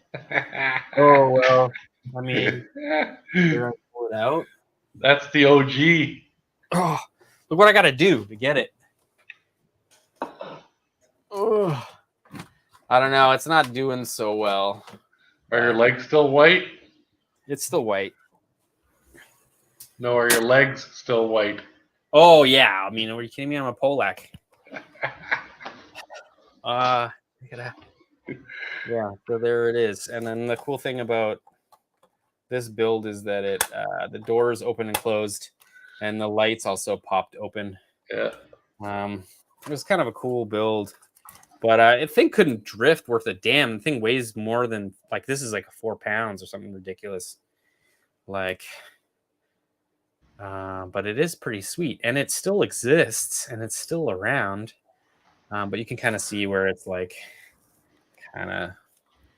Oh, well, I mean, you're going to pull it out. That's the OG. Oh, look what I got to do to get it. Oh, I don't know. It's not doing so well. Are your legs still white? It's still white. No, are your legs still white? Oh, yeah. I mean, are you kidding me? I'm a Polak. Yeah, so there it is. And then the cool thing about this build is that it the doors open and closed, and the lights also popped open. Yeah. It was kind of a cool build, but the thing couldn't drift worth a damn. The thing weighs more than, like, this is like 4 pounds or something ridiculous. Like, but it is pretty sweet, and it still exists, and it's still around. But you can kind of see where it's like kind of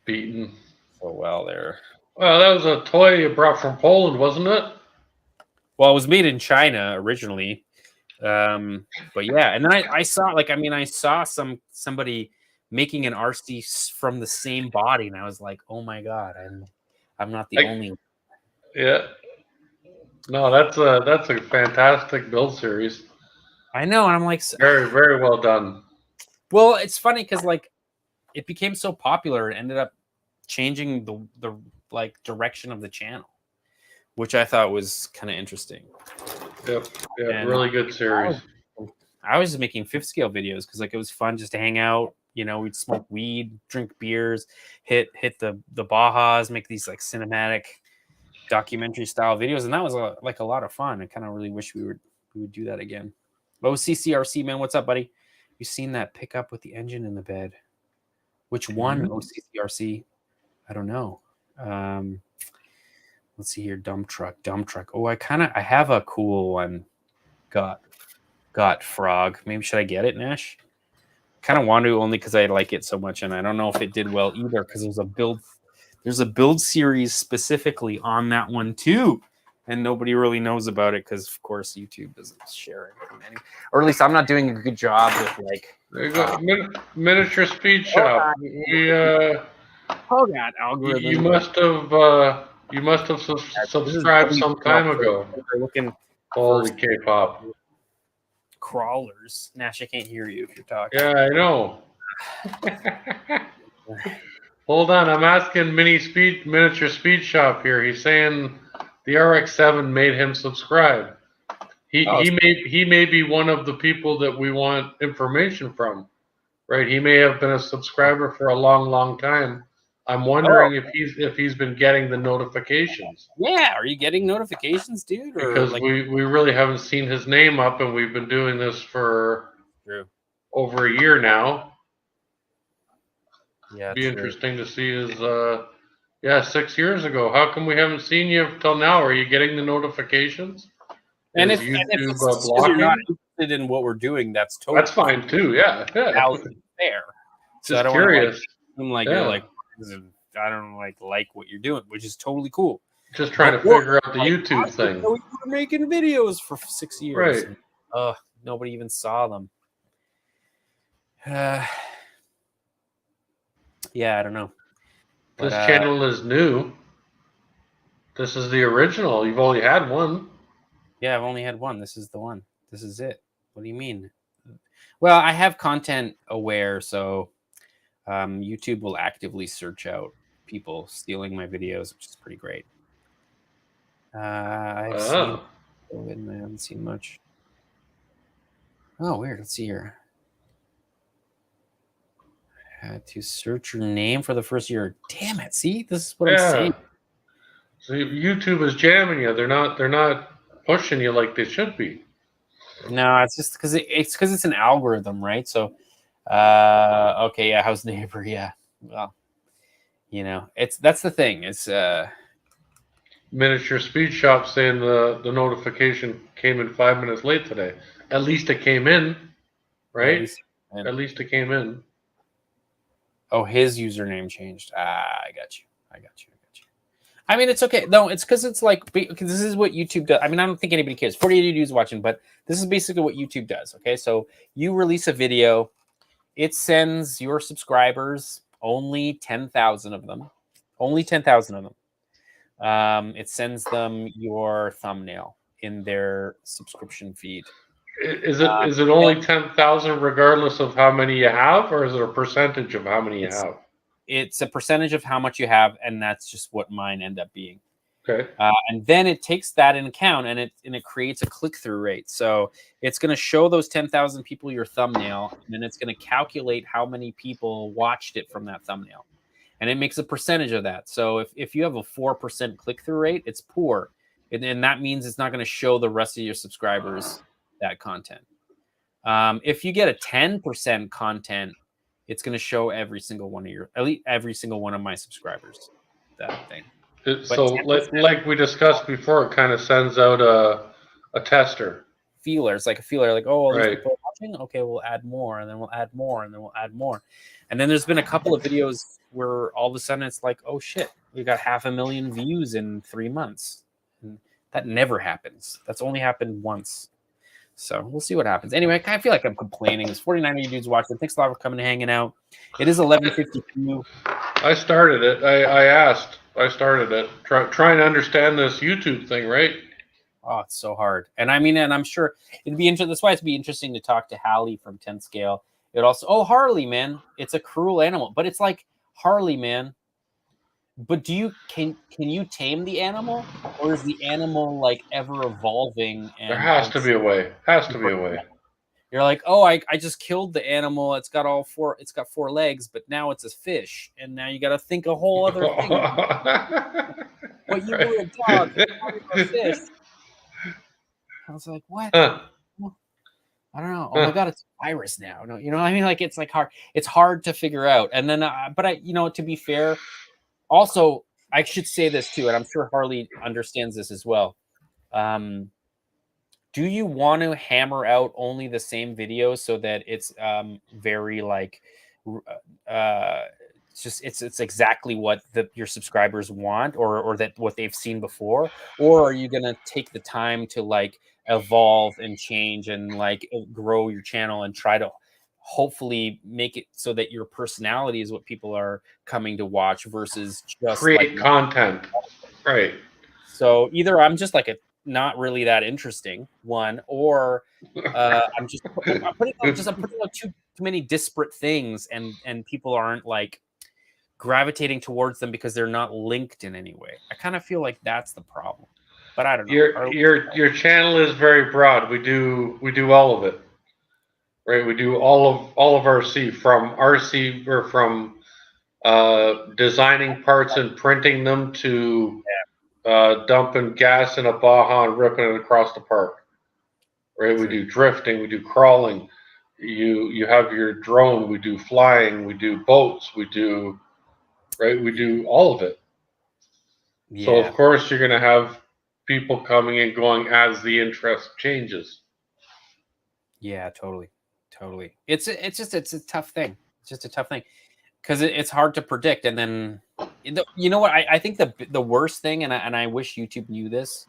Beaten. so well there. Well, that was a toy you brought from Poland, wasn't it? Well, it was made in China originally. But yeah, and then I saw, like, I mean, I saw somebody making an RC from the same body, and I was like, oh my god, I'm not the only one. Yeah. No, that's a fantastic build series. I know, and I'm like, Very, very well done. Well, it's funny because like it became so popular, it ended up changing the like direction of the channel, which I thought was kind of interesting. Yep. Yeah, And really good series. I was just making fifth scale videos because like it was fun just to hang out. You know, we'd smoke weed, drink beers, hit the Bajas, make these like cinematic documentary style videos, and that was like a lot of fun. I kind of really wish we would do that again. OCCRC, man, what's up, buddy? You seen that pickup with the engine in the bed? Which one, OCCRC? I don't know. Let's see here. Dump truck. Oh, I have a cool one. Got frog. Maybe should I get it, Nash? Kind of want to, only because I like it so much, and I don't know if it did well either, because there's a build series specifically on that one too, and nobody really knows about it because, of course, YouTube doesn't share anything, or at least I'm not doing a good job with like. There you go. Miniature Speed Shop. Hold on, algorithm. You must have subscribed some time ago. We're looking. Holy K-pop. Crawlers. Nash, I can't hear you if you're talking. Yeah, I know. Hold on, I'm asking Miniature Speed Shop here. He's saying the RX-7 made him subscribe. He may be one of the people that we want information from, right? He may have been a subscriber for a long time. I'm wondering if he's been getting the notifications. Yeah, are you getting notifications, dude? Or because like... we really haven't seen his name up, and we've been doing this for over a year now. Yeah, it'd be interesting to see his 6 years ago. How come we haven't seen you till now? Are you getting the notifications? And if you're not interested in what we're doing, that's fine too. Yeah. Fair. So I don't curious. I'm like, you're like, I don't like what you're doing, which is totally cool. Just trying to figure out the YouTube thing. We were making videos for 6 years. Right. And, nobody even saw them. Yeah, I don't know. This channel is new. This is the original. You've only had one. Yeah, I've only had one. This is the one. This is it. What do you mean? Well, I have content aware, so YouTube will actively search out people stealing my videos, which is pretty great. I've seen and I haven't seen much. Oh, weird. Let's see here. Had to search your name for the first year. Damn it! See, this is what I'm saying. So YouTube is jamming you. They're not pushing you like they should be. No, it's just because it's an algorithm, right? So, okay, yeah, how's neighbor? Yeah, well, you know, that's the thing. It's Miniature Speed Shop saying the notification came in 5 minutes late today. At least it came in, right? At least it came in. Oh, his username changed. I got you. I mean, it's okay. No, it's because it's like, because this is what YouTube does. I mean, I don't think anybody cares. 48 dudes watching, but this is basically what YouTube does. Okay, so you release a video, it sends your subscribers, only 10,000 of them, only 10,000 of them. It sends them your thumbnail in their subscription feed. Is it only 10,000 regardless of how many you have, or is it a percentage of how many you have? It's a percentage of how much you have, and that's just what mine end up being. Okay. And then it takes that in account, and it creates a click-through rate. So it's going to show those 10,000 people your thumbnail, and then it's going to calculate how many people watched it from that thumbnail. And it makes a percentage of that. So if you have a 4% click-through rate, it's poor. And that means it's not going to show the rest of your subscribers that content. If you get a 10% content, it's going to show every single one of at least every single one of my subscribers that thing. So like we discussed before, it kind of sends out a tester. Feeler. It's like a feeler, like, oh, all these people are watching? Okay, we'll add more, and then we'll add more, and then we'll add more. And then there's been a couple of videos where all of a sudden it's like, oh shit, we got 500,000 views in 3 months. And that never happens. That's only happened once. So we'll see what happens. Anyway, I feel like I'm complaining. There's 49 of you dudes watching. Thanks a lot for coming and hanging out. It is 11:52. I started it. I started it. Trying to understand this YouTube thing, right? Oh, it's so hard. And I mean, and I'm sure it'd be interesting. That's why it'd be interesting to talk to Hallie from 10 Scale. It also, Harley, man, it's a cruel animal, but it's like, Harley, man. But can you tame the animal, or is the animal like ever evolving? And there has to be a way. You're like, oh, I just killed the animal. It's got 4 legs, but now it's a fish, and now you got to think a whole other thing. What, you were a dog, now you're a fish. I was like, what? I don't know. Oh my god, it's a virus now. No, you know what I mean? Like, it's like hard. It's hard to figure out. And then, but to be fair. Also, I should say this too, and I'm sure Harley understands this as well. Do you want to hammer out only the same video so that it's very like it's exactly what your subscribers want, or that what they've seen before, or are you gonna take the time to like evolve and change and like grow your channel and try to hopefully make it so that your personality is what people are coming to watch versus just create content, right? So either I'm just like not really that interesting one, or I'm putting out too many disparate things, and people aren't like gravitating towards them because they're not linked in any way. I kind of feel like that's the problem, but I don't know. Your channel is very broad. We do all of it. Right, we do all of RC, from RC or from designing parts and printing them to dumping gas in a Baja and ripping it across the park. Right, we do drifting, we do crawling. You have your drone. We do flying. We do boats. We do all of it. Yeah. So of course you're gonna have people coming and going as the interest changes. Yeah, totally. It's a tough thing. It's just a tough thing because it's hard to predict. And then, you know what? I think the worst thing, and I wish YouTube knew this,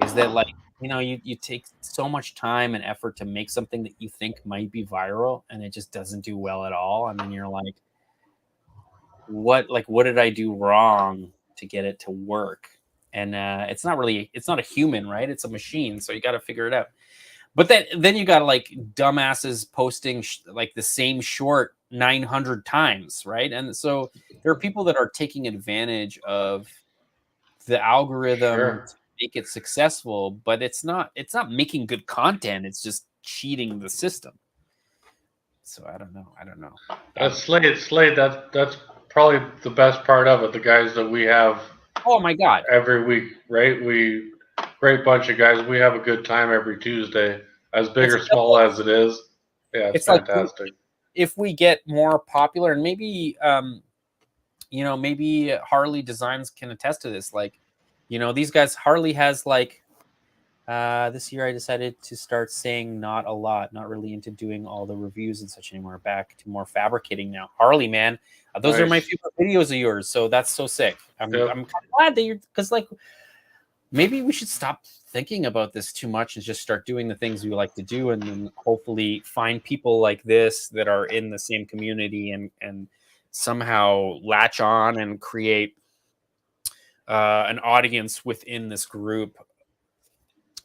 is that like, you take so much time and effort to make something that you think might be viral, and it just doesn't do well at all. And then you're like, what did I do wrong to get it to work? And it's not a human, right? It's a machine. So you got to figure it out. But then you got like dumbasses posting like the same short 900 times, right? And so there are people that are taking advantage of the algorithm make it successful, but it's not making good content. It's just cheating the system. So I don't know. That's Slade. That's probably the best part of it. The guys that we have. Oh my God! Every week, right? Great bunch of guys. We have a good time every Tuesday, as big or small as it is. Yeah, it's fantastic. Like if we get more popular, and maybe maybe Harley Designs can attest to this. Like, these guys. Harley has like. This year I decided to start saying not a lot, not really into doing all the reviews and such anymore. Back to more fabricating now. Harley, man, those are my favorite videos of yours. So that's so sick. I'm kind of glad that because like maybe we should stop thinking about this too much and just start doing the things we like to do, and then hopefully find people like this that are in the same community and somehow latch on and create an audience within this group.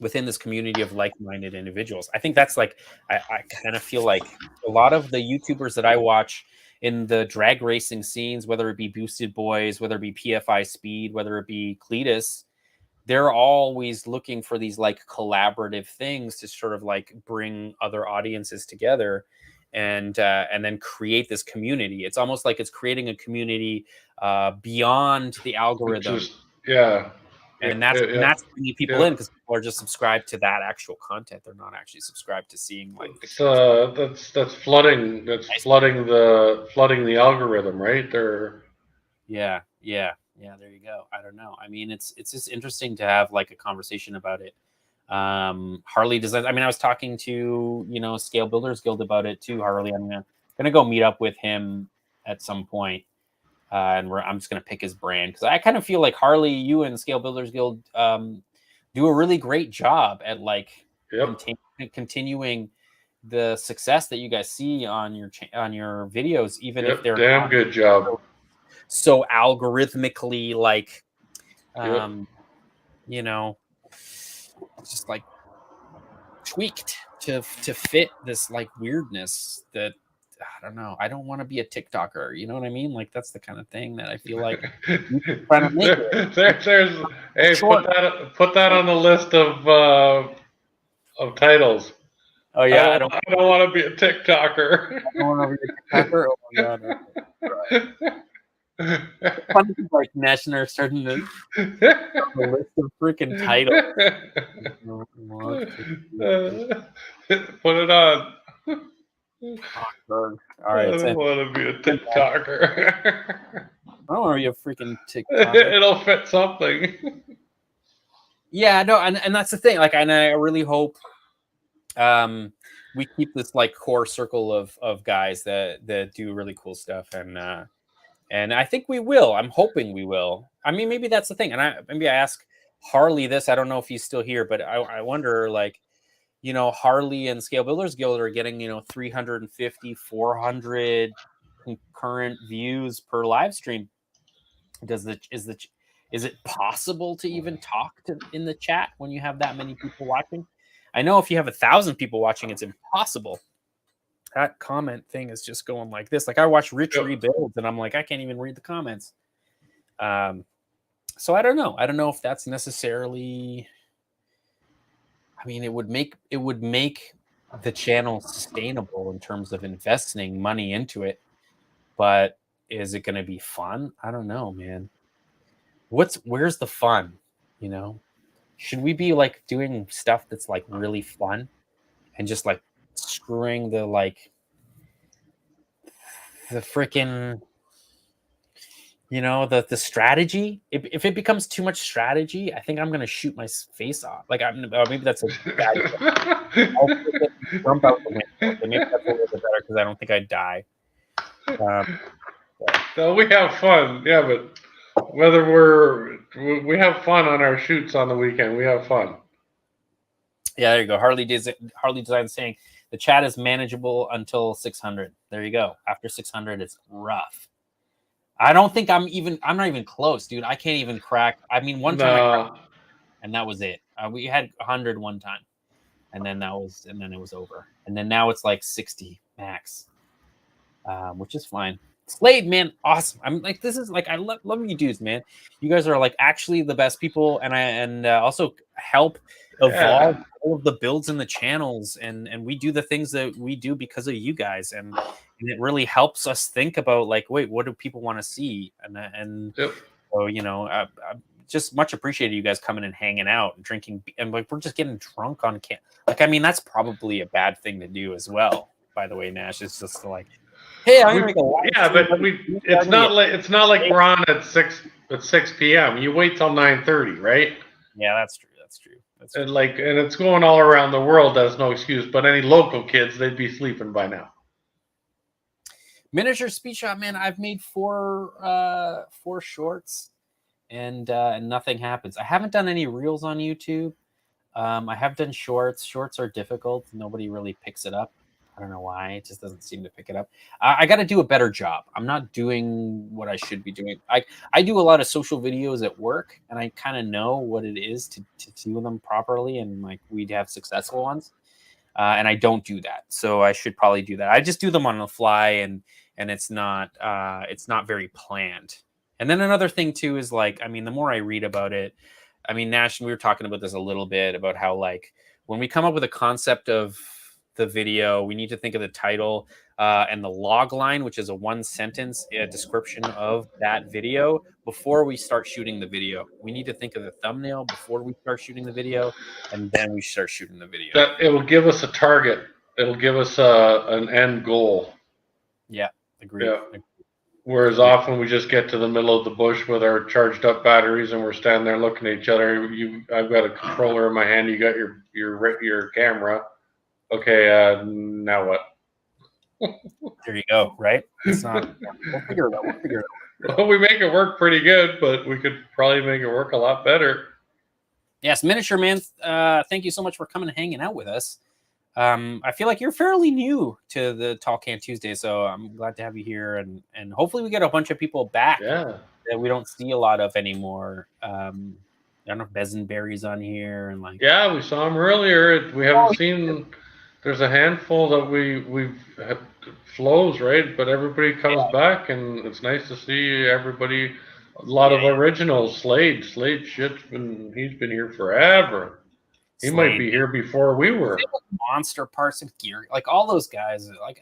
Within this community of like-minded individuals. I think that's like, I kind of feel like a lot of the YouTubers that I watch in the drag racing scenes, whether it be Boosted Boys, whether it be PFI Speed, whether it be Cleetus, they're always looking for these like collaborative things to sort of like bring other audiences together and then create this community. It's almost like it's creating a community beyond the algorithm. And that's bringing people in because people are just subscribed to that actual content. They're not actually subscribed to seeing like that's flooding the algorithm, right? There there you go. I don't know. I mean, it's just interesting to have like a conversation about it. Harley Designs. I mean, I was talking to Scale Builders Guild about it too. Harley, I'm gonna go meet up with him at some point. And I'm just going to pick his brand because I kind of feel like Harley, you and Scale Builders Guild do a really great job at like continuing the success that you guys see on your videos, even if they're damn good job. So algorithmically, like, just like tweaked to fit this like weirdness that. I don't know. I don't want to be a TikToker. You know what I mean? Like that's the kind of thing that I feel like trying to make it. Put that on the list of titles. Oh yeah, I don't want to be a TikToker. I don't want to be a TikToker. Oh my god. Funny like Nash and I are starting to a list of freaking titles. Put it on. All right, I don't want to be a TikToker. I don't want to be a freaking TikToker. It'll fit something. Yeah, no, and that's the thing. Like, and I really hope we keep this like core circle of guys that do really cool stuff, and I think we will. I'm hoping we will. I mean, maybe that's the thing. And maybe I ask Harley this. I don't know if he's still here, but I wonder like. Harley and Scale Builders Guild are getting, 350, 400 concurrent views per live stream. Is it possible to even talk in the chat when you have that many people watching? I know if you have 1,000 people watching, it's impossible. That comment thing is just going like this. Like I watch Rich Rebuilds and I'm like, I can't even read the comments. So I don't know. I don't know if that's necessarily. I mean, it would make the channel sustainable in terms of investing money into it, but is it going to be fun? I don't know, man. Where's the fun? Should we be like doing stuff that's like really fun and just like screwing the freaking the strategy. If it becomes too much strategy, I think I'm gonna shoot my face off. Like maybe that's a bad. I'll jump out the window. Maybe that's a little bit better because I don't think I'd die. So we have fun, yeah, but whether we have fun on our shoots on the weekend, we have fun. Yeah, there you go. Harley Design saying the chat is manageable until 600. There you go. After 600, it's rough. I don't think I'm not even close, dude. I can't even crack. I mean, one time I cracked, and that was it. We had 100 one time, and then it was over. And then now it's like 60 max, which is fine. Slade, man, awesome. I'm like, this is like, I love you dudes, man. You guys are like actually the best people, and also help evolve all of the builds in the channels, and we do the things that we do because of you guys, and it really helps us think about like, wait, what do people want to see, and so you know, I just much appreciated you guys coming and hanging out and drinking, and like we're just getting drunk on like, I mean, that's probably a bad thing to do as well. By the way, Nash, it's just like, hey, I'm gonna make a live stream. It's not like we're on at 6 p.m. You wait till 9:30, right? Yeah, that's true. And it's going all around the world. That's no excuse. But any local kids, they'd be sleeping by now. Miniature speed shot, man. I've made four shorts, and nothing happens. I haven't done any reels on YouTube. I have done shorts. Shorts are difficult. Nobody really picks it up. I don't know why. It just doesn't seem to pick it up. I got to do a better job. I'm not doing what I should be doing. I do a lot of social videos at work, and I kind of know what it is to do them properly, and like we'd have successful ones. And I don't do that, so I should probably do that. I just do them on the fly, and it's not very planned. And then another thing too is like, I mean, the more I read about it, I mean, Nash, we were talking about this a little bit about how like when we come up with a concept of the video, we need to think of the title and the log line, which is a 1-sentence description of that video before we start shooting the video. We need to think of the thumbnail before we start shooting the video, and then we start shooting the video. That it will give us a target. It'll give us an end goal. Yeah, agreed. Yeah. Whereas often we just get to the middle of the bush with our charged up batteries, and we're standing there looking at each other. I've got a controller in my hand. You got your camera. Okay, now what? There you go. Right? It's not. We'll figure it out. Well, we make it work pretty good, but we could probably make it work a lot better. Yes, Miniature Man. Thank you so much for coming and hanging out with us. I feel like you're fairly new to the Talk Can Tuesday, so I'm glad to have you here, and hopefully we get a bunch of people back that we don't see a lot of anymore. I don't know if Besenberry's on here, and like we saw him earlier. We haven't seen. There's a handful that we've had flows, right? But everybody comes back, and it's nice to see everybody. A lot of originals. Slade shit's he's been here forever. He might be here before we were. Monster Parts and Gear, like all those guys. Like,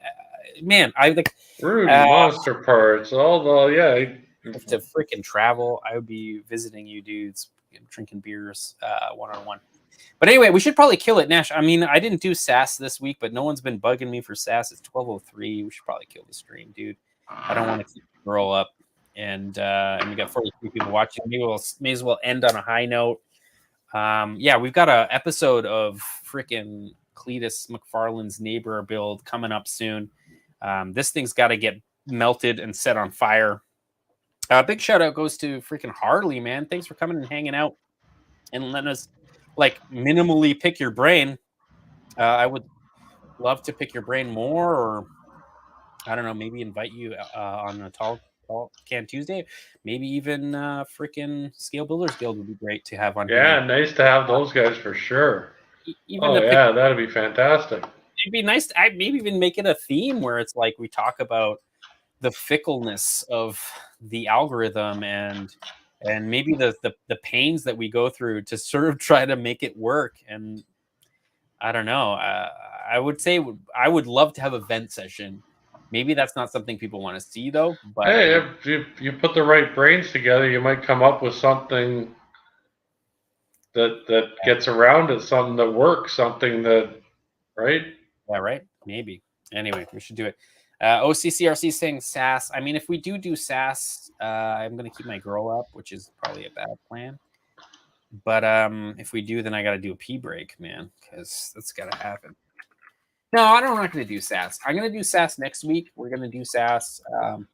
man, I like Rude Monster Parts. Although, if to freaking travel, I would be visiting you dudes, drinking beers, one-on-one. But anyway, we should probably kill it, Nash. I mean, I didn't do SAS this week, but no one's been bugging me for SAS. It's 12:03. We should probably kill the stream, dude. I don't want to keep the girl up, and we got 43 people watching. May as well end on a high note. We've got an episode of freaking Cleetus McFarland's neighbor build coming up soon. This thing's got to get melted and set on fire. Big shout out goes to freaking Harley, man. Thanks for coming and hanging out and letting us like minimally pick your brain. I would love to pick your brain more, or I don't know, maybe invite you on a Talk Can Tuesday. Maybe even freaking Scale Builders Guild would be great to have on here. Yeah, nice to have those guys for sure. That'd be fantastic. It'd be nice to maybe even make it a theme where it's like we talk about the fickleness of the algorithm and maybe the pains that we go through to sort of try to make it work. And I don't know. I would say I would love to have a vent session. Maybe that's not something people want to see, though. But hey, if you put the right brains together, you might come up with something that gets around it, something that works, something that, right? Yeah, right. Maybe. Anyway, we should do it. OCCRC saying SAS. I mean, if we do SAS, I'm going to keep my girl up, which is probably a bad plan. But if we do, then I got to do a pee break, man, because that's got to happen. No, I'm not going to do SAS. I'm going to do SAS next week. We're going to do SAS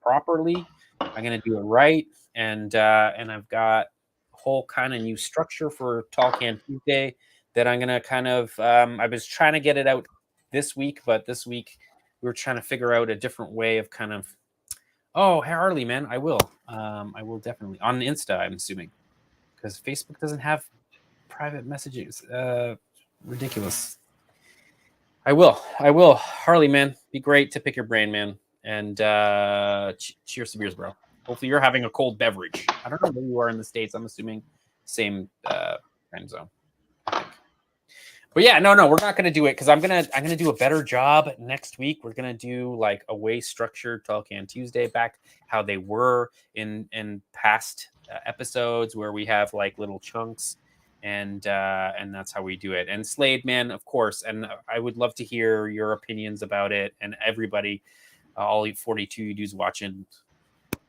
properly. I'm going to do it right. And I've got a whole kind of new structure for Talk Can Tuesday that I'm going to kind of, I was trying to get it out this week, but this week we were trying to figure out a different way of kind of, oh, Harley, man, I will definitely. On Insta, I'm assuming. Because Facebook doesn't have private messages. Ridiculous. I will. Harley, man. Be great to pick your brain, man. And cheers to beers, bro. Hopefully you're having a cold beverage. I don't know where you are in the States. I'm assuming same time zone. But yeah, no, we're not gonna do it because I'm gonna do a better job next week. We're gonna do like a way structured Tall Can Tuesday, back how they were in past episodes, where we have like little chunks, and that's how we do it. And Slade, man, of course, and I would love to hear your opinions about it. And everybody, all 42 dudes watching,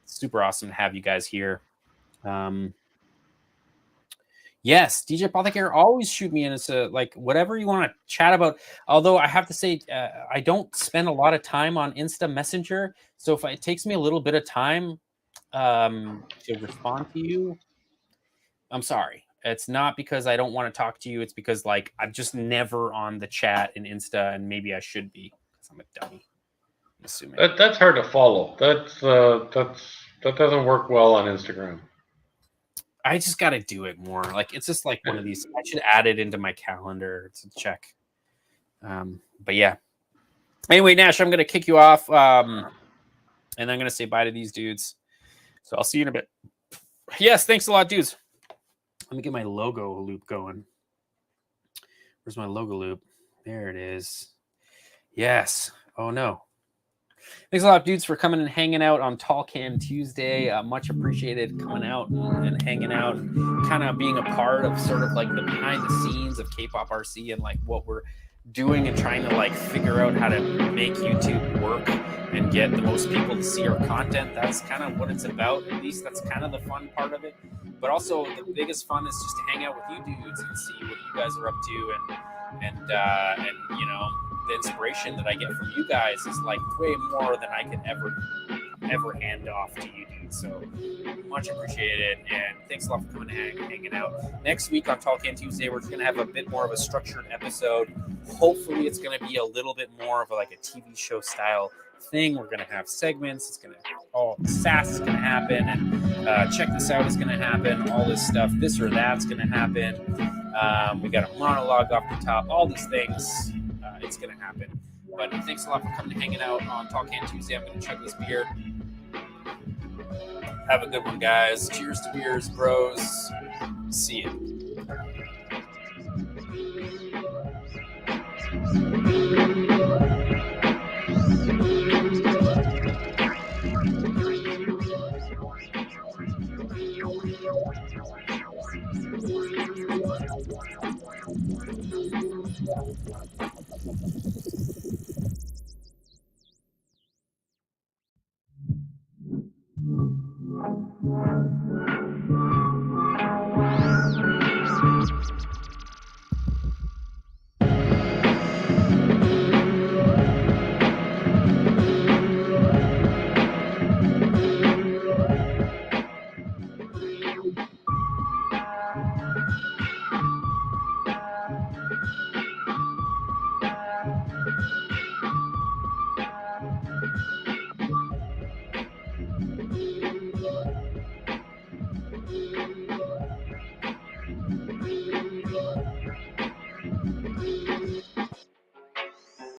super awesome to have you guys here. Yes, DJ Apothecary, always shoot me in as a, like, whatever you want to chat about. Although I have to say, I don't spend a lot of time on Insta Messenger. So if it takes me a little bit of time to respond to you, I'm sorry. It's not because I don't want to talk to you. It's because, like, I'm just never on the chat in Insta, and maybe I should be because I'm a dummy. I'm assuming. That's hard to follow. That doesn't work well on Instagram. I just got to do it more. Like, it's just like one of these. I should add it into my calendar to check. But yeah. Anyway, Nash, I'm going to kick you off. And I'm going to say bye to these dudes. So I'll see you in a bit. Yes, thanks a lot, dudes. Let me get my logo loop going. Where's my logo loop? There it is. Yes. Oh, no. Thanks a lot, dudes, for coming and hanging out on Tall Can Tuesday. Much appreciated coming out and hanging out, kind of being a part of sort of like the behind the scenes of kpopRC and like what we're doing and trying to like figure out how to make YouTube work and get the most people to see our content. That's kind of what it's about. At least that's kind of the fun part of it. But also the biggest fun is just to hang out with you dudes and see what you guys are up to, and you know, the inspiration that I get from you guys is like way more than I can ever hand off to you dudes. So much appreciated, and thanks a lot for coming and hanging out. Next week on Tall Can Tuesday, we're going to have a bit more of a structured episode. Hopefully it's going to be a little bit more of like a TV show style thing. We're going to have segments. It's going to all sass is going to happen, and check this out is going to happen. All this stuff, this or that's going to happen. We got a monologue off the top. All these things. It's going to happen. But thanks a lot for coming and hanging out on Tall Can Tuesday. I'm going to chug this beer. Have a good one, guys. Cheers to beers, bros. See you.